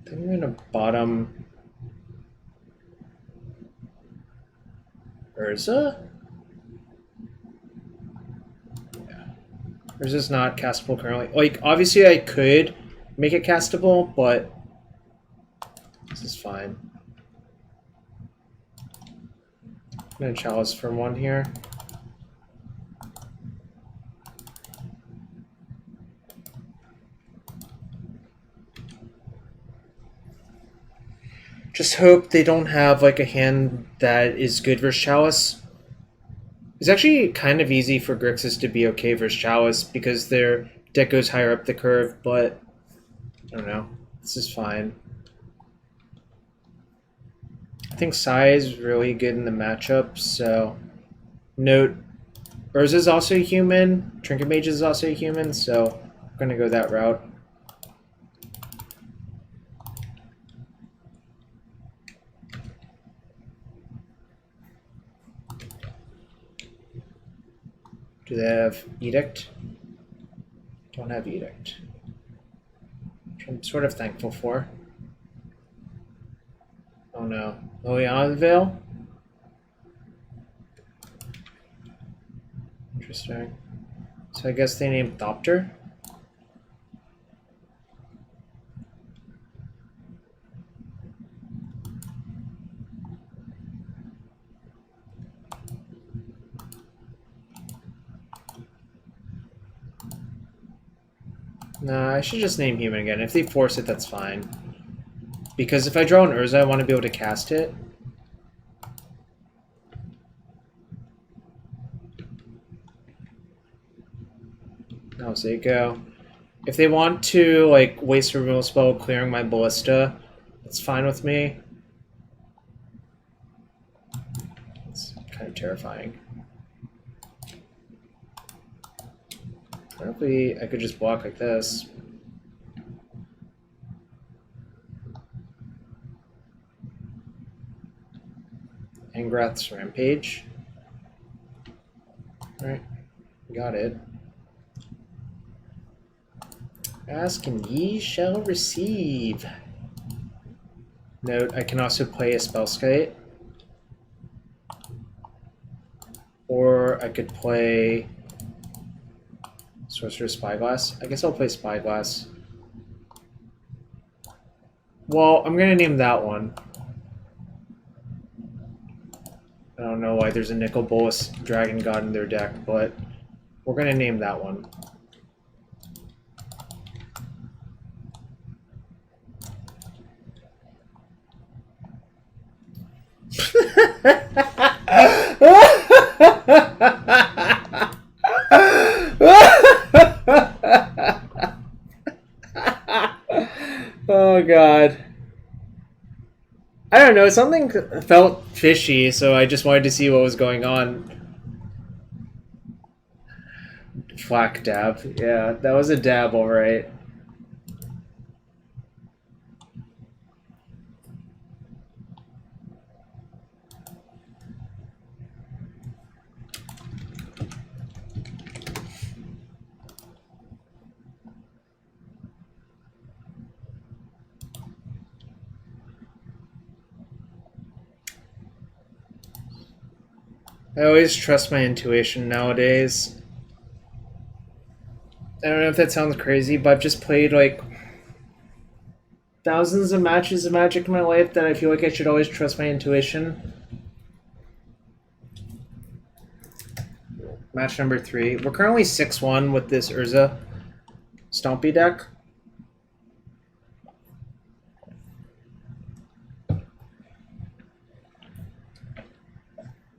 I think I'm gonna bottom Urza? Yeah. Urza's not castable currently. Like, obviously I could make it castable, but this is fine. I'm gonna Chalice for 1 here. Just hope they don't have like a hand that is good versus Chalice. It's actually kind of easy for Grixis to be okay versus Chalice because their deck goes higher up the curve, but I don't know. This is fine. I think Sai is really good in the matchup, so note Urza is also a human, Trinket Mage is also a human, so I'm gonna go that route. Do they have Edict? Don't have Edict. Which I'm sort of thankful for. Oh no. Liliana Veil? Interesting. So I guess they named Thopter? Nah, I should just name human again. If they force it, that's fine. Because if I draw an Urza, I want to be able to cast it. Now Zako. If they want to like waste a removal spell clearing my Ballista, that's fine with me. It's kind of terrifying. Probably I could just block like this. Angrath's Rampage. Alright, got it. Ask and ye shall receive. Note, I can also play a Spellskite. Or I could play Sorcerous Spyglass. I guess I'll play Spyglass. Well, I'm gonna name that one. I don't know why there's a Nicol Bolas Dragon God in their deck, but we're gonna name that one. Oh god. I don't know, something felt fishy, so I just wanted to see what was going on. Flak dab. Yeah, that was a dab, alright. I always trust my intuition nowadays. I don't know if that sounds crazy, but I've just played like thousands of matches of Magic in my life that I feel like I should always trust my intuition. Match number 3. We're currently 6-1 with this Urza Stompy deck.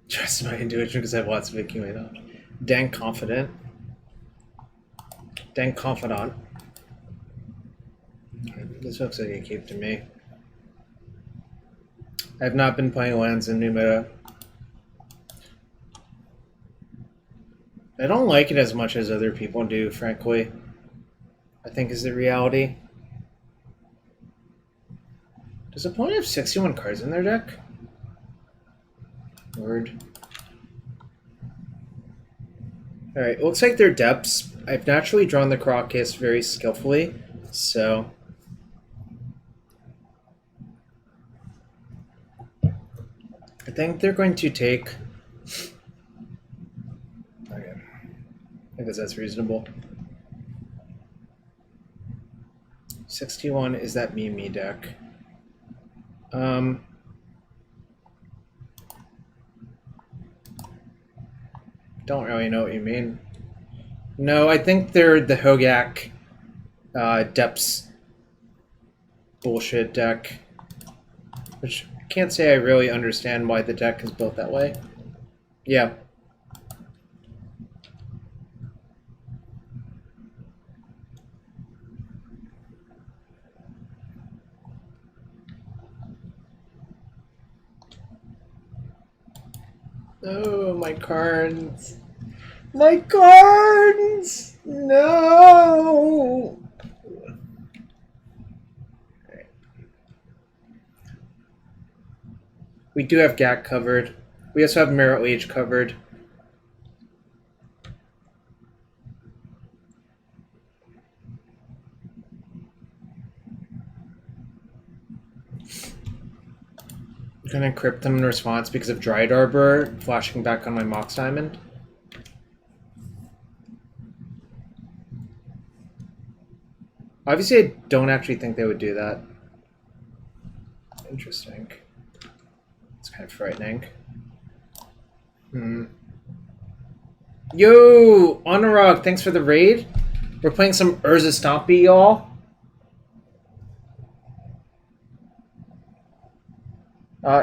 Trust my intuition because I have lots of accumulated. Dang confident. Dang confidant. This looks like a cape to me. I have not been playing lands in new meta. I don't like it as much as other people do, frankly. I think is the reality. Does opponent have 61 cards in their deck? Word. Alright, looks like they're depths. I've naturally drawn the Karakas very skillfully, so... I think they're going to take... Okay. I guess that's reasonable. 61 is that me deck. Don't really know what you mean. No, I think they're the Hogak Depths bullshit deck. Which I can't say I really understand why the deck is built that way. Yeah. Oh, my cards. My cards! No! Right. We do have GAC covered. We also have Merit Age covered. I'm gonna crypt them in response because of Dryad Arbor flashing back on my Mox Diamond. Obviously, I don't actually think they would do that. Interesting. It's kind of frightening. Yo, Honorog, thanks for the raid. We're playing some Urza Stompy, y'all.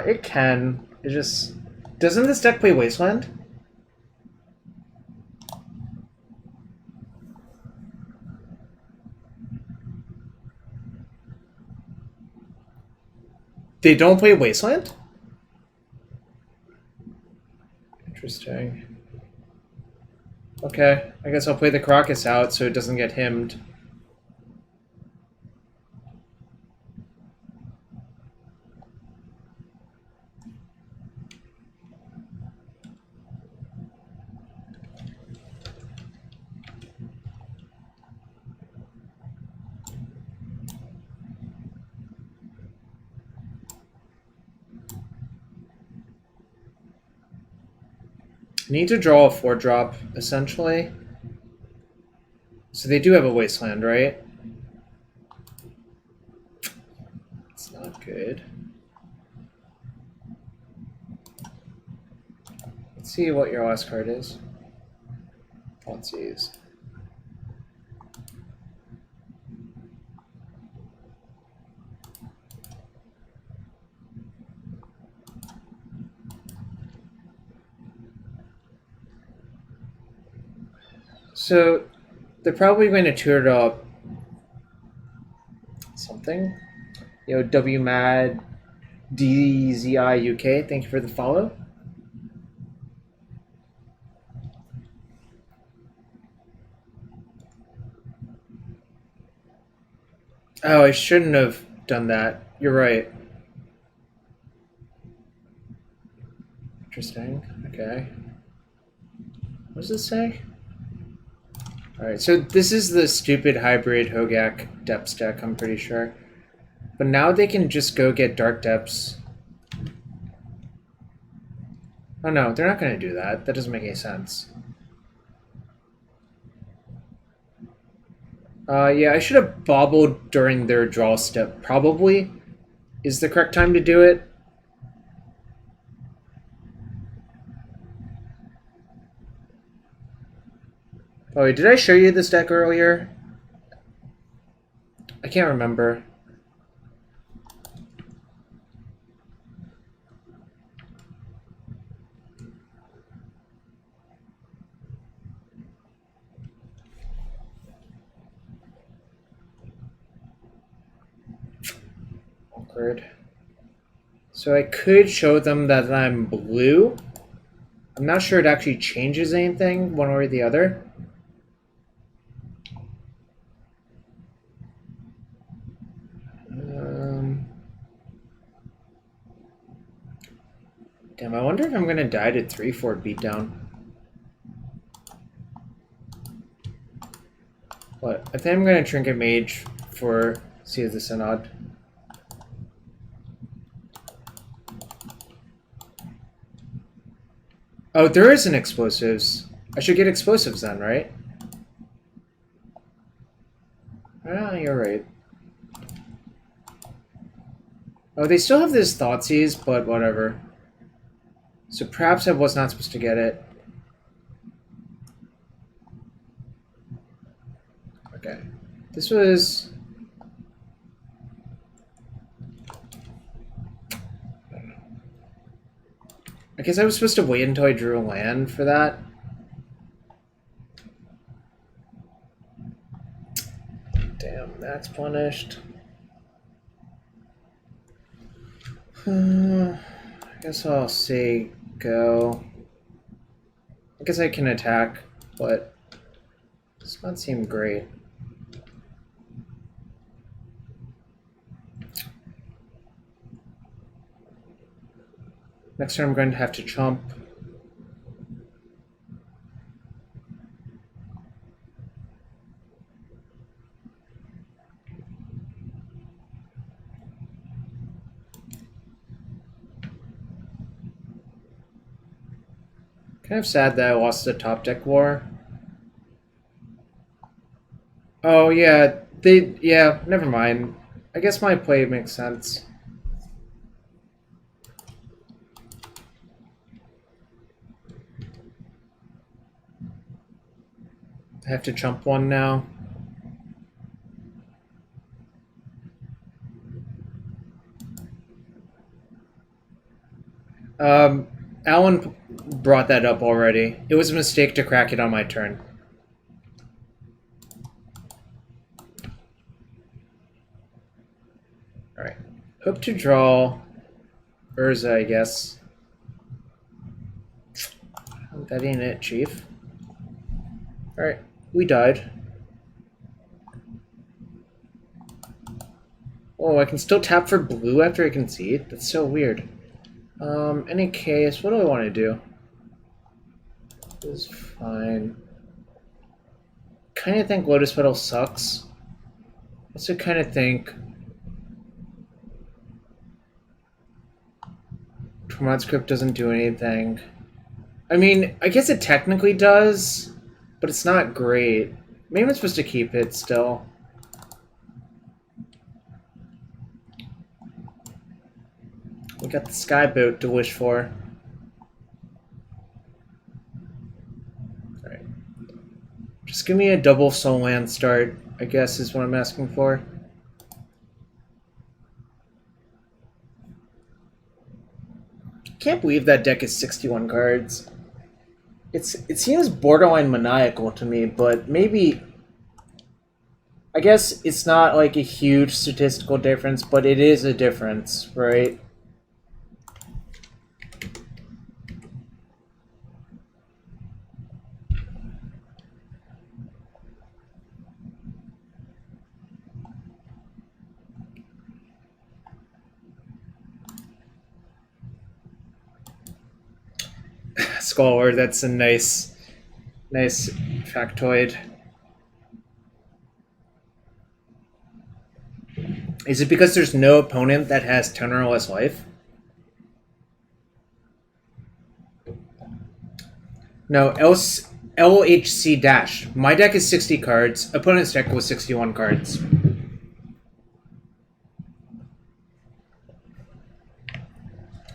It can. It just... Doesn't this deck play Wasteland? They don't play Wasteland? Interesting. Okay, I guess I'll play the Karakas out so it doesn't get himmed. Need to draw a 4-drop, essentially. So they do have a Wasteland, right? It's not good. Let's see what your last card is. Let's see. So they're probably going to tutor up something. Yo, WMAD DZI UK, thank you for the follow. Oh, I shouldn't have done that. You're right. Interesting. Okay. What does this say? Alright, so this is the stupid hybrid Hogak depths deck, I'm pretty sure. But now they can just go get Dark Depths. Oh no, they're not going to do that. That doesn't make any sense. Yeah, I should have bobbled during their draw step. Probably is the correct time to do it. Oh, wait, did I show you this deck earlier? I can't remember. Awkward. So I could show them that I'm blue. I'm not sure it actually changes anything one way or the other. Damn, I wonder if I'm going to die to 3-4 beatdown. What? I think I'm going to Trinket Mage for Sea of the Synod. Oh, there isn't explosives. I should get explosives then, right? Ah, you're right. Oh, they still have this Thoughtseize, but whatever. So perhaps I was not supposed to get it. Okay. This was... I guess I was supposed to wait until I drew a land for that. Damn, that's punished. I guess I'll say go. I guess I can attack, but it does not seem great. Next turn I'm going to have to chomp. Kind of sad that I lost the top deck war. Oh yeah, yeah, never mind. I guess my play makes sense. I have to chump one now. Alan brought that up already. It was a mistake to crack it on my turn. Alright. Hope to draw Urza, I guess. That ain't it, Chief. Alright, we died. Oh, I can still tap for blue after I concede? That's so weird. Any case, what do I want to do? This is fine. Kind of think Lotus Petal sucks. Also kind of think Tormod's Crypt doesn't do anything. I mean, I guess it technically does, but it's not great. Maybe I'm supposed to keep it still. We got the Skyboat to wish for. Alright. Just give me a double soul land start, I guess is what I'm asking for. Can't believe that deck is 61 cards. It seems borderline maniacal to me, but maybe... I guess it's not like a huge statistical difference, but it is a difference, right? Scholar, that's a nice factoid. Is it because there's no opponent that has 10 or less life? No, LHC dash. My deck is 60 cards. Opponent's deck was 61 cards.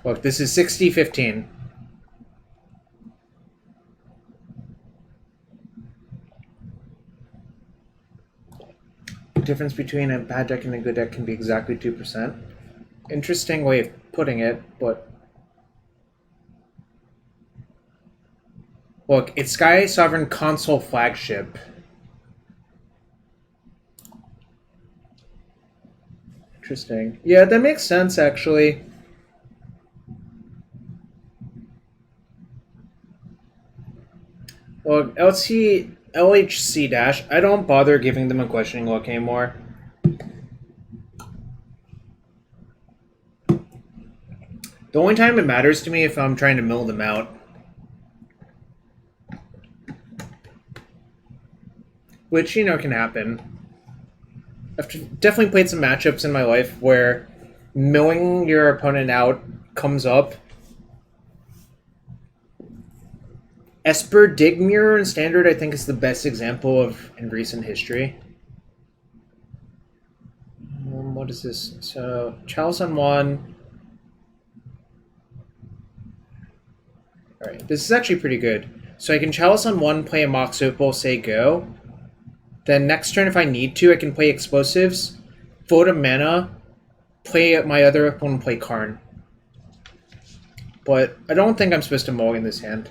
Look, this is 60-15. The difference between a bad deck and a good deck can be exactly 2%. Interesting way of putting it, but... Look, it's Skysovereign console flagship. Interesting. Yeah, that makes sense, actually. Look, LHC dash, I don't bother giving them a questioning look anymore. The only time it matters to me if I'm trying to mill them out. Which, you know, can happen. I've definitely played some matchups in my life where milling your opponent out comes up. Esper Digmirror in Standard, I think, is the best example of in recent history. What is this? So, Chalice on 1. Alright, this is actually pretty good. So I can Chalice on 1, play a Mox Opal, say go. Then next turn, if I need to, I can play Explosives, vote a mana, play my other opponent, play Karn. But I don't think I'm supposed to mulligan this hand.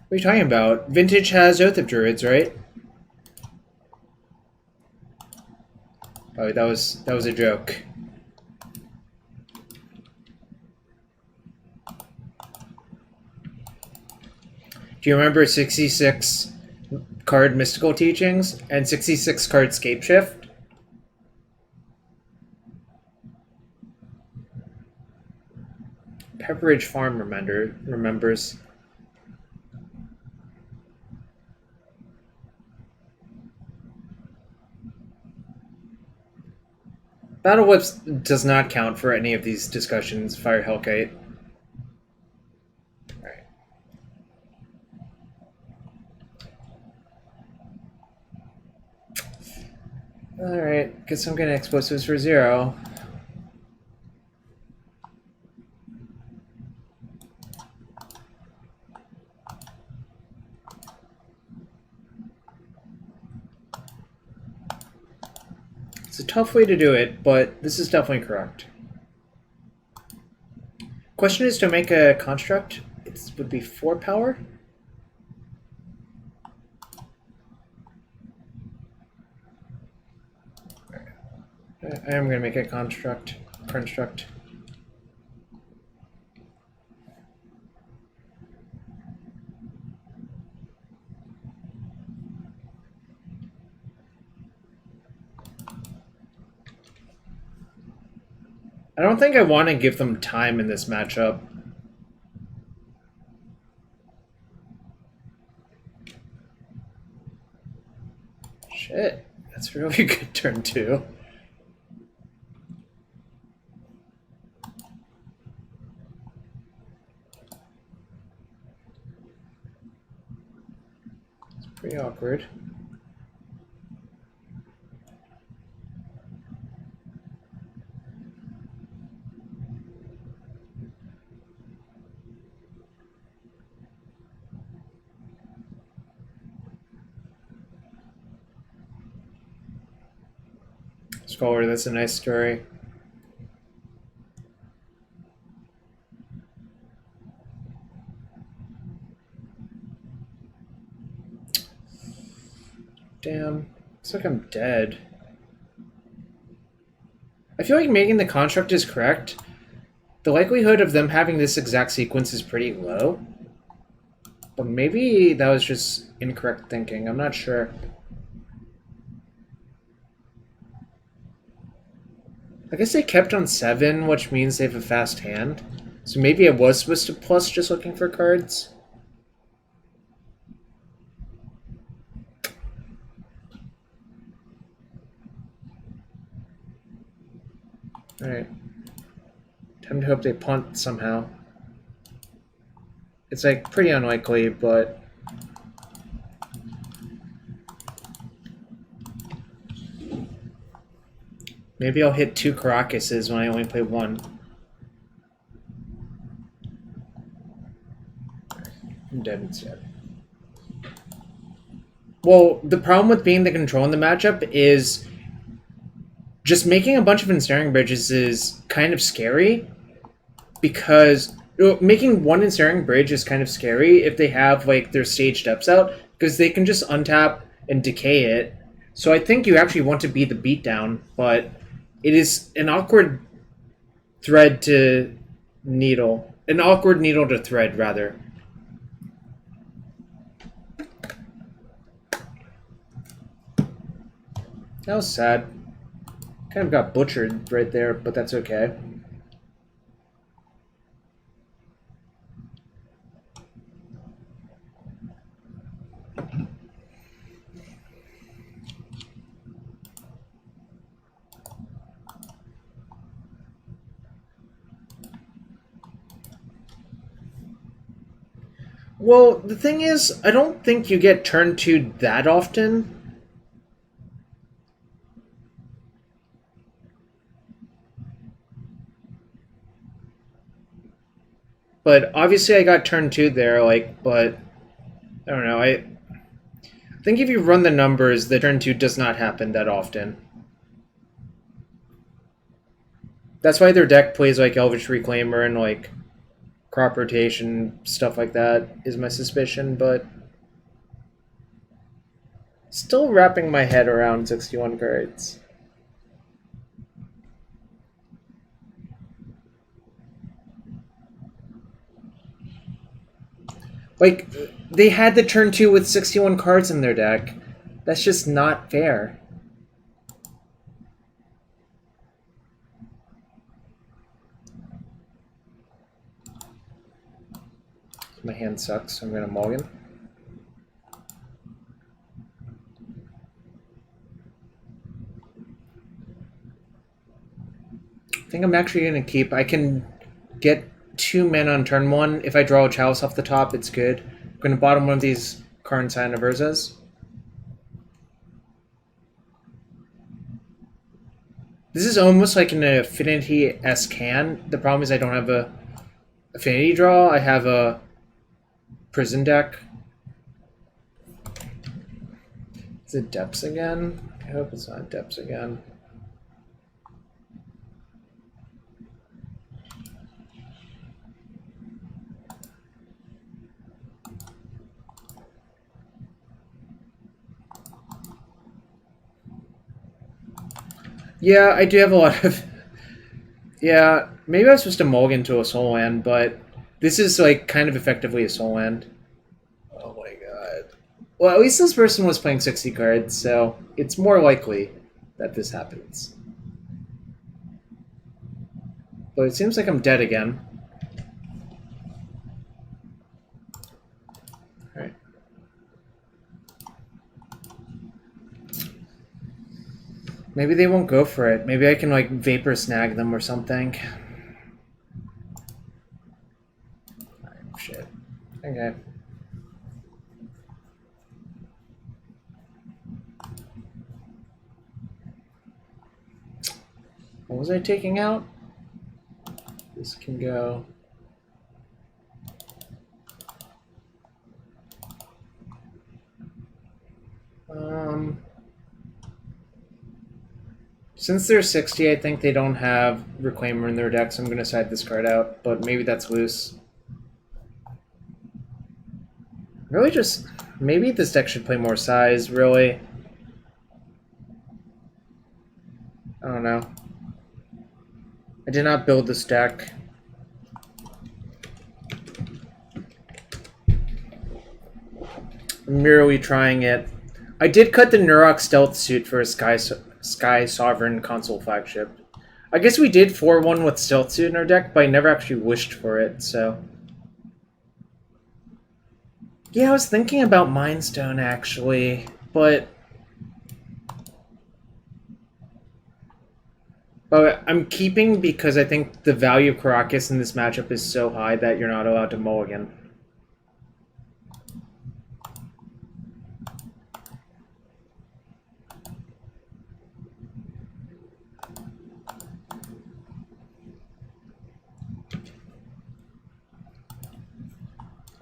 What are you talking about? Vintage has Oath of Druids, right? Oh, that was a joke. Do you remember 66 card Mystical Teachings and 66 card Scapeshift? Pepperidge Farm remembers. Battle Whips does not count for any of these discussions, Fire Hellkite. Alright, guess I'm getting Explosives for 0. It's a tough way to do it, but this is definitely correct. Question is to make a construct. It would be 4 power? I am going to make a construct. I don't think I want to give them time in this matchup. Shit, that's a really good turn 2. Pretty awkward. Scholar, that's a nice story. Damn. Looks like I'm dead. I feel like making the construct is correct. The likelihood of them having this exact sequence is pretty low. But maybe that was just incorrect thinking. I'm not sure. I guess they kept on 7, which means they have a fast hand. So maybe I was supposed to plus just looking for cards. Alright. Time to hope they punt somehow. It's like pretty unlikely, but maybe I'll hit 2 Karakases when I only play 1. I'm dead instead. Well, the problem with being the control in the matchup is just making a bunch of Ensnaring Bridges is kind of scary, because making 1 Ensnaring Bridge is kind of scary if they have like their stage depths out, because they can just untap and decay it. So I think you actually want to be the beatdown, but it is an awkward thread to needle. An awkward needle to thread, rather. That was sad. Kind of got butchered right there, but that's okay. Well, the thing is, I don't think you get turn 2 that often. But obviously I got turn 2 there, like, but I don't know, I think if you run the numbers, the turn 2 does not happen that often. That's why their deck plays like Elvish Reclaimer and like crop rotation, stuff like that, is my suspicion, but still wrapping my head around 61 cards. Like, they had the turn 2 with 61 cards in their deck. That's just not fair. My hand sucks, so I'm going to mulligan. I think I'm actually going to keep. I can get 2 mana on turn 1. If I draw a Chalice off the top, it's good. I'm going to bottom one of these Karn Scion of Urzas. This is almost like an Affinity-esque hand. The problem is I don't have a Affinity draw. I have a Prison deck. Is it Depths again? I hope it's not Depths again. Yeah, I do have a lot of... Yeah, maybe I was supposed to mulligan to a soul land, but this is like kind of effectively a soul land. Oh my god. Well, at least this person was playing 60 cards, so it's more likely that this happens. But it seems like I'm dead again. Alright. Maybe they won't go for it. Maybe I can like vapor snag them or something. Oh, shit. Okay. What was I taking out? This can go. Since they're 60, I think they don't have Reclaimer in their deck, so I'm going to side this card out, but maybe that's loose. Really just... Maybe this deck should play more size, really. I don't know. I did not build this deck. I'm merely trying it. I did cut the Neurok Stealthsuit for a Skysovereign console flagship. I guess we did 4-1 with Stealthsuit in our deck, but I never actually wished for it, so... Yeah, I was thinking about Mind Stone, actually, but... But I'm keeping because I think the value of Karakas in this matchup is so high that you're not allowed to mulligan.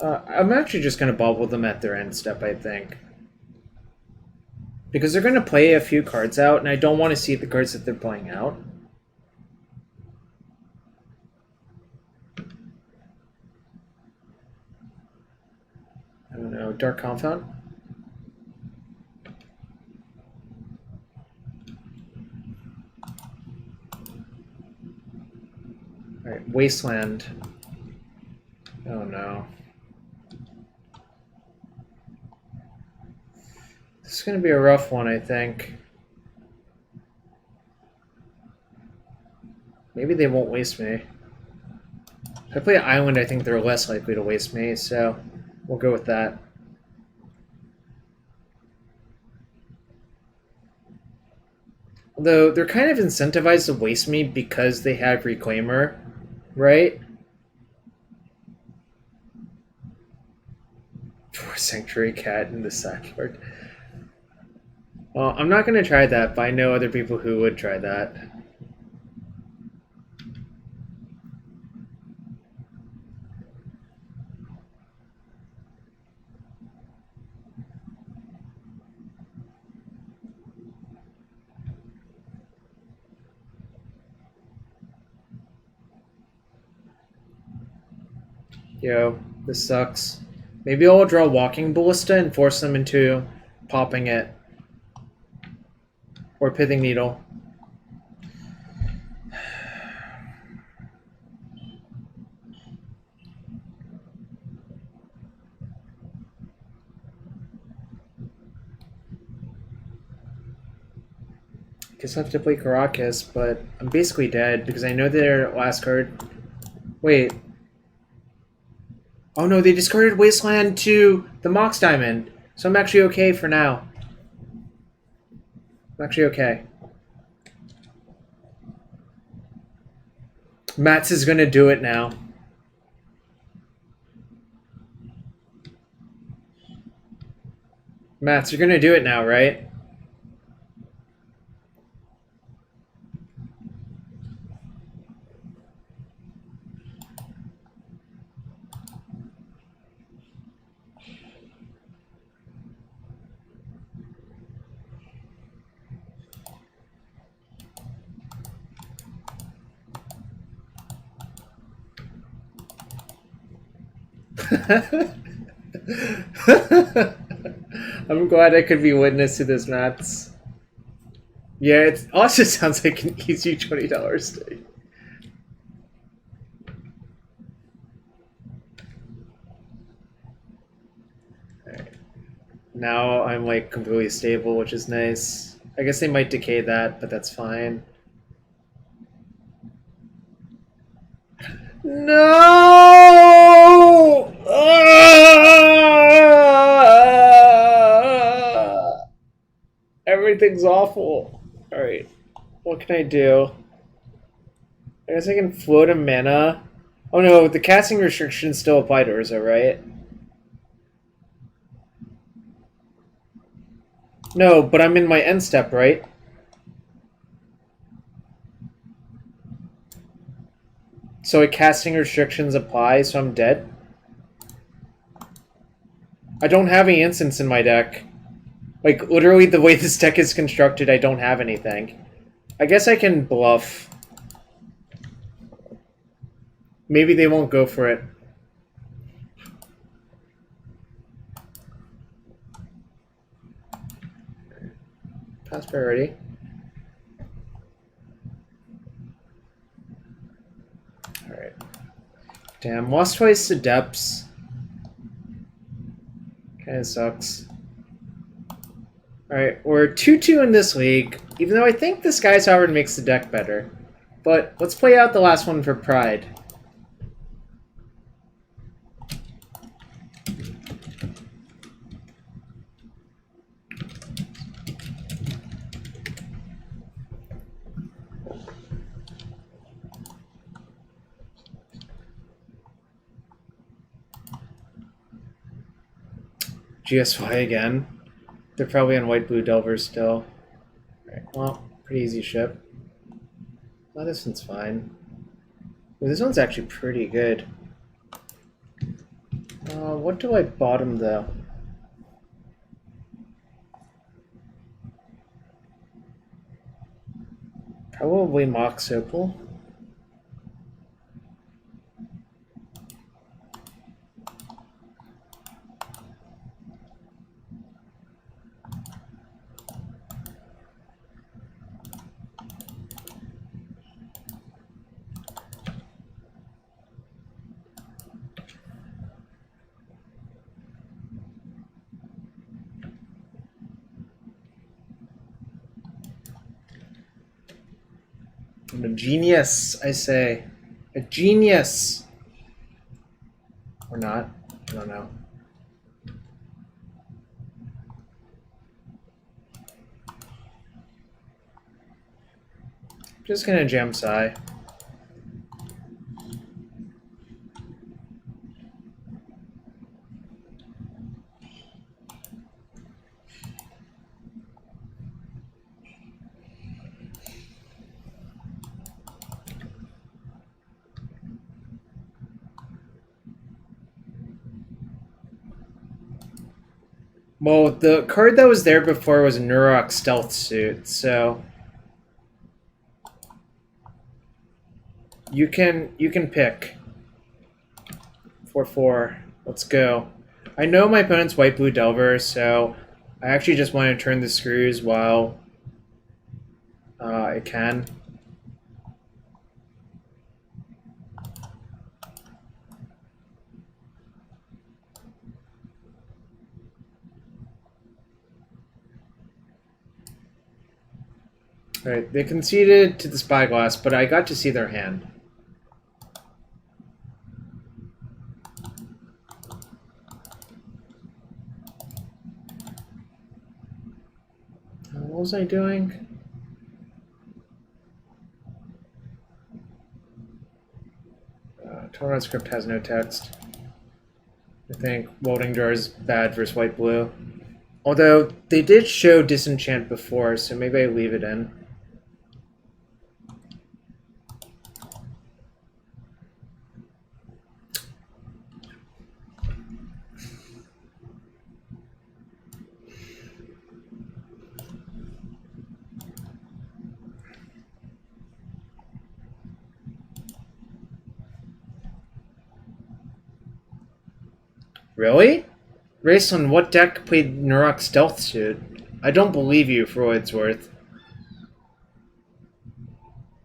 I'm actually just going to bubble them at their end step, I think. Because they're going to play a few cards out, and I don't want to see the cards that they're playing out. I don't know, Dark Confound? Alright, Wasteland. Oh no. This is going to be a rough one, I think. Maybe they won't waste me. If I play Island, I think they're less likely to waste me, so we'll go with that. Although, they're kind of incentivized to waste me because they have Reclaimer, right? For Sanctuary Cat in the sideboard. Well, I'm not going to try that, but I know other people who would try that. Yo, this sucks. Maybe I'll draw Walking Ballista and force them into popping it. Or Pithing Needle. Guess I have to play Karakas, but I'm basically dead because I know their last card. Wait. Oh no, they discarded Wasteland to the Mox Diamond. So I'm actually okay for now. I'm actually okay. Mats is gonna do it now. Mats, you're gonna do it now, right? I'm glad I could be witness to this, Mats. Yeah, it also sounds like an easy $20 stake. Alright. Now I'm like completely stable, which is nice. I guess they might decay that, but that's fine. No! Everything's awful. Alright. What can I do? I guess I can float a mana. Oh no, the casting restrictions still apply to Urza, right? No, but I'm in my end step, right? So casting restrictions apply, so I'm dead? I don't have any instants in my deck. Like, literally the way this deck is constructed, I don't have anything. I guess I can bluff. Maybe they won't go for it. Pass priority. Alright. Damn, lost twice to depths. Kinda sucks. Alright, we're 2-2 in this league, even though I think the Skysovereign makes the deck better. But let's play out the last one for Pride. GSY again. They're probably on white-blue Delvers still. Alright, well, pretty easy ship. Oh, this one's fine. Ooh, this one's actually pretty good. What do I bottom, though? Probably Mox Opal. I'm a genius, I say. A genius! Or not. I don't know. Just gonna jam Psy. Well, the card that was there before was Neurok Stealthsuit, so you can pick 4/4. Let's go. I know my opponent's white blue Delver, so I actually just want to turn the screws while I can. Alright, they conceded to the Spyglass, but I got to see their hand. What was I doing? Tormod's Crypt has no text. I think Welding Jar is bad versus white-blue. Although, they did show Disenchant before, so maybe I leave it in. Really? Race on what deck played Neurok Stealthsuit? I don't believe you for what it's worth.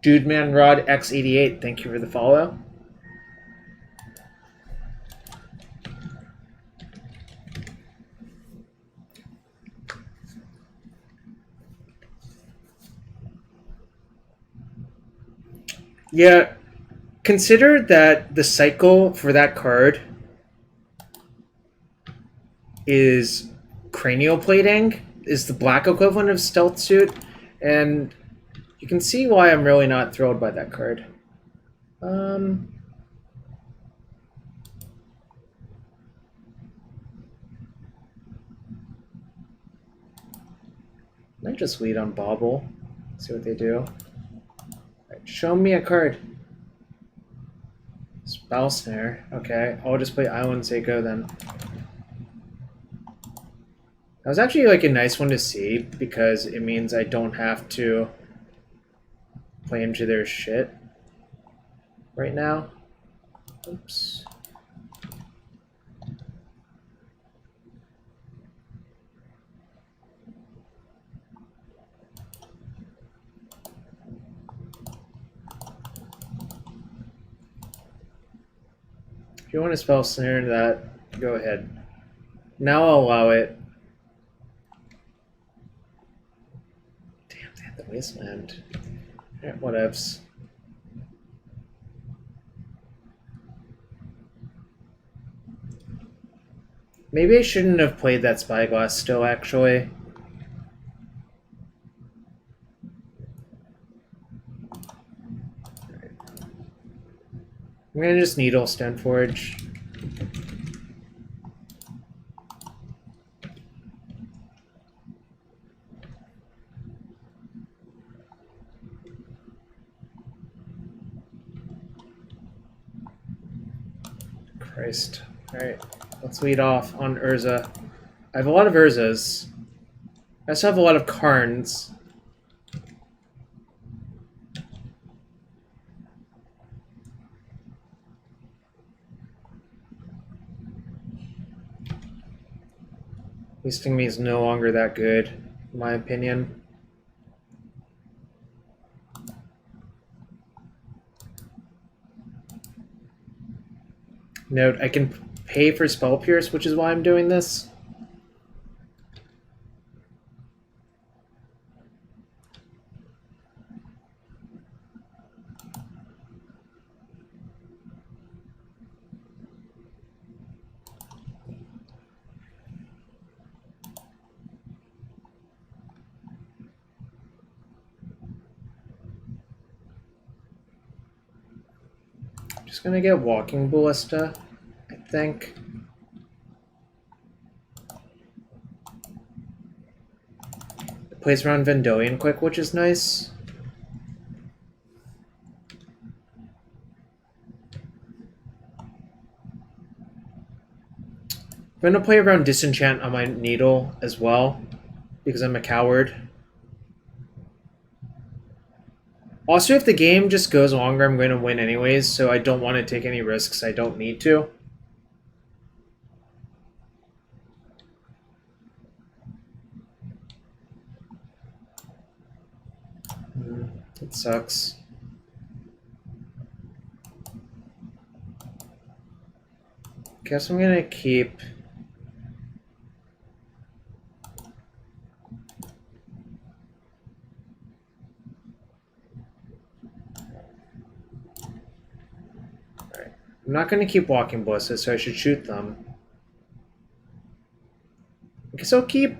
Dude Man Rod X88, thank you for the follow. Yeah, consider that the cycle for that card is cranial plating, is the black equivalent of Stealthsuit, and you can see why I'm really not thrilled by that card. Might just lead on Bauble, see what they do. Right, show me a card. Spell Snare. Okay, I'll just play Island Seiko then. That was actually like a nice one to see because it means I don't have to play into their shit right now. Oops. If you want to spell snare into that, go ahead. Now I'll allow it. Damn, they had the Wasteland. Alright, whatevs. Maybe I shouldn't have played that Spyglass still, actually. I'm gonna just Needle Stoneforge. Christ. Alright, let's lead off on Urza. I have a lot of Urzas. I also have a lot of Karns. Wasting me is no longer that good, in my opinion. Note, I can pay for Spell Pierce, which is why I'm doing this. Just gonna get Walking Ballista, I think. It plays around Vendolian quick, which is nice. I'm gonna play around Disenchant on my Needle as well, because I'm a coward. Also, if the game just goes longer, I'm going to win anyways, so I don't want to take any risks I don't need to. It sucks. Guess I'm going to keep... I'm not going to keep Walking Ballista, so I should shoot them. I guess I'll keep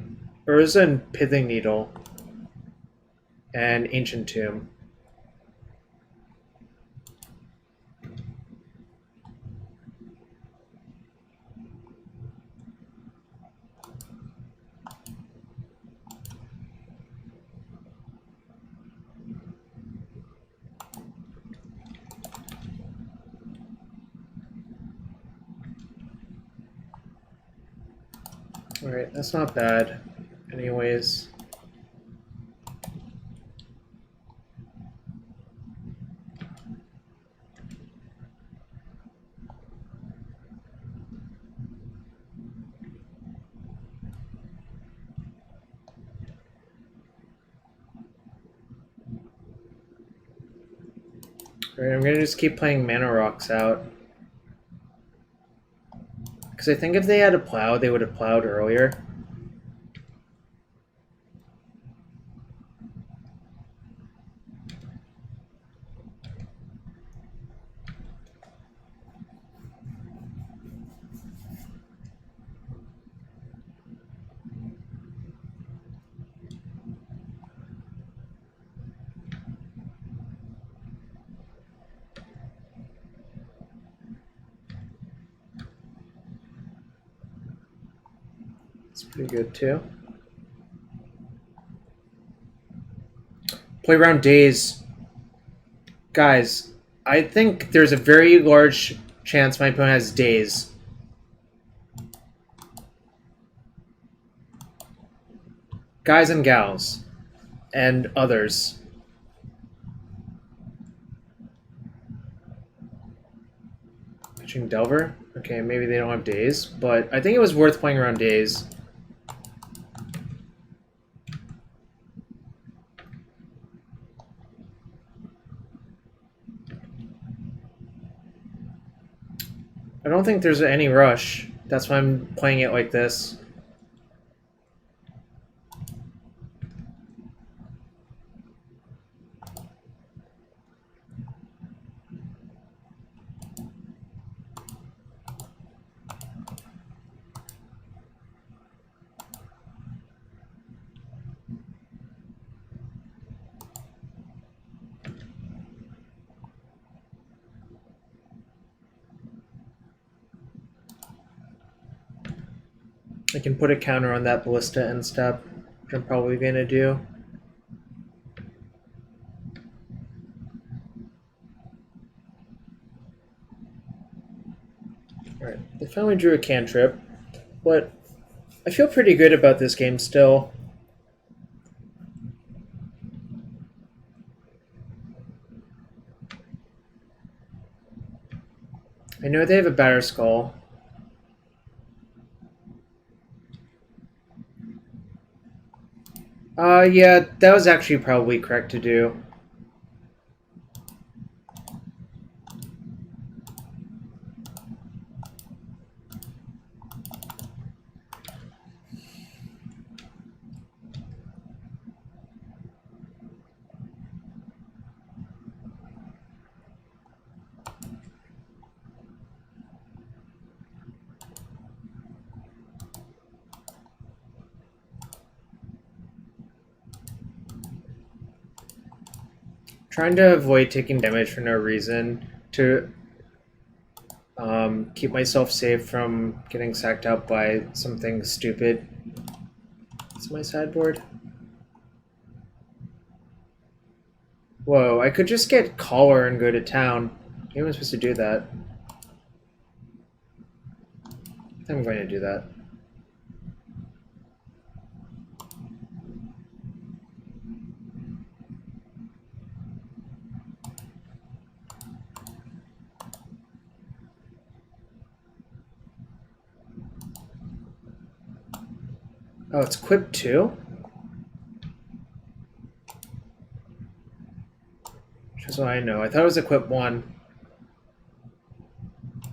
Urza and Pithing Needle. And Ancient Tomb. Alright, that's not bad. Anyways. Alright, I'm gonna just keep playing Mana Rocks out. Because I think if they had a plow, they would have plowed earlier. It's pretty good too. Play around days. Guys, I think there's a very large chance my opponent has days. Guys and gals. And others. Pitching Delver? Okay, maybe they don't have days, but I think it was worth playing around days. I don't think there's any rush. That's why I'm playing it like this. I can put a counter on that Ballista end step, which I'm probably going to do. Alright, they finally drew a cantrip, but I feel pretty good about this game still. I know they have a Batter Skull. Yeah, that was actually probably correct to do. Trying to avoid taking damage for no reason to keep myself safe from getting sacked up by something stupid. It's my sideboard. Whoa, I could just get Collar and go to town. Maybe I'm supposed to do that. I think I'm going to do that. Oh, it's equipped 2? Which is what I know. I thought it was equipped 1.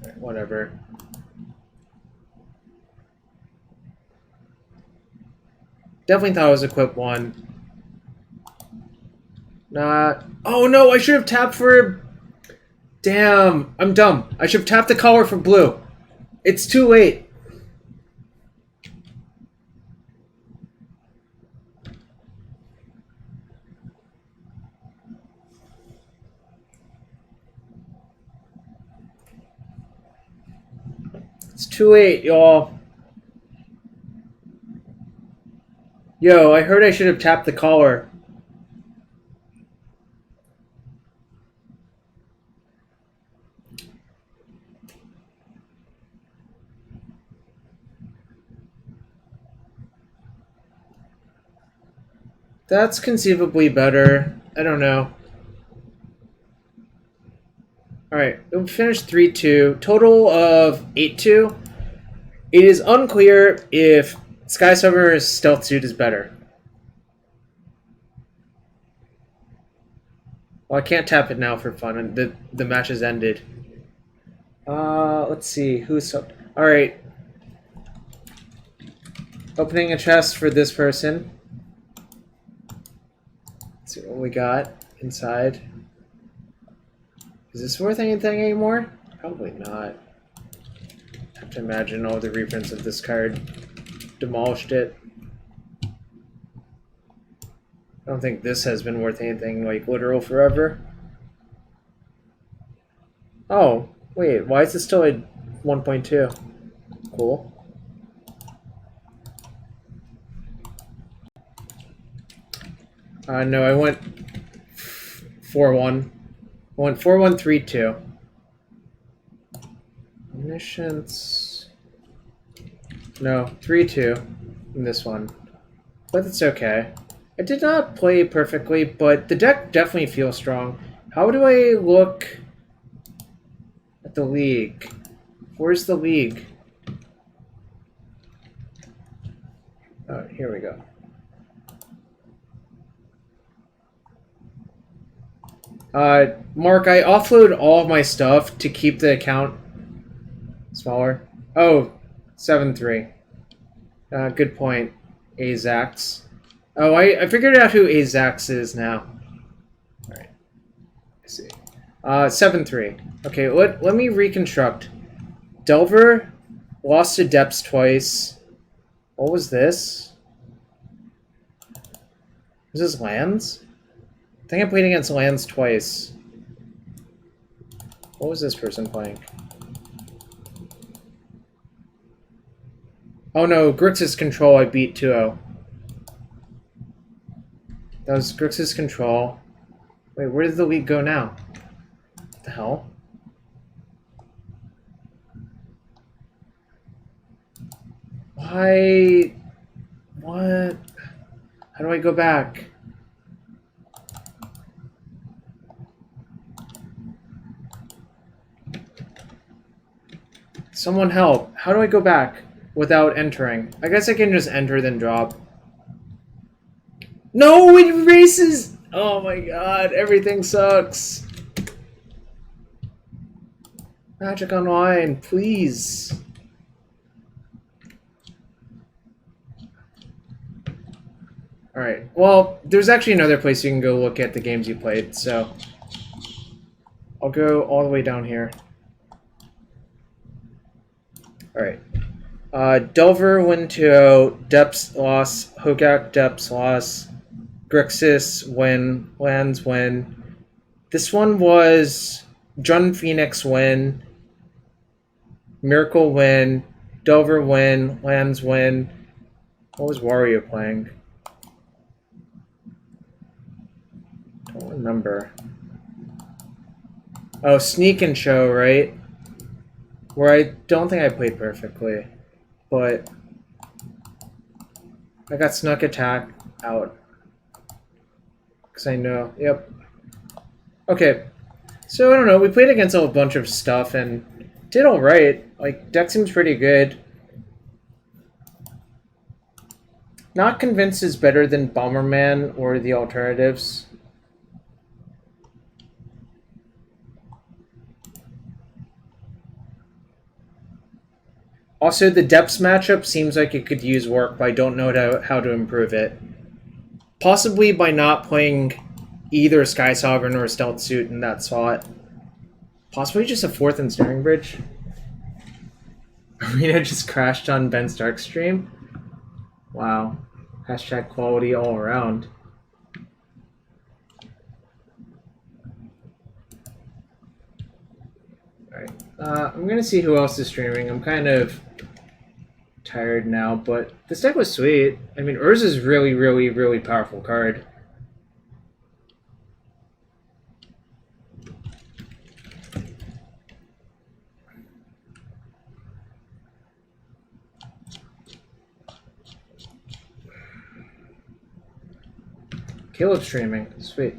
Right, whatever. Definitely thought it was equipped 1. Not... Oh no, I should have tapped for... Damn, I'm dumb. I should have tapped the Collar for blue. It's too late. It's too late, y'all. Yo, I heard I should have tapped the Collar. That's conceivably better. I don't know. Alright, we finished 3-2. Total of 8-2. It is unclear if Skysovereign's Stealthsuit is better. Well, I can't tap it now for fun, and the match has ended. Let's see. Who's up? Alright. Opening a chest for this person. Let's see what we got inside. Is this worth anything anymore? Probably not. I have to imagine all the reprints of this card demolished it. I don't think this has been worth anything like literal forever. Oh, wait, why is this still at 1.2? Cool. No, I went 4-1. I went 4-1-3-2. Omniscience. No, 3-2 in this one. But it's okay. I did not play perfectly, but the deck definitely feels strong. How do I look at the league? Where's the league? Oh, here we go. Mark, I offload all of my stuff to keep the account smaller. Oh, 7-3. Good point, Azax. Oh, I figured out who Azax is now. Alright. I see. 7-3. Okay, let me reconstruct. Delver lost to Depths twice. What was this? Was this lands? I think I played against lands twice. What was this person playing? Oh no, Grixis control I beat 2-0. That was Grixis control. Wait, where did the lead go now? What the hell? Why? What? How do I go back? Someone help. How do I go back without entering? I guess I can just enter then drop. No, it erases! Oh my god, everything sucks. Magic Online, please. Alright, well, there's actually another place you can go look at the games you played, so I'll go all the way down here. Alright. Delver win 2-0, Depths loss, Hogak Depths loss, Grixis win, Lands win. This one was Jun Phoenix win, Miracle win, Delver win, Lands win. What was Wario playing? Don't remember. Oh, Sneak and Show, right? Where I don't think I played perfectly, but I got Snuck Attack out. Because I know, yep. Okay, so I don't know, we played against a bunch of stuff and did alright. Like, deck seems pretty good. Not convinced is better than Bomberman or the alternatives. Also, the Depths matchup seems like it could use work, but I don't know how to improve it. Possibly by not playing either Skysovereign or Stealthsuit in that slot. Possibly just a 4th Ensnaring Bridge. Arena just crashed on Ben Stark's stream. Wow. Hashtag quality all around. Alright. I'm gonna see who else is streaming. I'm kind of tired now, but this deck was sweet. I mean, Urza's really, really, really powerful card. Caleb streaming. Sweet.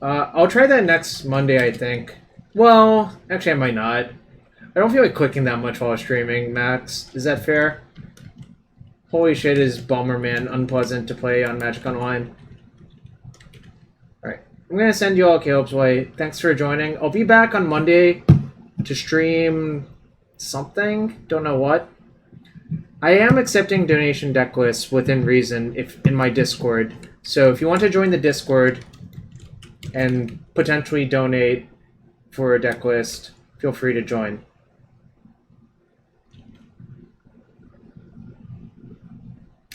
I'll try that next Monday, I think. Well, actually I might not. I don't feel like clicking that much while streaming, Max. Is that fair? Holy shit, is Bomberman unpleasant to play on Magic Online. Alright. I'm gonna send you all Caleb's way. Thanks for joining. I'll be back on Monday to stream something. Don't know what. I am accepting donation deck lists within reason if in my Discord. So if you want to join the Discord and potentially donate for a deck list, feel free to join.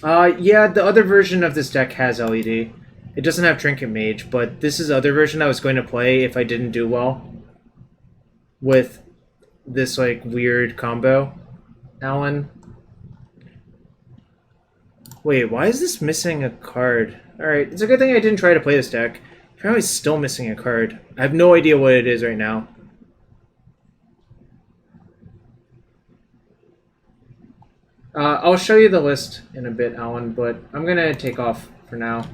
Yeah, the other version of this deck has LED. It doesn't have Trinket Mage, but this is the other version I was going to play if I didn't do well with this, like, weird combo. Alan? Wait, why is this missing a card? Alright, it's a good thing I didn't try to play this deck. Apparently it's still missing a card. I have no idea what it is right now. I'll show you the list in a bit, Alan, but I'm gonna take off for now.